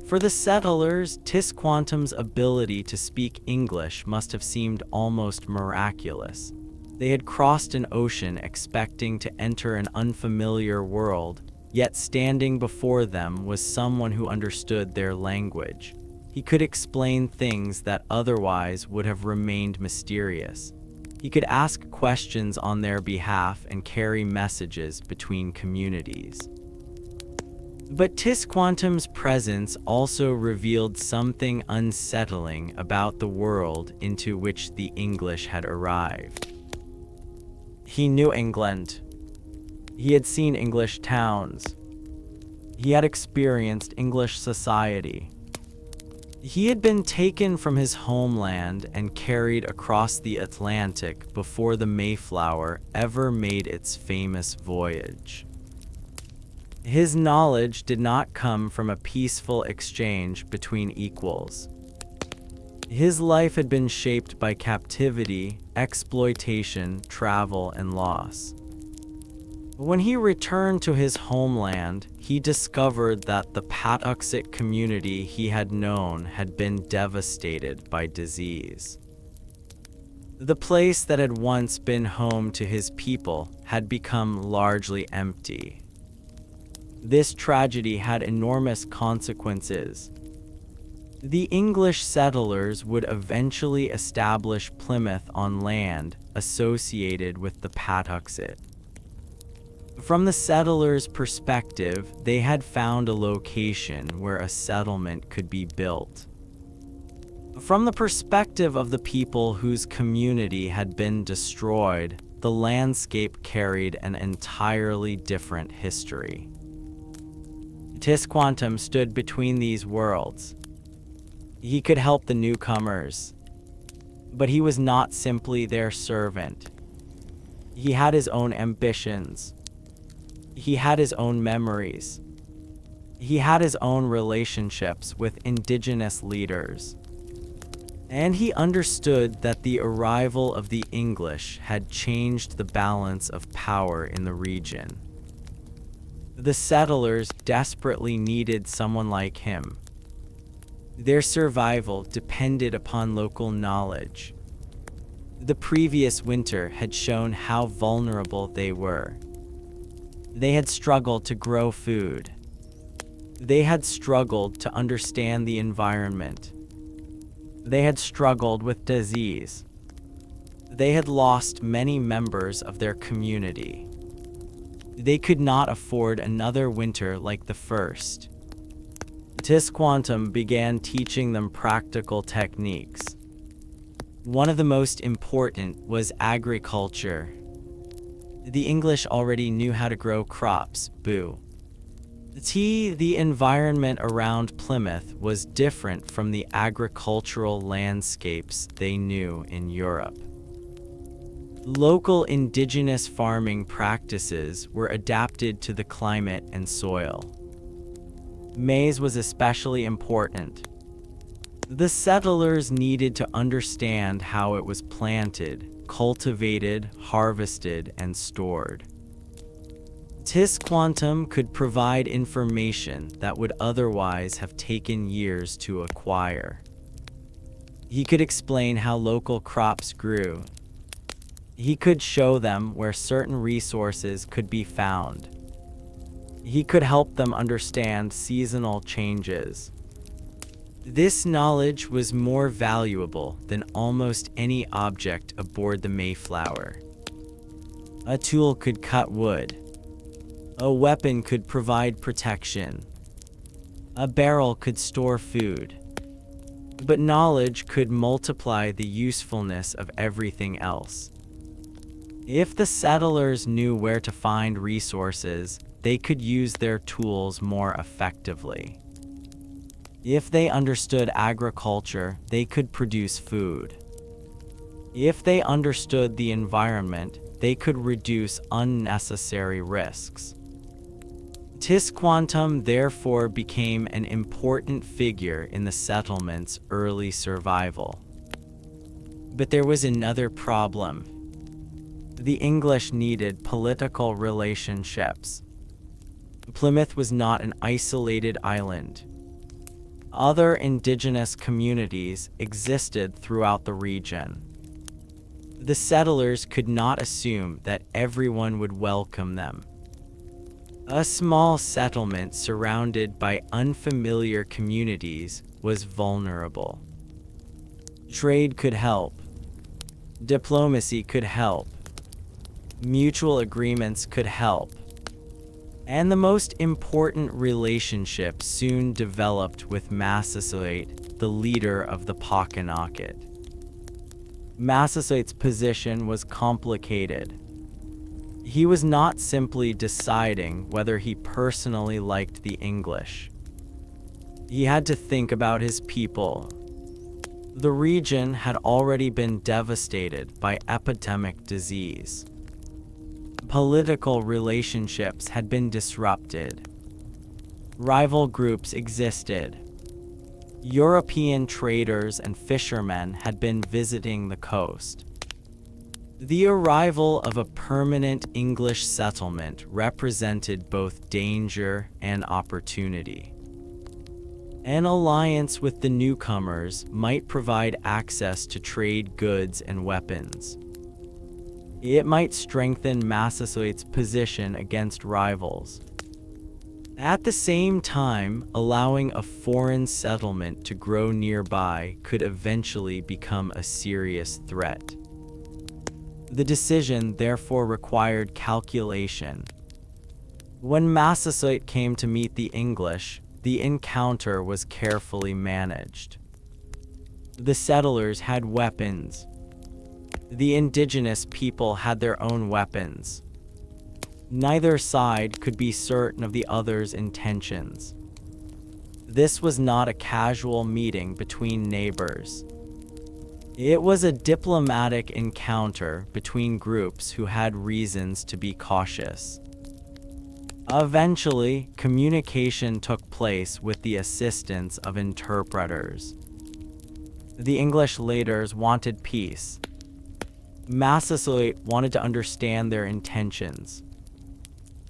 For the settlers, Tisquantum's ability to speak English must have seemed almost miraculous. They had crossed an ocean expecting to enter an unfamiliar world, yet standing before them was someone who understood their language. He could explain things that otherwise would have remained mysterious. He could ask questions on their behalf and carry messages between communities. But Tisquantum's presence also revealed something unsettling about the world into which the English had arrived. He knew England. He had seen English towns. He had experienced English society. He had been taken from his homeland and carried across the Atlantic before the Mayflower ever made its famous voyage. His knowledge did not come from a peaceful exchange between equals. His life had been shaped by captivity, exploitation, travel, and loss. When he returned to his homeland, he discovered that the Patuxet community he had known had been devastated by disease. The place that had once been home to his people had become largely empty. This tragedy had enormous consequences. The English settlers would eventually establish Plymouth on land associated with the Patuxet. From the settlers' perspective, they had found a location where a settlement could be built. From the perspective of the people whose community had been destroyed, the landscape carried an entirely different history. Tisquantum stood between these worlds. He could help the newcomers, but he was not simply their servant. He had his own ambitions. He had his own memories. He had his own relationships with indigenous leaders. And he understood that the arrival of the English had changed the balance of power in the region. The settlers desperately needed someone like him. Their survival depended upon local knowledge. The previous winter had shown how vulnerable they were. They had struggled to grow food. They had struggled to understand the environment. They had struggled with disease. They had lost many members of their community. They could not afford another winter like the first. Tisquantum began teaching them practical techniques. One of the most important was agriculture. The English already knew how to grow crops, the environment around Plymouth was different from the agricultural landscapes they knew in Europe. Local indigenous farming practices were adapted to the climate and soil. Maize was especially important. The settlers needed to understand how it was planted, cultivated, harvested, and stored. Tisquantum could provide information that would otherwise have taken years to acquire. He could explain how local crops grew. He could show them where certain resources could be found. He could help them understand seasonal changes. This knowledge was more valuable than almost any object aboard the Mayflower. A tool could cut wood. A weapon could provide protection. A barrel could store food. But knowledge could multiply the usefulness of everything else. If the settlers knew where to find resources, they could use their tools more effectively. If they understood agriculture, they could produce food. If they understood the environment, they could reduce unnecessary risks. Tisquantum therefore became an important figure in the settlement's early survival. But there was another problem. The English needed political relationships. Plymouth was not an isolated island. Other indigenous communities existed throughout the region. The settlers could not assume that everyone would welcome them. A small settlement surrounded by unfamiliar communities was vulnerable. Trade could help. Diplomacy could help. Mutual agreements could help. And the most important relationship soon developed with Massasoit, the leader of the Pokanoket. Massasoit's position was complicated. He was not simply deciding whether he personally liked the English. He had to think about his people. The region had already been devastated by epidemic disease. Political relationships had been disrupted. Rival groups existed. European traders and fishermen had been visiting the coast. The arrival of a permanent English settlement represented both danger and opportunity. An alliance with the newcomers might provide access to trade goods and weapons. It might strengthen Massasoit's position against rivals. At the same time, allowing a foreign settlement to grow nearby could eventually become a serious threat. The decision therefore required calculation. When Massasoit came to meet the English, the encounter was carefully managed. The settlers had weapons. The indigenous people had their own weapons. Neither side could be certain of the other's intentions. This was not a casual meeting between neighbors. It was a diplomatic encounter between groups who had reasons to be cautious. Eventually, communication took place with the assistance of interpreters. The English leaders wanted peace. Massasoit wanted to understand their intentions.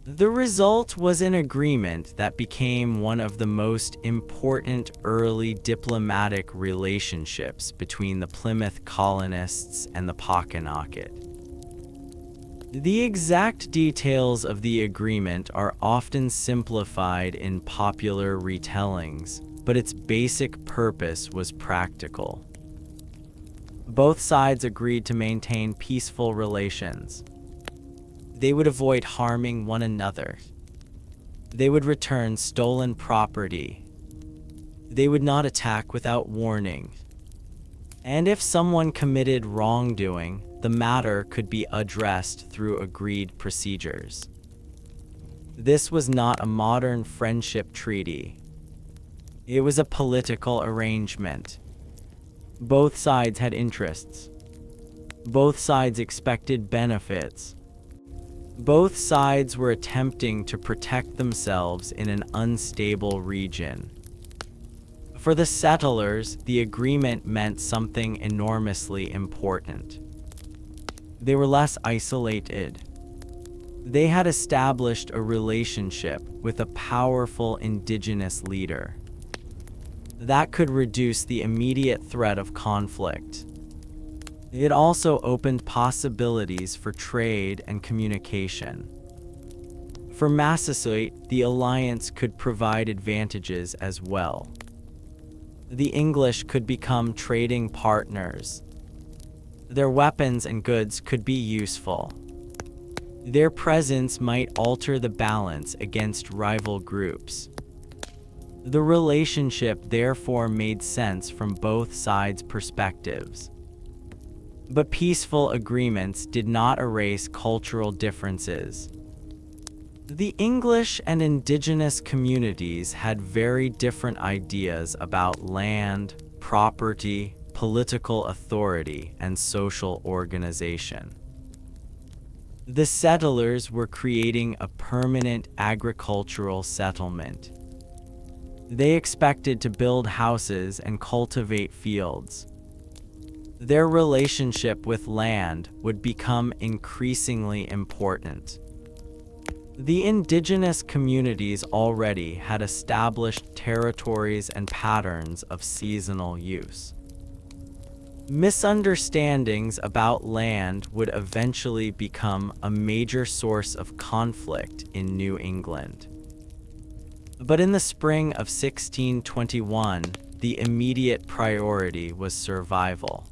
The result was an agreement that became one of the most important early diplomatic relationships between the Plymouth colonists and the Pokanoket. The exact details of the agreement are often simplified in popular retellings, but its basic purpose was practical. Both sides agreed to maintain peaceful relations. They would avoid harming one another. They would return stolen property. They would not attack without warning. And if someone committed wrongdoing, the matter could be addressed through agreed procedures. This was not a modern friendship treaty. It was a political arrangement. Both sides had interests. Both sides expected benefits. Both sides were attempting to protect themselves in an unstable region. For the settlers, the agreement meant something enormously important. They were less isolated. They had established a relationship with a powerful indigenous leader. That could reduce the immediate threat of conflict. It also opened possibilities for trade and communication. For Massasoit, the alliance could provide advantages as well. The English could become trading partners. Their weapons and goods could be useful. Their presence might alter the balance against rival groups. The relationship therefore made sense from both sides' perspectives. But peaceful agreements did not erase cultural differences. The English and indigenous communities had very different ideas about land, property, political authority, and social organization. The settlers were creating a permanent agricultural settlement. They expected to build houses and cultivate fields. Their relationship with land would become increasingly important. The indigenous communities already had established territories and patterns of seasonal use. Misunderstandings about land would eventually become a major source of conflict in New England. But in the spring of 1621, the immediate priority was survival.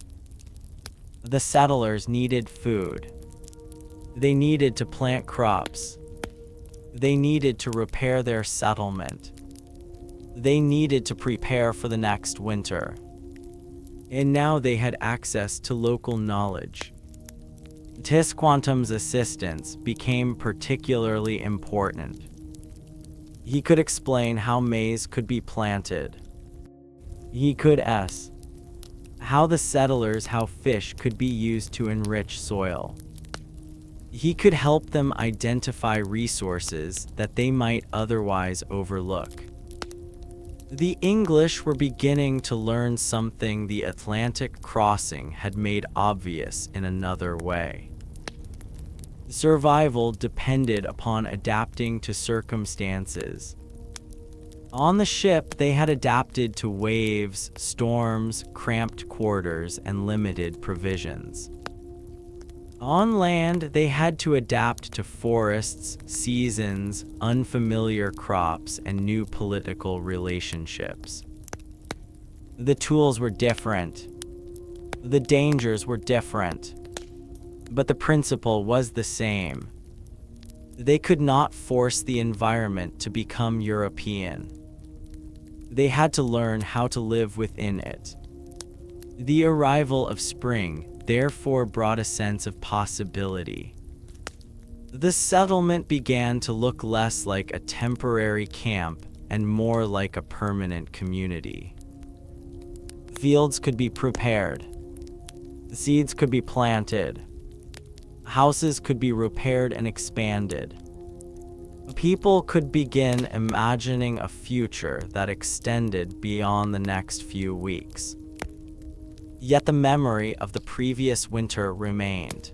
The settlers needed food. They needed to plant crops. They needed to repair their settlement. They needed to prepare for the next winter. And now they had access to local knowledge. Tisquantum's assistance became particularly important. He could explain how maize could be planted. He could how the settlers, how fish could be used to enrich soil. He could help them identify resources that they might otherwise overlook. The English were beginning to learn something the Atlantic crossing had made obvious in another way. Survival depended upon adapting to circumstances. On the ship, they had adapted to waves, storms, cramped quarters, and limited provisions. On land, they had to adapt to forests, seasons, unfamiliar crops, and new political relationships. The tools were different. The dangers were different. But the principle was the same. They could not force the environment to become European. They had to learn how to live within it. The arrival of spring therefore brought a sense of possibility. The settlement began to look less like a temporary camp and more like a permanent community. Fields could be prepared. Seeds could be planted. Houses could be repaired and expanded. People could begin imagining a future that extended beyond the next few weeks. Yet the memory of the previous winter remained.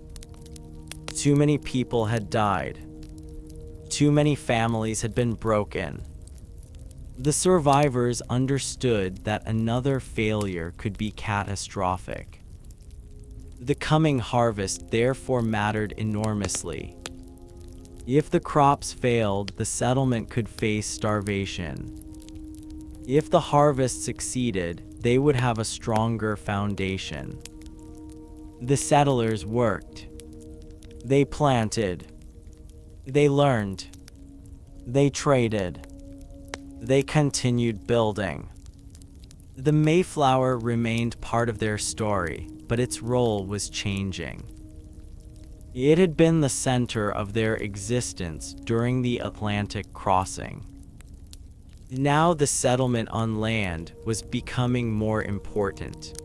Too many people had died. Too many families had been broken. The survivors understood that another failure could be catastrophic. The coming harvest therefore mattered enormously. If the crops failed, the settlement could face starvation. If the harvest succeeded, they would have a stronger foundation. The settlers worked. They planted. They learned. They traded. They continued building. The Mayflower remained part of their story, but its role was changing. It had been the center of their existence during the Atlantic crossing. Now the settlement on land was becoming more important.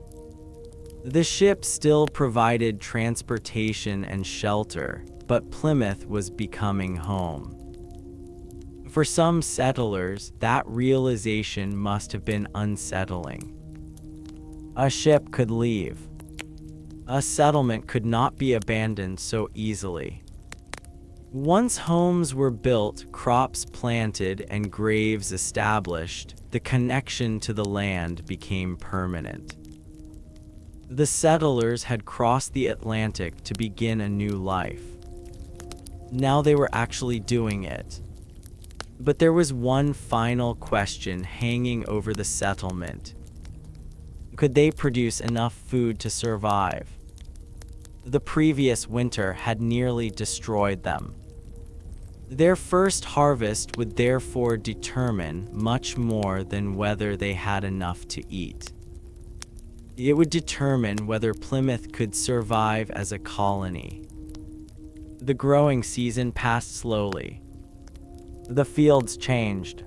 The ship still provided transportation and shelter, but Plymouth was becoming home. For some settlers, that realization must have been unsettling. A ship could leave. A settlement could not be abandoned so easily. Once homes were built, crops planted, and graves established, the connection to the land became permanent. The settlers had crossed the Atlantic to begin a new life. Now they were actually doing it. But there was one final question hanging over the settlement. Could they produce enough food to survive? The previous winter had nearly destroyed them. Their first harvest would therefore determine much more than whether they had enough to eat. It would determine whether Plymouth could survive as a colony. The growing season passed slowly. The fields changed.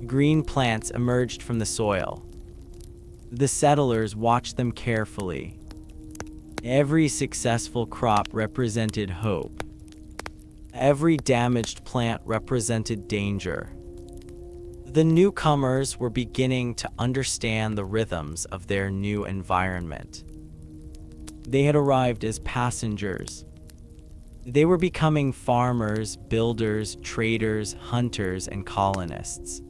Green plants emerged from the soil. The settlers watched them carefully. Every successful crop represented hope, Every damaged plant represented danger. The newcomers were beginning to understand the rhythms of their new environment. They had arrived as passengers. They were becoming farmers, builders, traders, hunters, and colonists.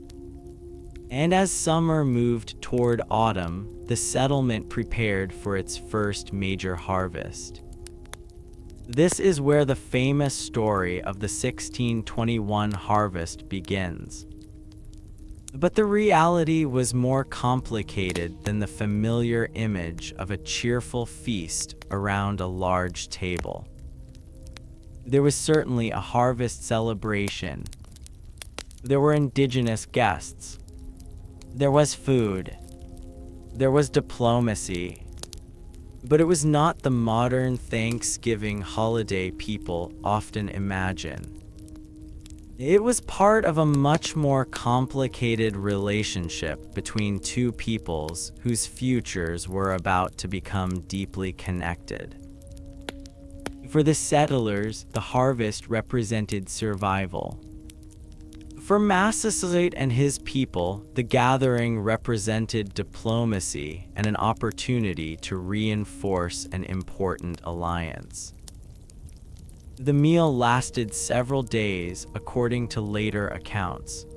And as summer moved toward autumn, the settlement prepared for its first major harvest. This is where the famous story of the 1621 harvest begins. But the reality was more complicated than the familiar image of a cheerful feast around a large table. There was certainly a harvest celebration. There were indigenous guests. There was food. There was diplomacy. But it was not the modern Thanksgiving holiday people often imagine. It was part of a much more complicated relationship between two peoples whose futures were about to become deeply connected. For the settlers, the harvest represented survival. For Massasoit and his people, the gathering represented diplomacy and an opportunity to reinforce an important alliance. The meal lasted several days, according to later accounts.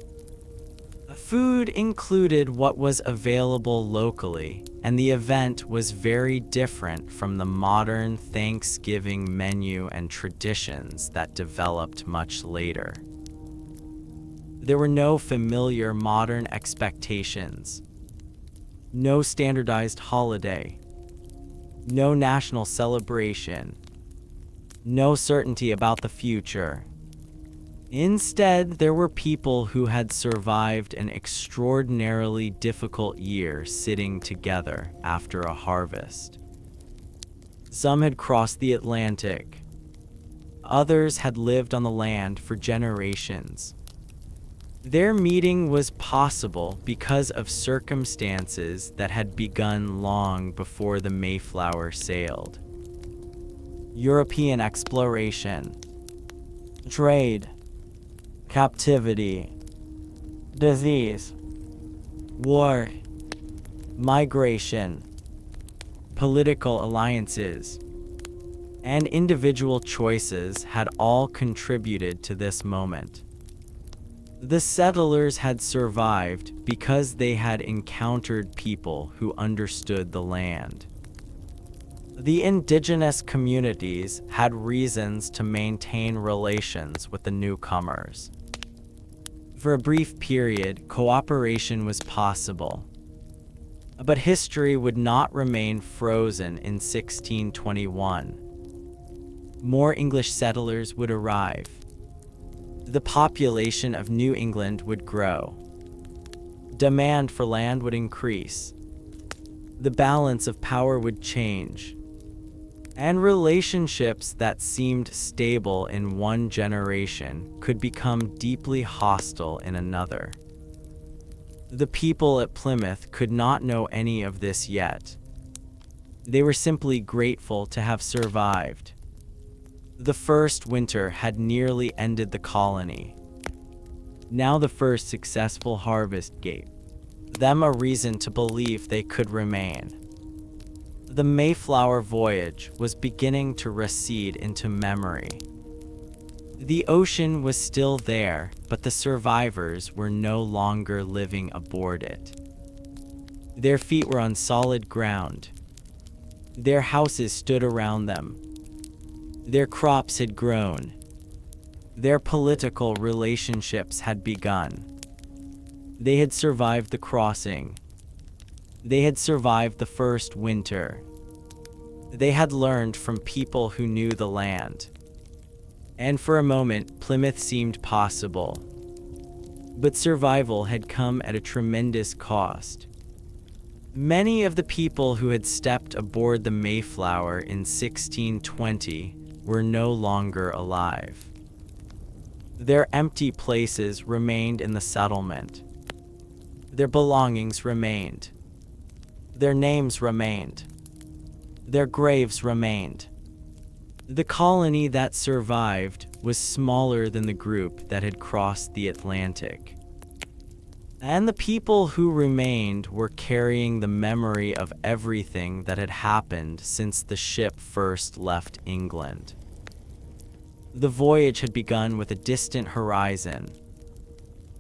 Food included what was available locally, and the event was very different from the modern Thanksgiving menu and traditions that developed much later. There were no familiar modern expectations, no standardized holiday, no national celebration, no certainty about the future. Instead, there were people who had survived an extraordinarily difficult year sitting together after a harvest. Some had crossed the Atlantic. Others had lived on the land for generations. Their meeting was possible because of circumstances that had begun long before the Mayflower sailed. European exploration, trade, captivity, disease, war, migration, political alliances, and individual choices had all contributed to this moment. The settlers had survived because they had encountered people who understood the land. The indigenous communities had reasons to maintain relations with the newcomers. For a brief period, cooperation was possible. But history would not remain frozen in 1621. More English settlers would arrive. The population of New England would grow. Demand for land would increase. The balance of power would change. And relationships that seemed stable in one generation could become deeply hostile in another. The people at Plymouth could not know any of this yet. They were simply grateful to have survived. The first winter had nearly ended the colony. Now the first successful harvest gave them a reason to believe they could remain. The Mayflower voyage was beginning to recede into memory. The ocean was still there, but the survivors were no longer living aboard it. Their feet were on solid ground. Their houses stood around them. Their crops had grown. Their political relationships had begun. They had survived the crossing. They had survived the first winter. They had learned from people who knew the land. And for a moment, Plymouth seemed possible. But survival had come at a tremendous cost. Many of the people who had stepped aboard the Mayflower in 1620 were no longer alive. Their empty places remained in the settlement. Their belongings remained. Their names remained. Their graves remained. The colony that survived was smaller than the group that had crossed the Atlantic. And the people who remained were carrying the memory of everything that had happened since the ship first left England. The voyage had begun with a distant horizon.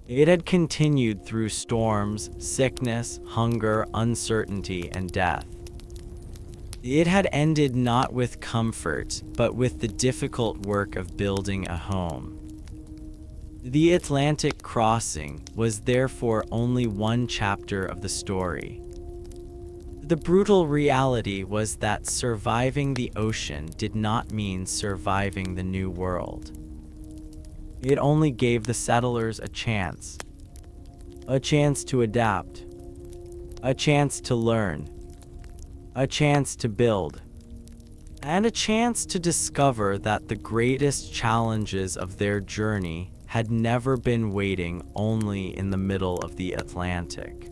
It had continued through storms, sickness, hunger, uncertainty, and death. It had ended not with comfort, but with the difficult work of building a home. The Atlantic crossing was therefore only one chapter of the story. The brutal reality was that surviving the ocean did not mean surviving the New World. It only gave the settlers a chance to adapt, a chance to learn, a chance to build, and a chance to discover that the greatest challenges of their journey had never been waiting only in the middle of the Atlantic.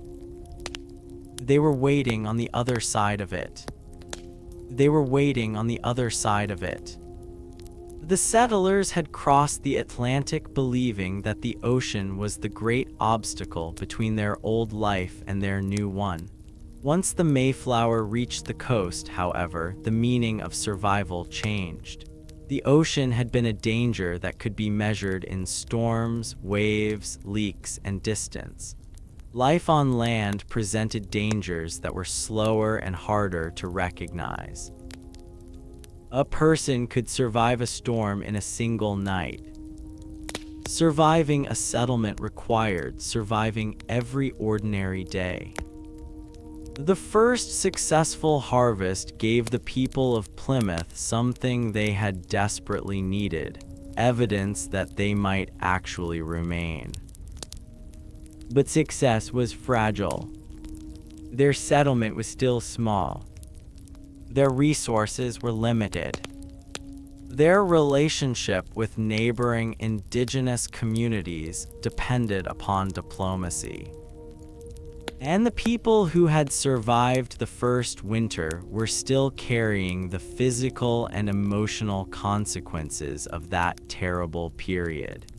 They were waiting on the other side of it. They were waiting on the other side of it. The settlers had crossed the Atlantic believing that the ocean was the great obstacle between their old life and their new one. Once the Mayflower reached the coast, however, the meaning of survival changed. The ocean had been a danger that could be measured in storms, waves, leaks, and distance. Life on land presented dangers that were slower and harder to recognize. A person could survive a storm in a single night. Surviving a settlement required surviving every ordinary day. The first successful harvest gave the people of Plymouth something they had desperately needed, evidence that they might actually remain. But success was fragile. Their settlement was still small. Their resources were limited. Their relationship with neighboring indigenous communities depended upon diplomacy. And the people who had survived the first winter were still carrying the physical and emotional consequences of that terrible period.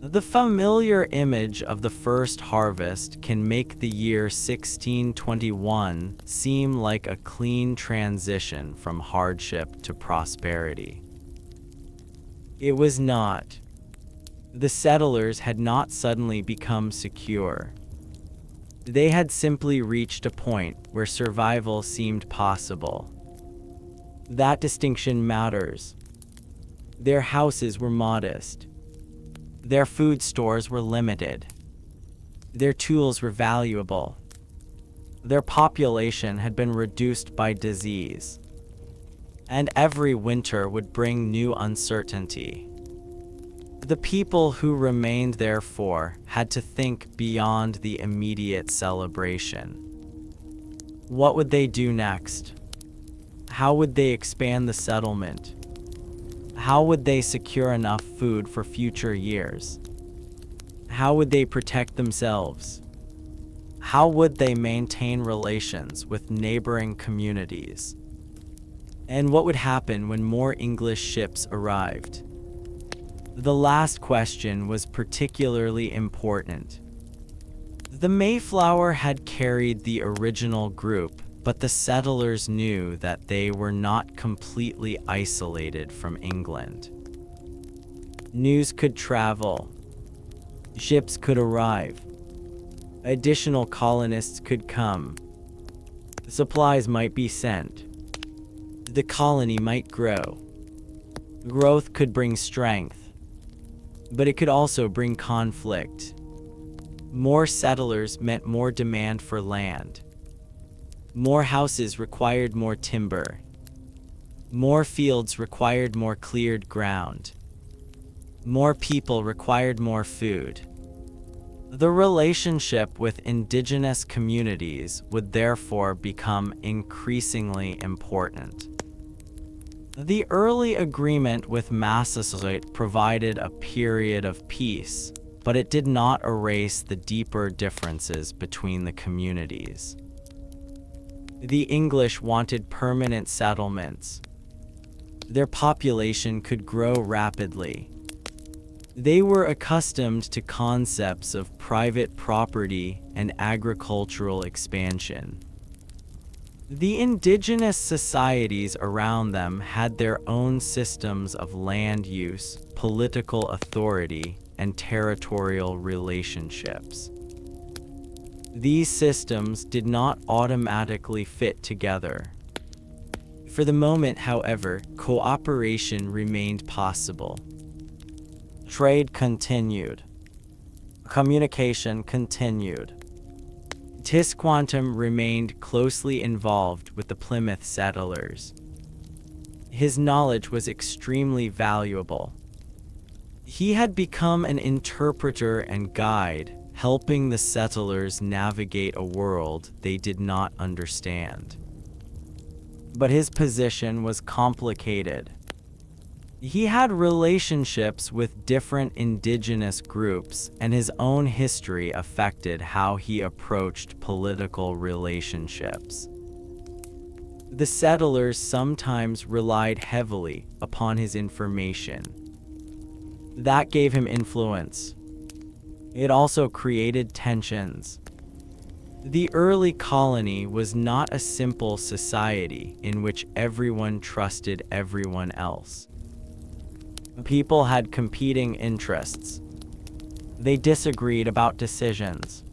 The familiar image of the first harvest can make the year 1621 seem like a clean transition from hardship to prosperity. It was not. The settlers had not suddenly become secure. They had simply reached a point where survival seemed possible. That distinction matters. Their houses were modest. Their food stores were limited. Their tools were valuable. Their population had been reduced by disease. And every winter would bring new uncertainty. The people who remained, therefore, had to think beyond the immediate celebration. What would they do next? How would they expand the settlement? How would they secure enough food for future years? How would they protect themselves? How would they maintain relations with neighboring communities? And what would happen when more English ships arrived? The last question was particularly important. The Mayflower had carried the original group, but the settlers knew that they were not completely isolated from England. News could travel. Ships could arrive. Additional colonists could come. Supplies might be sent. The colony might grow. Growth could bring strength. But it could also bring conflict. More settlers meant more demand for land. More houses required more timber. More fields required more cleared ground. More people required more food. The relationship with indigenous communities would therefore become increasingly important. The early agreement with Massasoit provided a period of peace, but it did not erase the deeper differences between the communities. The English wanted permanent settlements. their population could grow rapidly. They were accustomed to concepts of private property and agricultural expansion. The indigenous societies around them had their own systems of land use, political authority, and territorial relationships. These systems did not automatically fit together. For the moment, however, cooperation remained possible. Trade continued. Communication continued. Tisquantum remained closely involved with the Plymouth settlers. His knowledge was extremely valuable. He had become an interpreter and guide, helping the settlers navigate a world they did not understand. But his position was complicated. He had relationships with different indigenous groups, and his own history affected how he approached political relationships. The settlers sometimes relied heavily upon his information. That gave him influence. It also created tensions. The early colony was not a simple society in which everyone trusted everyone else. People had competing interests. They disagreed about decisions.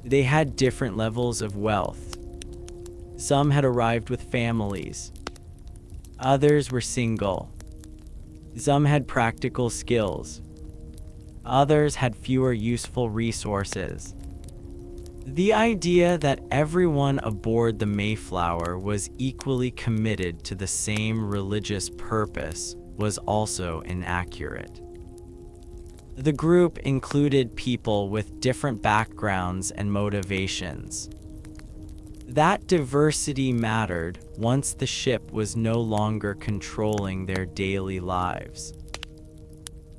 They had different levels of wealth. Some had arrived with families. Others were single. Some had practical skills. Others had fewer useful resources. The idea that everyone aboard the Mayflower was equally committed to the same religious purpose was also inaccurate. The group included people with different backgrounds and motivations. That diversity mattered once the ship was no longer controlling their daily lives.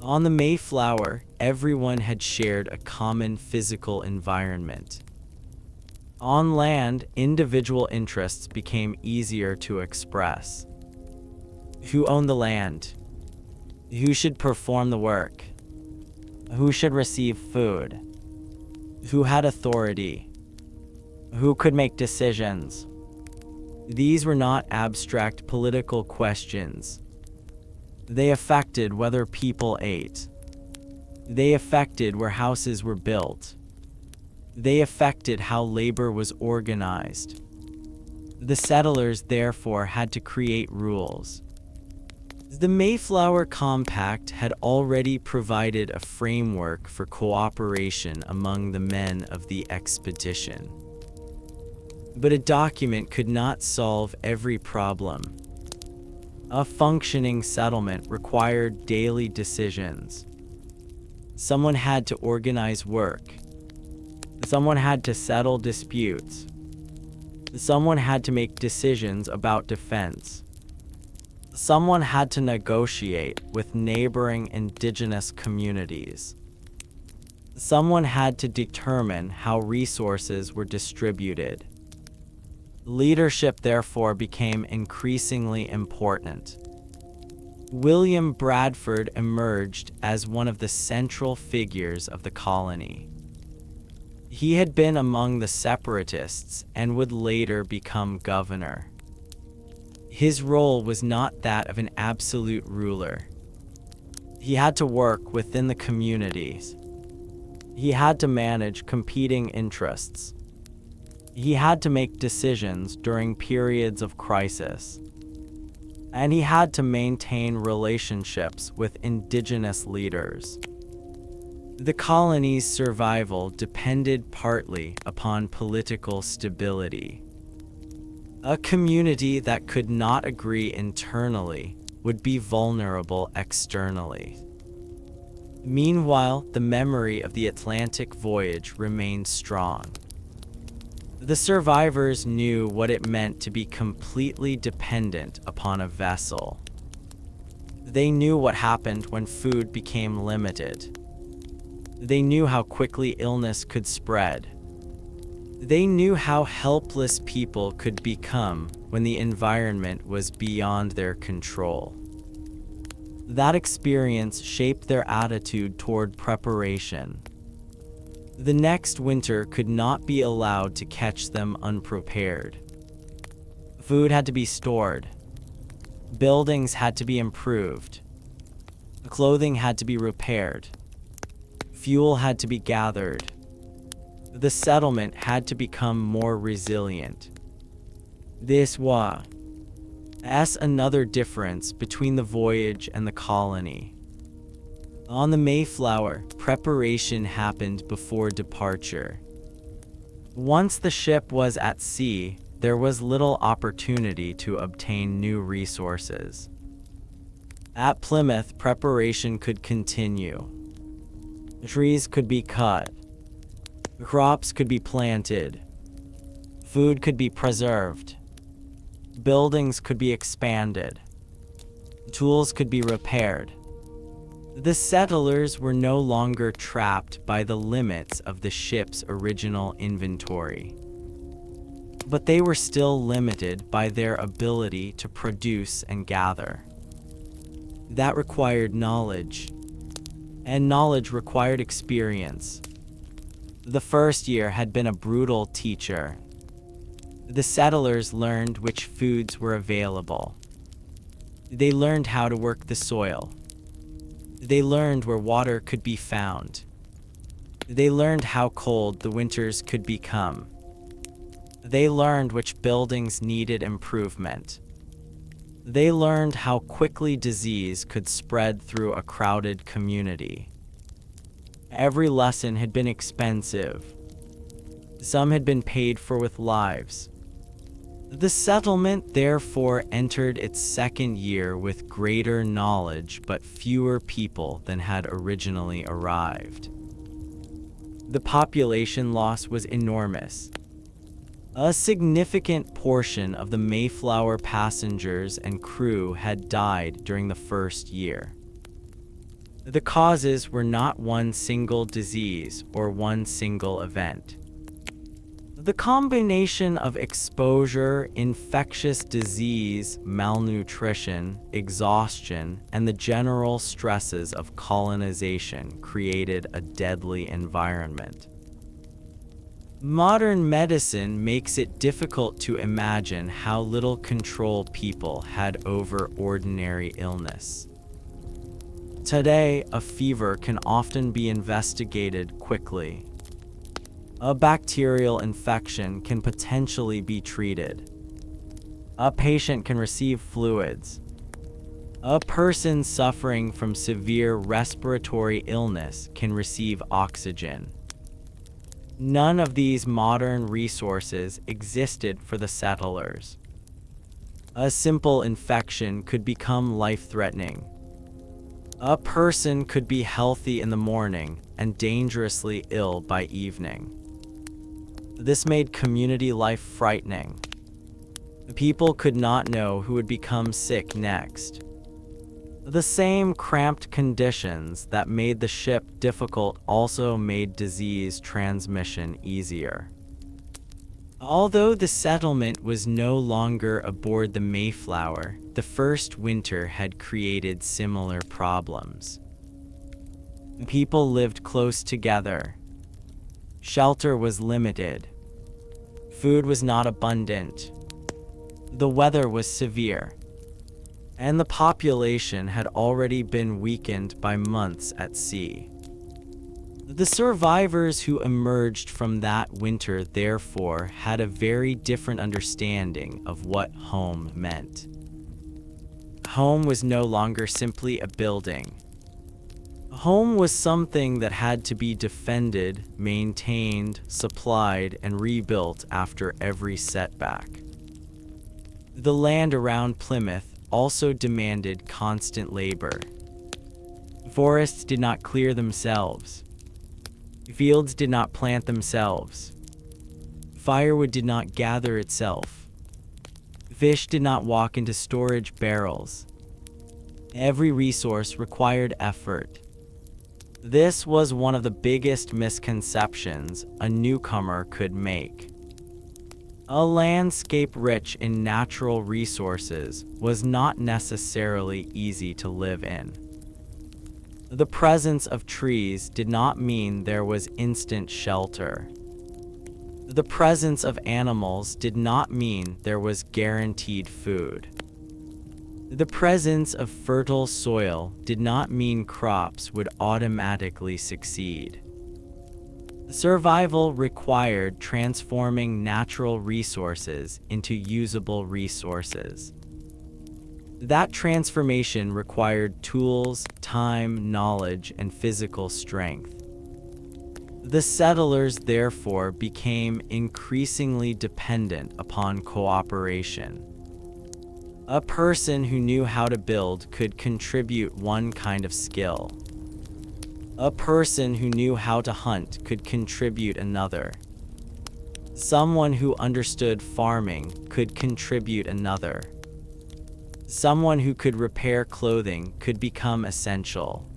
On the Mayflower, everyone had shared a common physical environment. On land, individual interests became easier to express. Who owned the land? Who should perform the work? Who should receive food? Who had authority? Who could make decisions? These were not abstract political questions. They affected whether people ate. They affected where houses were built. They affected how labor was organized. The settlers therefore had to create rules. The Mayflower Compact had already provided a framework for cooperation among the men of the expedition. But a document could not solve every problem. A functioning settlement required daily decisions. Someone had to organize work. Someone had to settle disputes. Someone had to make decisions about defense. Someone had to negotiate with neighboring indigenous communities. Someone had to determine how resources were distributed. Leadership therefore became increasingly important. William Bradford emerged as one of the central figures of the colony. He had been among the separatists and would later become governor. His role was not that of an absolute ruler. He had to work within the communities. He had to manage competing interests. He had to make decisions during periods of crisis. And he had to maintain relationships with indigenous leaders. The colony's survival depended partly upon political stability. A community that could not agree internally would be vulnerable externally. Meanwhile, the memory of the Atlantic voyage remained strong. The survivors knew what it meant to be completely dependent upon a vessel. They knew what happened when food became limited. They knew how quickly illness could spread. They knew how helpless people could become when the environment was beyond their control. That experience shaped their attitude toward preparation. The next winter could not be allowed to catch them unprepared. Food had to be stored. Buildings had to be improved. Clothing had to be repaired. Fuel had to be gathered. The settlement had to become more resilient. This was another difference between the voyage and the colony. On the Mayflower, preparation happened before departure. Once the ship was at sea, there was little opportunity to obtain new resources. At Plymouth, preparation could continue. Trees could be cut. Crops could be planted. Food could be preserved. Buildings could be expanded. Tools could be repaired. The settlers were no longer trapped by the limits of the ship's original inventory. But they were still limited by their ability to produce and gather. That required knowledge, and knowledge required experience. The first year had been a brutal teacher. The settlers learned which foods were available. They learned how to work the soil. They learned where water could be found. They learned how cold the winters could become. They learned which buildings needed improvement. They learned how quickly disease could spread through a crowded community. Every lesson had been expensive. Some had been paid for with lives. The settlement therefore entered its second year with greater knowledge but fewer people than had originally arrived. The population loss was enormous. A significant portion of the Mayflower passengers and crew had died during the first year. The causes were not one single disease or one single event. The combination of exposure, infectious disease, malnutrition, exhaustion, and the general stresses of colonization created a deadly environment. Modern medicine makes it difficult to imagine how little control people had over ordinary illness. Today, a fever can often be investigated quickly. A bacterial infection can potentially be treated. A patient can receive fluids. A person suffering from severe respiratory illness can receive oxygen. None of these modern resources existed for the settlers. A simple infection could become life-threatening. A person could be healthy in the morning and dangerously ill by evening. This made community life frightening. People could not know who would become sick next. The same cramped conditions that made the ship difficult also made disease transmission easier. Although the settlement was no longer aboard the Mayflower, the first winter had created similar problems. People lived close together. Shelter was limited. Food was not abundant. The weather was severe. And the population had already been weakened by months at sea. The survivors who emerged from that winter, therefore, had a very different understanding of what home meant. Home was no longer simply a building. Home was something that had to be defended, maintained, supplied, and rebuilt after every setback. The land around Plymouth also demanded constant labor. Forests did not clear themselves. Fields did not plant themselves. Firewood did not gather itself. Fish did not walk into storage barrels. Every resource required effort. This was one of the biggest misconceptions a newcomer could make. A landscape rich in natural resources was not necessarily easy to live in. The presence of trees did not mean there was instant shelter. The presence of animals did not mean there was guaranteed food. The presence of fertile soil did not mean crops would automatically succeed. Survival required transforming natural resources into usable resources. That transformation required tools, time, knowledge, and physical strength. The settlers therefore became increasingly dependent upon cooperation. A person who knew how to build could contribute one kind of skill. A person who knew how to hunt could contribute another. Someone who understood farming could contribute another. Someone who could repair clothing could become essential.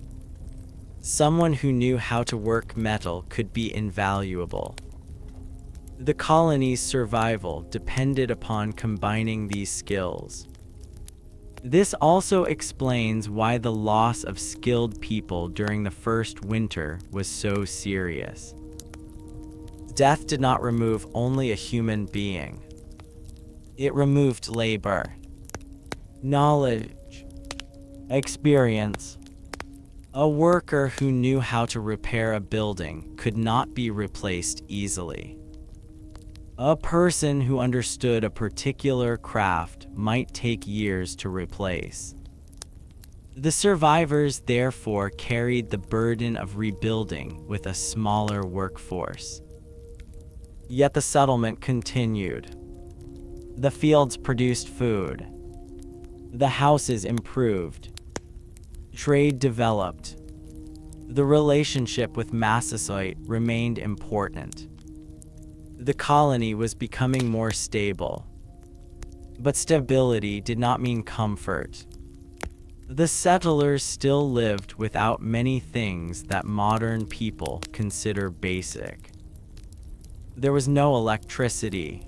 Someone who knew how to work metal could be invaluable. The colony's survival depended upon combining these skills. This also explains why the loss of skilled people during the first winter was so serious. Death did not remove only a human being. It removed labor, knowledge, experience. A worker who knew how to repair a building could not be replaced easily. A person who understood a particular craft might take years to replace. The survivors therefore carried the burden of rebuilding with a smaller workforce. Yet the settlement continued. The fields produced food. The houses improved. Trade developed. The relationship with Massasoit remained important. The colony was becoming more stable. But stability did not mean comfort. The settlers still lived without many things that modern people consider basic. There was no electricity,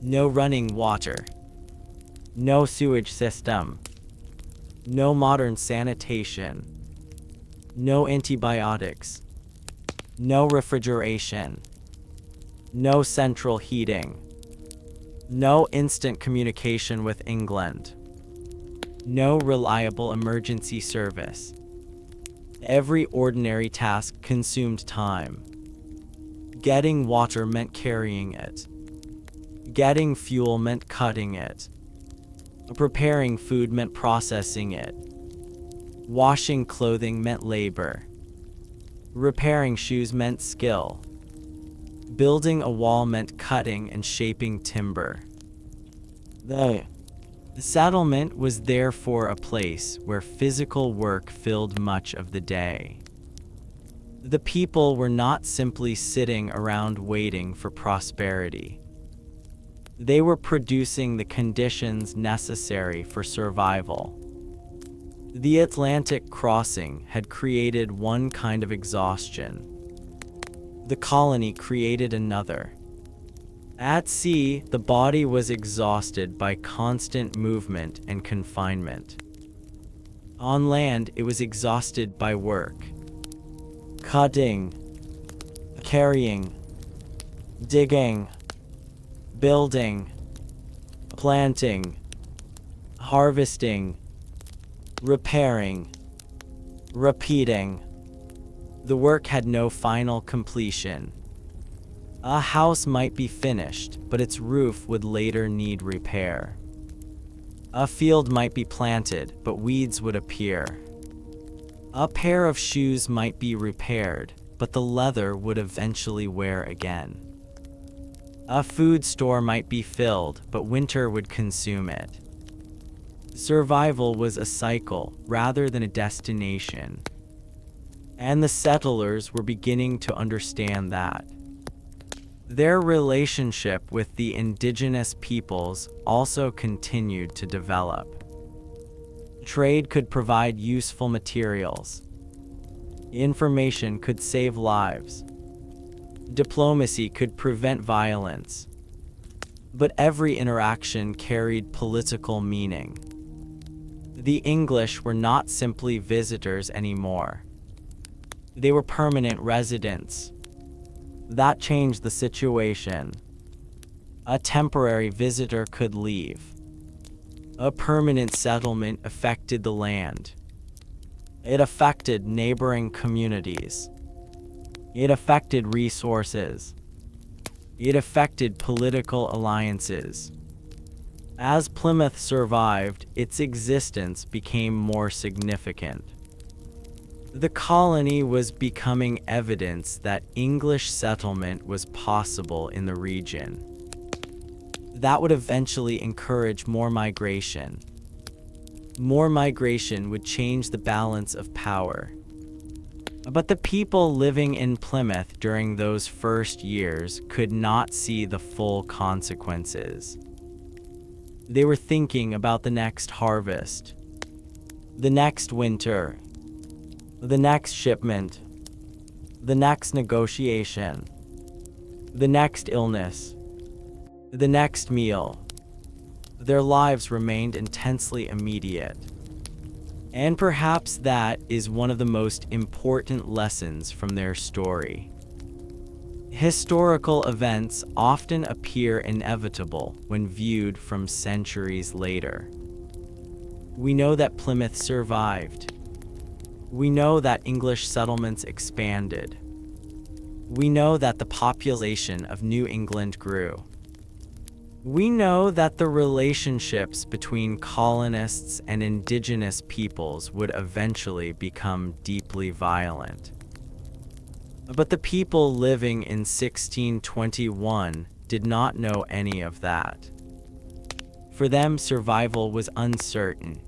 no running water, no sewage system, no modern sanitation, no antibiotics, no refrigeration, no central heating, no instant communication with England, no reliable emergency service. Every ordinary task consumed time. Getting water meant carrying it. Getting fuel meant cutting it. Preparing food meant processing it. Washing clothing meant labor. Repairing shoes meant skill. Building a wall meant cutting and shaping timber. The settlement was therefore a place where physical work filled much of the day. The people were not simply sitting around waiting for prosperity. They were producing the conditions necessary for survival. The Atlantic crossing had created one kind of exhaustion. The colony created another. At sea, the body was exhausted by constant movement and confinement. On land, it was exhausted by work. Cutting, carrying, digging, building, planting, harvesting, repairing, repeating. The work had no final completion. A house might be finished, but its roof would later need repair. A field might be planted, but weeds would appear. A pair of shoes might be repaired, but the leather would eventually wear again. A food store might be filled, but winter would consume it. Survival was a cycle rather than a destination. And the settlers were beginning to understand that. Their relationship with the indigenous peoples also continued to develop. Trade could provide useful materials. Information could save lives. Diplomacy could prevent violence. But every interaction carried political meaning. The English were not simply visitors anymore. They were permanent residents. That changed the situation. A temporary visitor could leave. A permanent settlement affected the land. It affected neighboring communities. It affected resources. It affected political alliances. As Plymouth survived, its existence became more significant. The colony was becoming evidence that English settlement was possible in the region. That would eventually encourage more migration. More migration would change the balance of power. But the people living in Plymouth during those first years could not see the full consequences. They were thinking about the next harvest, the next winter, the next shipment, the next negotiation, the next illness, the next meal. Their lives remained intensely immediate. And perhaps that is one of the most important lessons from their story. Historical events often appear inevitable when viewed from centuries later. We know that Plymouth survived. We know that English settlements expanded. We know that the population of New England grew. We know that the relationships between colonists and indigenous peoples would eventually become deeply violent. But the people living in 1621 did not know any of that. For them, survival was uncertain.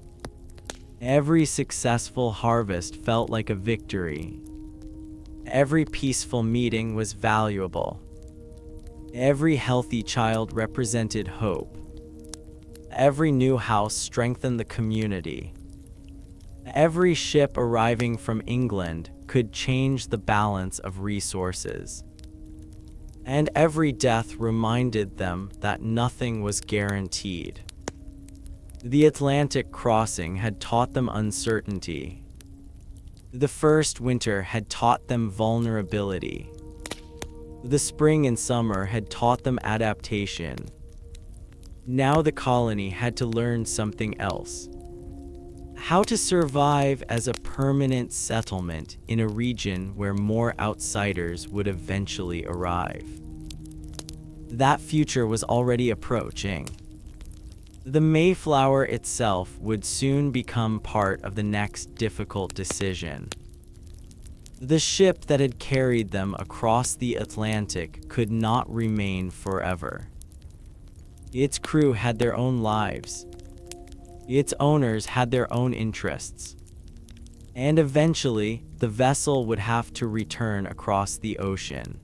Every successful harvest felt like a victory. Every peaceful meeting was valuable. Every healthy child represented hope. Every new house strengthened the community. Every ship arriving from England could change the balance of resources. And every death reminded them that nothing was guaranteed. The Atlantic crossing had taught them uncertainty. The first winter had taught them vulnerability. The spring and summer had taught them adaptation. Now the colony had to learn something else. How to survive as a permanent settlement in a region where more outsiders would eventually arrive. That future was already approaching. The Mayflower itself would soon become part of the next difficult decision. The ship that had carried them across the Atlantic could not remain forever. Its crew had their own lives. Its owners had their own interests. And eventually, the vessel would have to return across the ocean.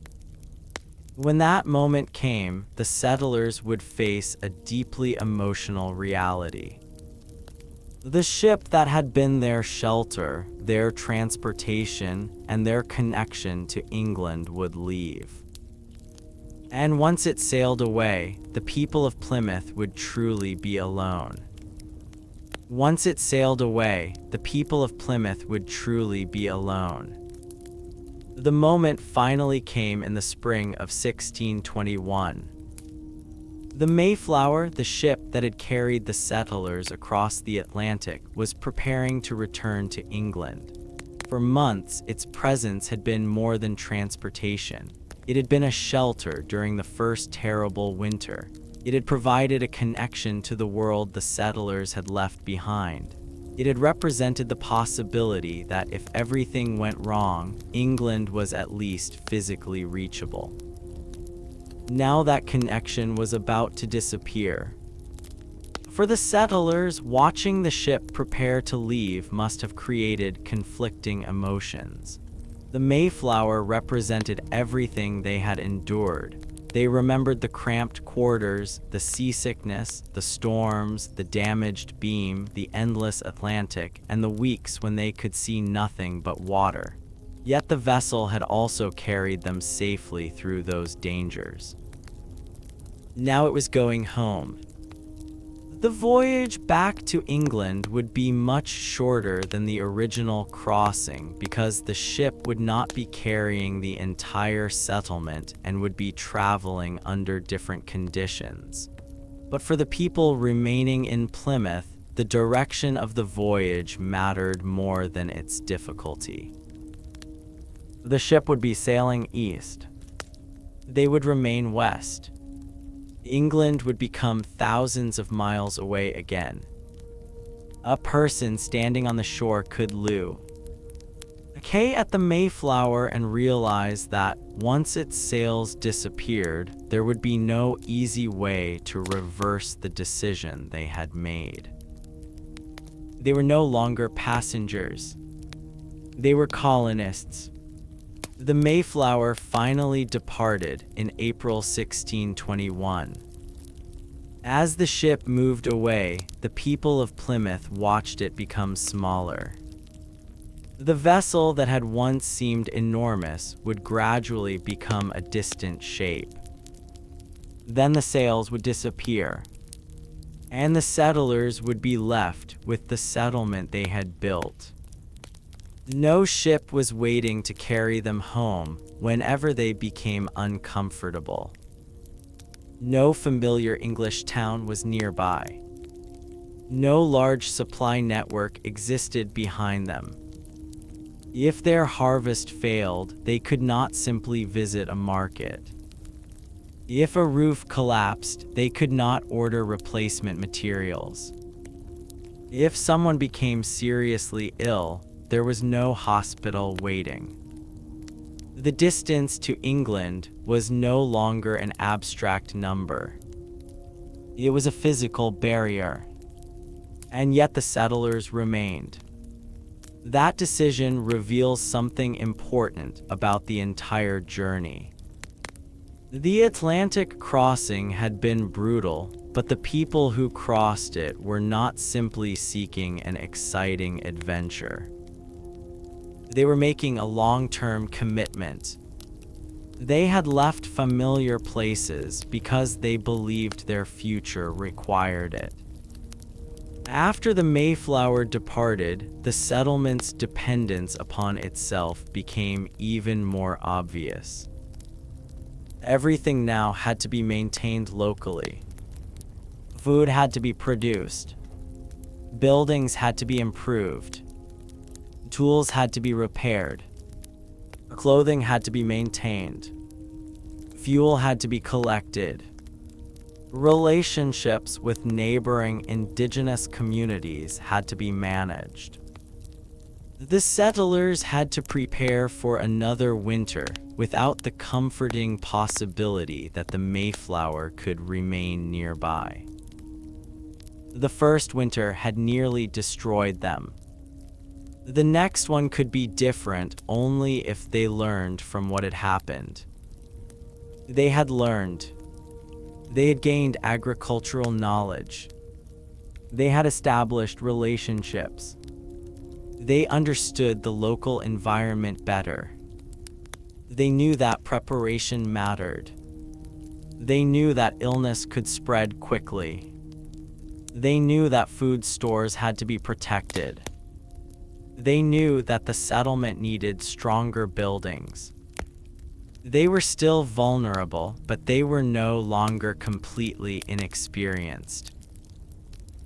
When that moment came, the settlers would face a deeply emotional reality. The ship that had been their shelter, their transportation, and their connection to England would leave. And once it sailed away, the people of Plymouth would truly be alone. Once it sailed away, the people of Plymouth would truly be alone. The moment finally came in the spring of 1621. The Mayflower, the ship that had carried the settlers across the Atlantic, was preparing to return to England. For months, its presence had been more than transportation. It had been a shelter during the first terrible winter. It had provided a connection to the world the settlers had left behind. It had represented the possibility that if everything went wrong, England was at least physically reachable. Now that connection was about to disappear. For the settlers, watching the ship prepare to leave must have created conflicting emotions. The Mayflower represented everything they had endured. They remembered the cramped quarters, the seasickness, the storms, the damaged beam, the endless Atlantic, and the weeks when they could see nothing but water. Yet the vessel had also carried them safely through those dangers. Now it was going home. The voyage back to England would be much shorter than the original crossing because the ship would not be carrying the entire settlement and would be traveling under different conditions. But for the people remaining in Plymouth, the direction of the voyage mattered more than its difficulty. The ship would be sailing east. They would remain west. England would become thousands of miles away again. A person standing on the shore could look at the Mayflower and realize that once its sails disappeared, there would be no easy way to reverse the decision they had made. They were no longer passengers. They were colonists. The Mayflower finally departed in April 1621. As the ship moved away, the people of Plymouth watched it become smaller. The vessel that had once seemed enormous would gradually become a distant shape. Then the sails would disappear, and the settlers would be left with the settlement they had built. No ship was waiting to carry them home whenever they became uncomfortable. No familiar English town was nearby. No large supply network existed behind them. If their harvest failed, they could not simply visit a market. If a roof collapsed, they could not order replacement materials. If someone became seriously ill, there was no hospital waiting. The distance to England was no longer an abstract number. It was a physical barrier. And yet the settlers remained. That decision reveals something important about the entire journey. The Atlantic crossing had been brutal, but the people who crossed it were not simply seeking an exciting adventure. They were making a long-term commitment. They had left familiar places because they believed their future required it. After the Mayflower departed, the settlement's dependence upon itself became even more obvious. Everything now had to be maintained locally. Food had to be produced. Buildings had to be improved. Tools had to be repaired. Clothing had to be maintained. Fuel had to be collected. Relationships with neighboring indigenous communities had to be managed. The settlers had to prepare for another winter without the comforting possibility that the Mayflower could remain nearby. The first winter had nearly destroyed them. The next one could be different only if they learned from what had happened. They had learned. They had gained agricultural knowledge. They had established relationships. They understood the local environment better. They knew that preparation mattered. They knew that illness could spread quickly. They knew that food stores had to be protected. They knew that the settlement needed stronger buildings. They were still vulnerable, but they were no longer completely inexperienced.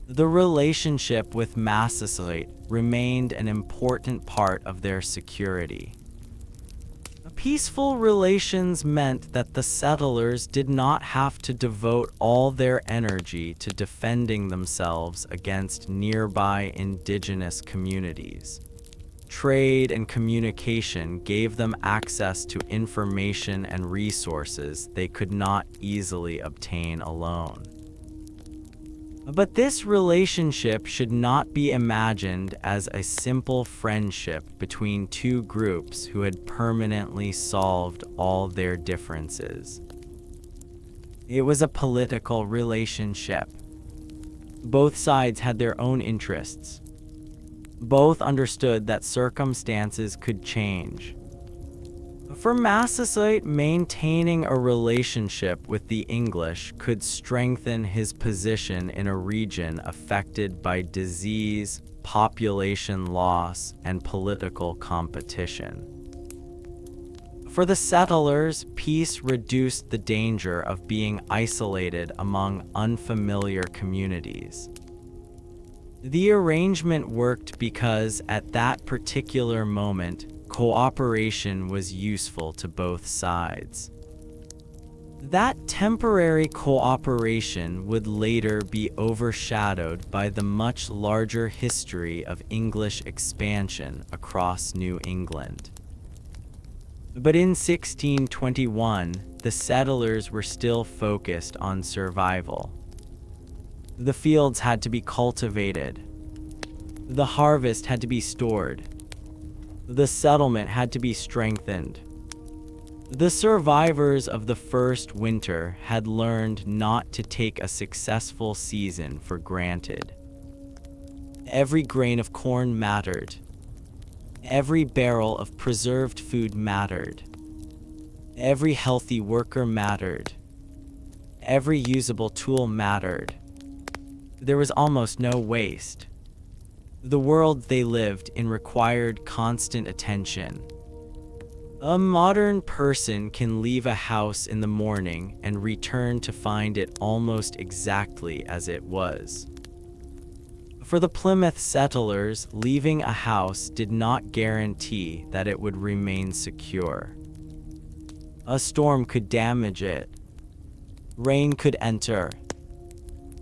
The relationship with Massasoit remained an important part of their security. Peaceful relations meant that the settlers did not have to devote all their energy to defending themselves against nearby indigenous communities. Trade and communication gave them access to information and resources they could not easily obtain alone. But this relationship should not be imagined as a simple friendship between two groups who had permanently solved all their differences. It was a political relationship. Both sides had their own interests. Both understood that circumstances could change. For Massasoit, maintaining a relationship with the English could strengthen his position in a region affected by disease, population loss, and political competition. For the settlers, peace reduced the danger of being isolated among unfamiliar communities. The arrangement worked because, at that particular moment, cooperation was useful to both sides. That temporary cooperation would later be overshadowed by the much larger history of English expansion across New England. But in 1621, the settlers were still focused on survival. The fields had to be cultivated. The harvest had to be stored. The settlement had to be strengthened. The survivors of the first winter had learned not to take a successful season for granted. Every grain of corn mattered. Every barrel of preserved food mattered. Every healthy worker mattered. Every usable tool mattered. There was almost no waste. The world they lived in required constant attention. A modern person can leave a house in the morning and return to find it almost exactly as it was. For the Plymouth settlers, leaving a house did not guarantee that it would remain secure. A storm could damage it. Rain could enter.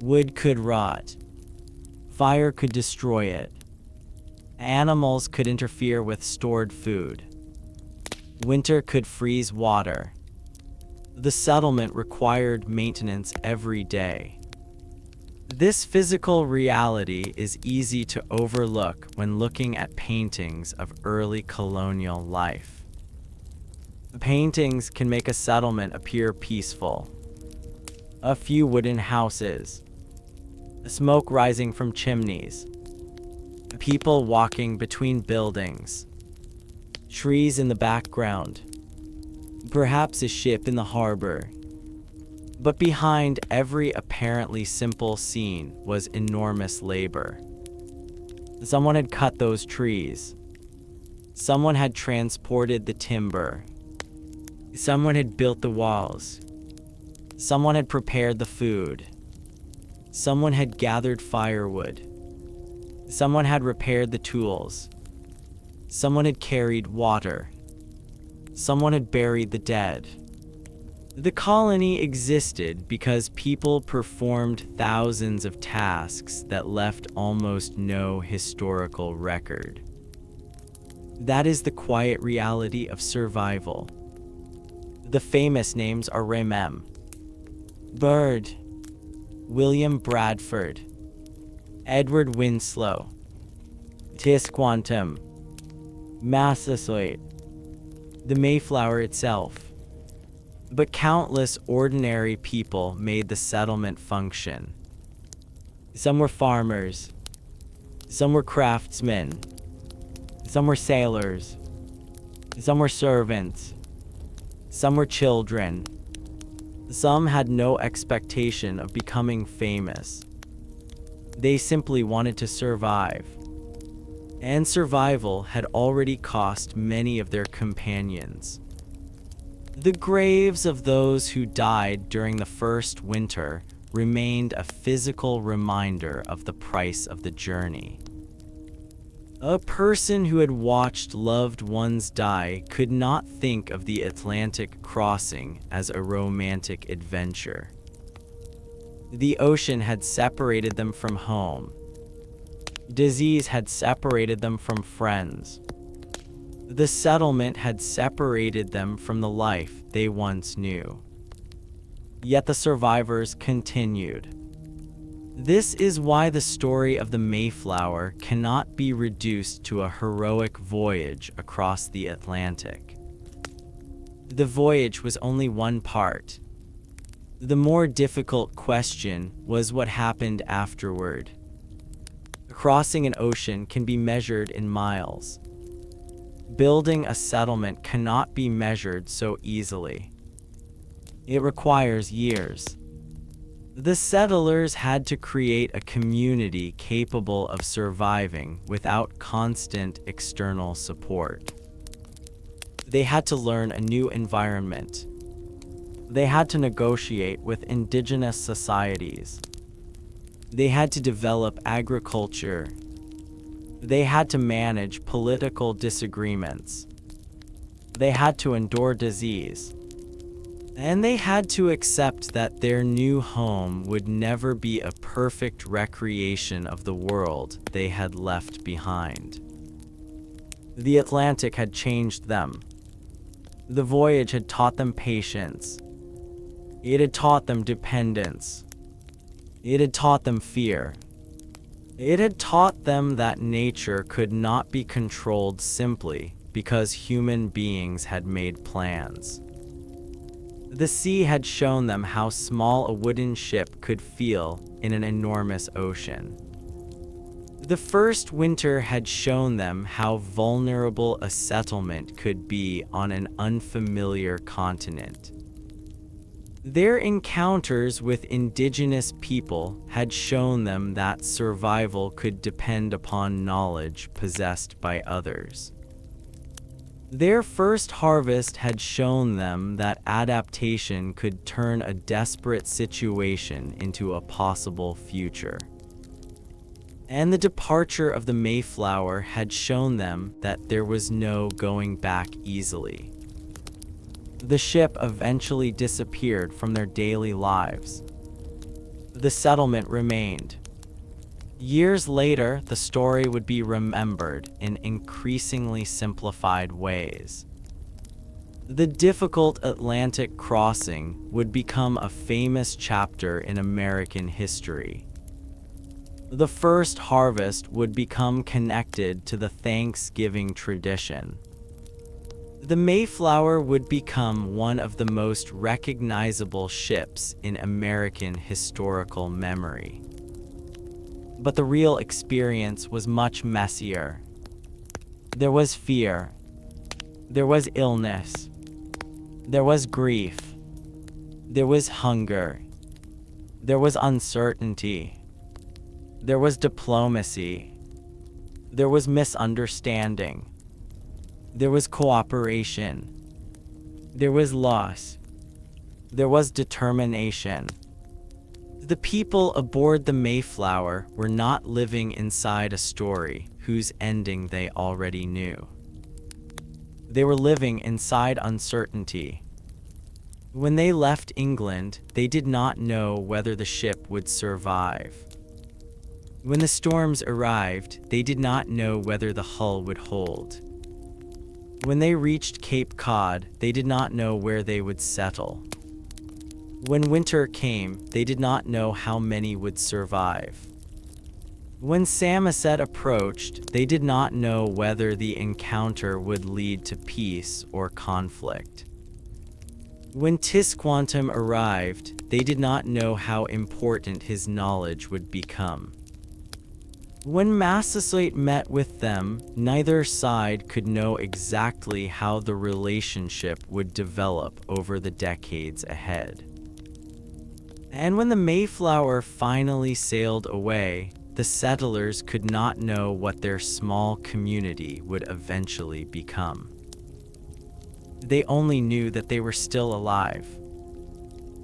Wood could rot. Fire could destroy it. Animals could interfere with stored food. Winter could freeze water. The settlement required maintenance every day. This physical reality is easy to overlook when looking at paintings of early colonial life. Paintings can make a settlement appear peaceful. A few wooden houses. Smoke rising from chimneys. People walking between buildings. Trees in the background. Perhaps a ship in the harbor. But behind every apparently simple scene was enormous labor. Someone had cut those trees. Someone had transported the timber. Someone had built the walls. Someone had prepared the food. Someone had gathered firewood. Someone had repaired the tools. Someone had carried water. Someone had buried the dead. The colony existed because people performed thousands of tasks that left almost no historical record. That is the quiet reality of survival. The famous names are Remem, Bird, William Bradford, Edward Winslow, Tisquantum, Massasoit, the Mayflower itself. But countless ordinary people made the settlement function. Some were farmers. Some were craftsmen. Some were sailors. Some were servants. Some were children. Some had no expectation of becoming famous. They simply wanted to survive. And survival had already cost many of their companions. The graves of those who died during the first winter remained a physical reminder of the price of the journey. A person who had watched loved ones die could not think of the Atlantic crossing as a romantic adventure. The ocean had separated them from home. Disease had separated them from friends. The settlement had separated them from the life they once knew. Yet the survivors continued. This is why the story of the Mayflower cannot be reduced to a heroic voyage across the Atlantic. The voyage was only one part. The more difficult question was what happened afterward. Crossing an ocean can be measured in miles. Building a settlement cannot be measured so easily. It requires years. The settlers had to create a community capable of surviving without constant external support. They had to learn a new environment. They had to negotiate with indigenous societies. They had to develop agriculture. They had to manage political disagreements. They had to endure disease. And they had to accept that their new home would never be a perfect recreation of the world they had left behind. The Atlantic had changed them. The voyage had taught them patience. It had taught them dependence. It had taught them fear. It had taught them that nature could not be controlled simply because human beings had made plans. The sea had shown them how small a wooden ship could feel in an enormous ocean. The first winter had shown them how vulnerable a settlement could be on an unfamiliar continent. Their encounters with indigenous people had shown them that survival could depend upon knowledge possessed by others. Their first harvest had shown them that adaptation could turn a desperate situation into a possible future. And the departure of the Mayflower had shown them that there was no going back easily. The ship eventually disappeared from their daily lives. The settlement remained. Years later, the story would be remembered in increasingly simplified ways. The difficult Atlantic crossing would become a famous chapter in American history. The first harvest would become connected to the Thanksgiving tradition. The Mayflower would become one of the most recognizable ships in American historical memory. But the real experience was much messier. There was fear. There was illness. There was grief. There was hunger. There was uncertainty. There was diplomacy. There was misunderstanding. There was cooperation. There was loss. There was determination. The people aboard the Mayflower were not living inside a story whose ending they already knew. They were living inside uncertainty. When they left England, they did not know whether the ship would survive. When the storms arrived, they did not know whether the hull would hold. When they reached Cape Cod, they did not know where they would settle. When winter came, they did not know how many would survive. When Samoset approached, they did not know whether the encounter would lead to peace or conflict. When Tisquantum arrived, they did not know how important his knowledge would become. When Massasoit met with them, neither side could know exactly how the relationship would develop over the decades ahead. And when the Mayflower finally sailed away, the settlers could not know what their small community would eventually become. They only knew that they were still alive.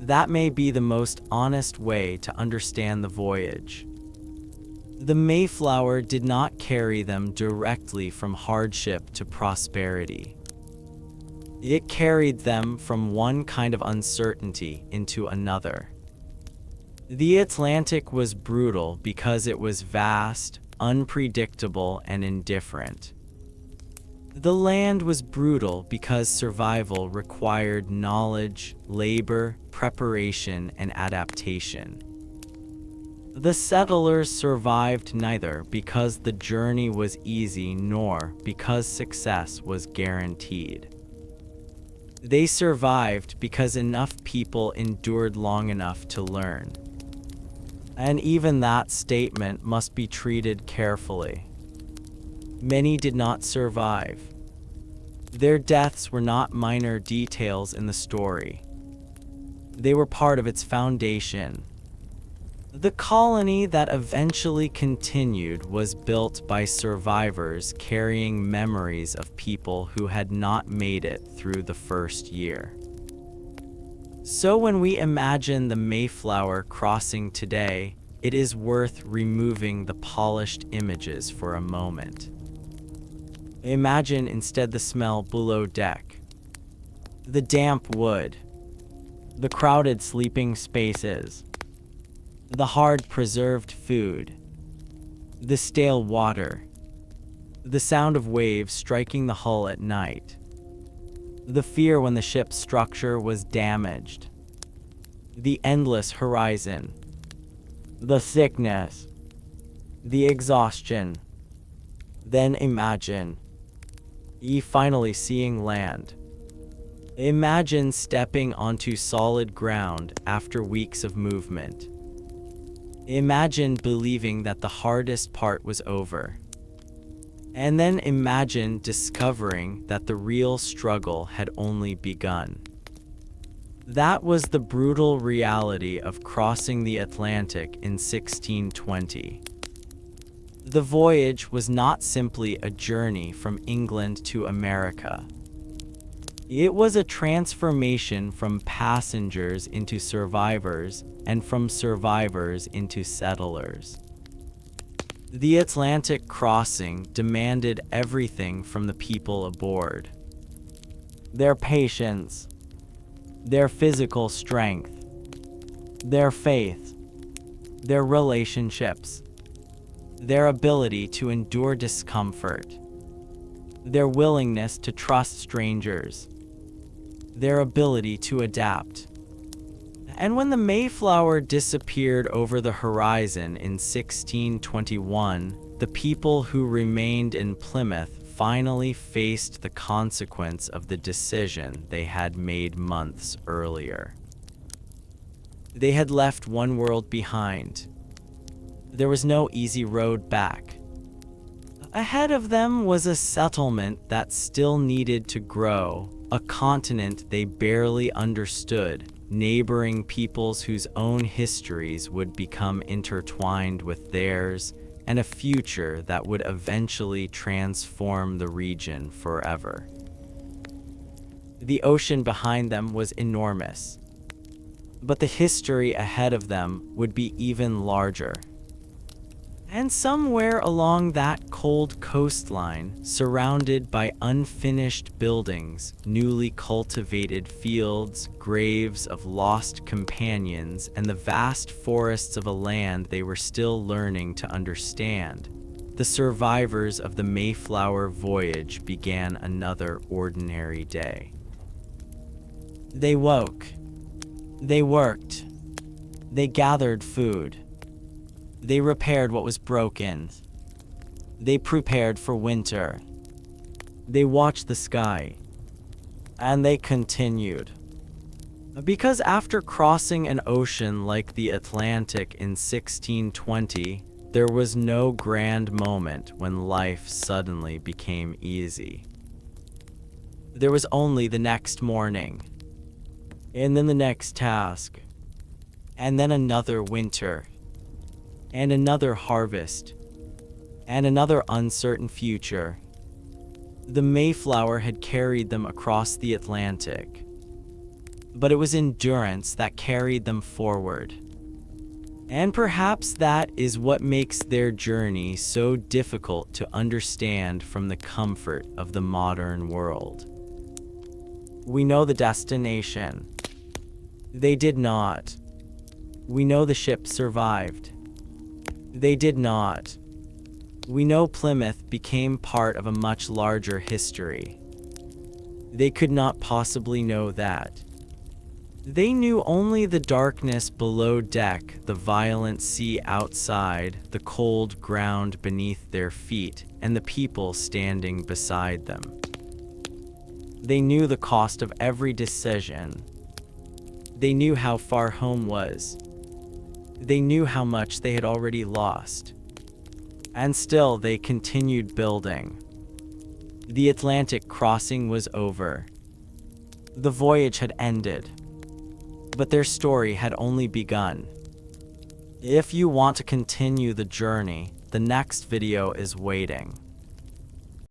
That may be the most honest way to understand the voyage. The Mayflower did not carry them directly from hardship to prosperity. It carried them from one kind of uncertainty into another. The Atlantic was brutal because it was vast, unpredictable, and indifferent. The land was brutal because survival required knowledge, labor, preparation, and adaptation. The settlers survived neither because the journey was easy nor because success was guaranteed. They survived because enough people endured long enough to learn. And even that statement must be treated carefully. Many did not survive. Their deaths were not minor details in the story. They were part of its foundation. The colony that eventually continued was built by survivors carrying memories of people who had not made it through the first year. So when we imagine the Mayflower crossing today, it is worth removing the polished images for a moment. Imagine instead the smell below deck, the damp wood, the crowded sleeping spaces, the hard preserved food, the stale water, the sound of waves striking the hull at night, the fear when the ship's structure was damaged, the endless horizon, the sickness, the exhaustion. Then imagine finally seeing land. Imagine stepping onto solid ground after weeks of movement. Imagine believing that the hardest part was over. And then imagine discovering that the real struggle had only begun. That was the brutal reality of crossing the Atlantic in 1620. The voyage was not simply a journey from England to America. It was a transformation from passengers into survivors and from survivors into settlers. The Atlantic crossing demanded everything from the people aboard. Their patience, their physical strength, their faith, their relationships, their ability to endure discomfort, their willingness to trust strangers, their ability to adapt. And when the Mayflower disappeared over the horizon in 1621, the people who remained in Plymouth finally faced the consequence of the decision they had made months earlier. They had left one world behind. There was no easy road back. Ahead of them was a settlement that still needed to grow, a continent they barely understood, neighboring peoples whose own histories would become intertwined with theirs, and a future that would eventually transform the region forever. The ocean behind them was enormous, but the history ahead of them would be even larger. And somewhere along that cold coastline, surrounded by unfinished buildings, newly cultivated fields, graves of lost companions, and the vast forests of a land they were still learning to understand, the survivors of the Mayflower voyage began another ordinary day. They woke. They worked. They gathered food. They repaired what was broken. They prepared for winter. They watched the sky. And they continued. Because after crossing an ocean like the Atlantic in 1620, there was no grand moment when life suddenly became easy. There was only the next morning, and then the next task, and then another winter, and another harvest, and another uncertain future. The Mayflower had carried them across the Atlantic, but it was endurance that carried them forward. And perhaps that is what makes their journey so difficult to understand from the comfort of the modern world. We know the destination. They did not. We know the ship survived. They did not. We know Plymouth became part of a much larger history. They could not possibly know that. They knew only the darkness below deck, the violent sea outside, the cold ground beneath their feet, and the people standing beside them. They knew the cost of every decision. They knew how far home was. They knew how much they had already lost. And still they continued building. The Atlantic crossing was over. The voyage had ended. But their story had only begun. If you want to continue the journey, the next video is waiting.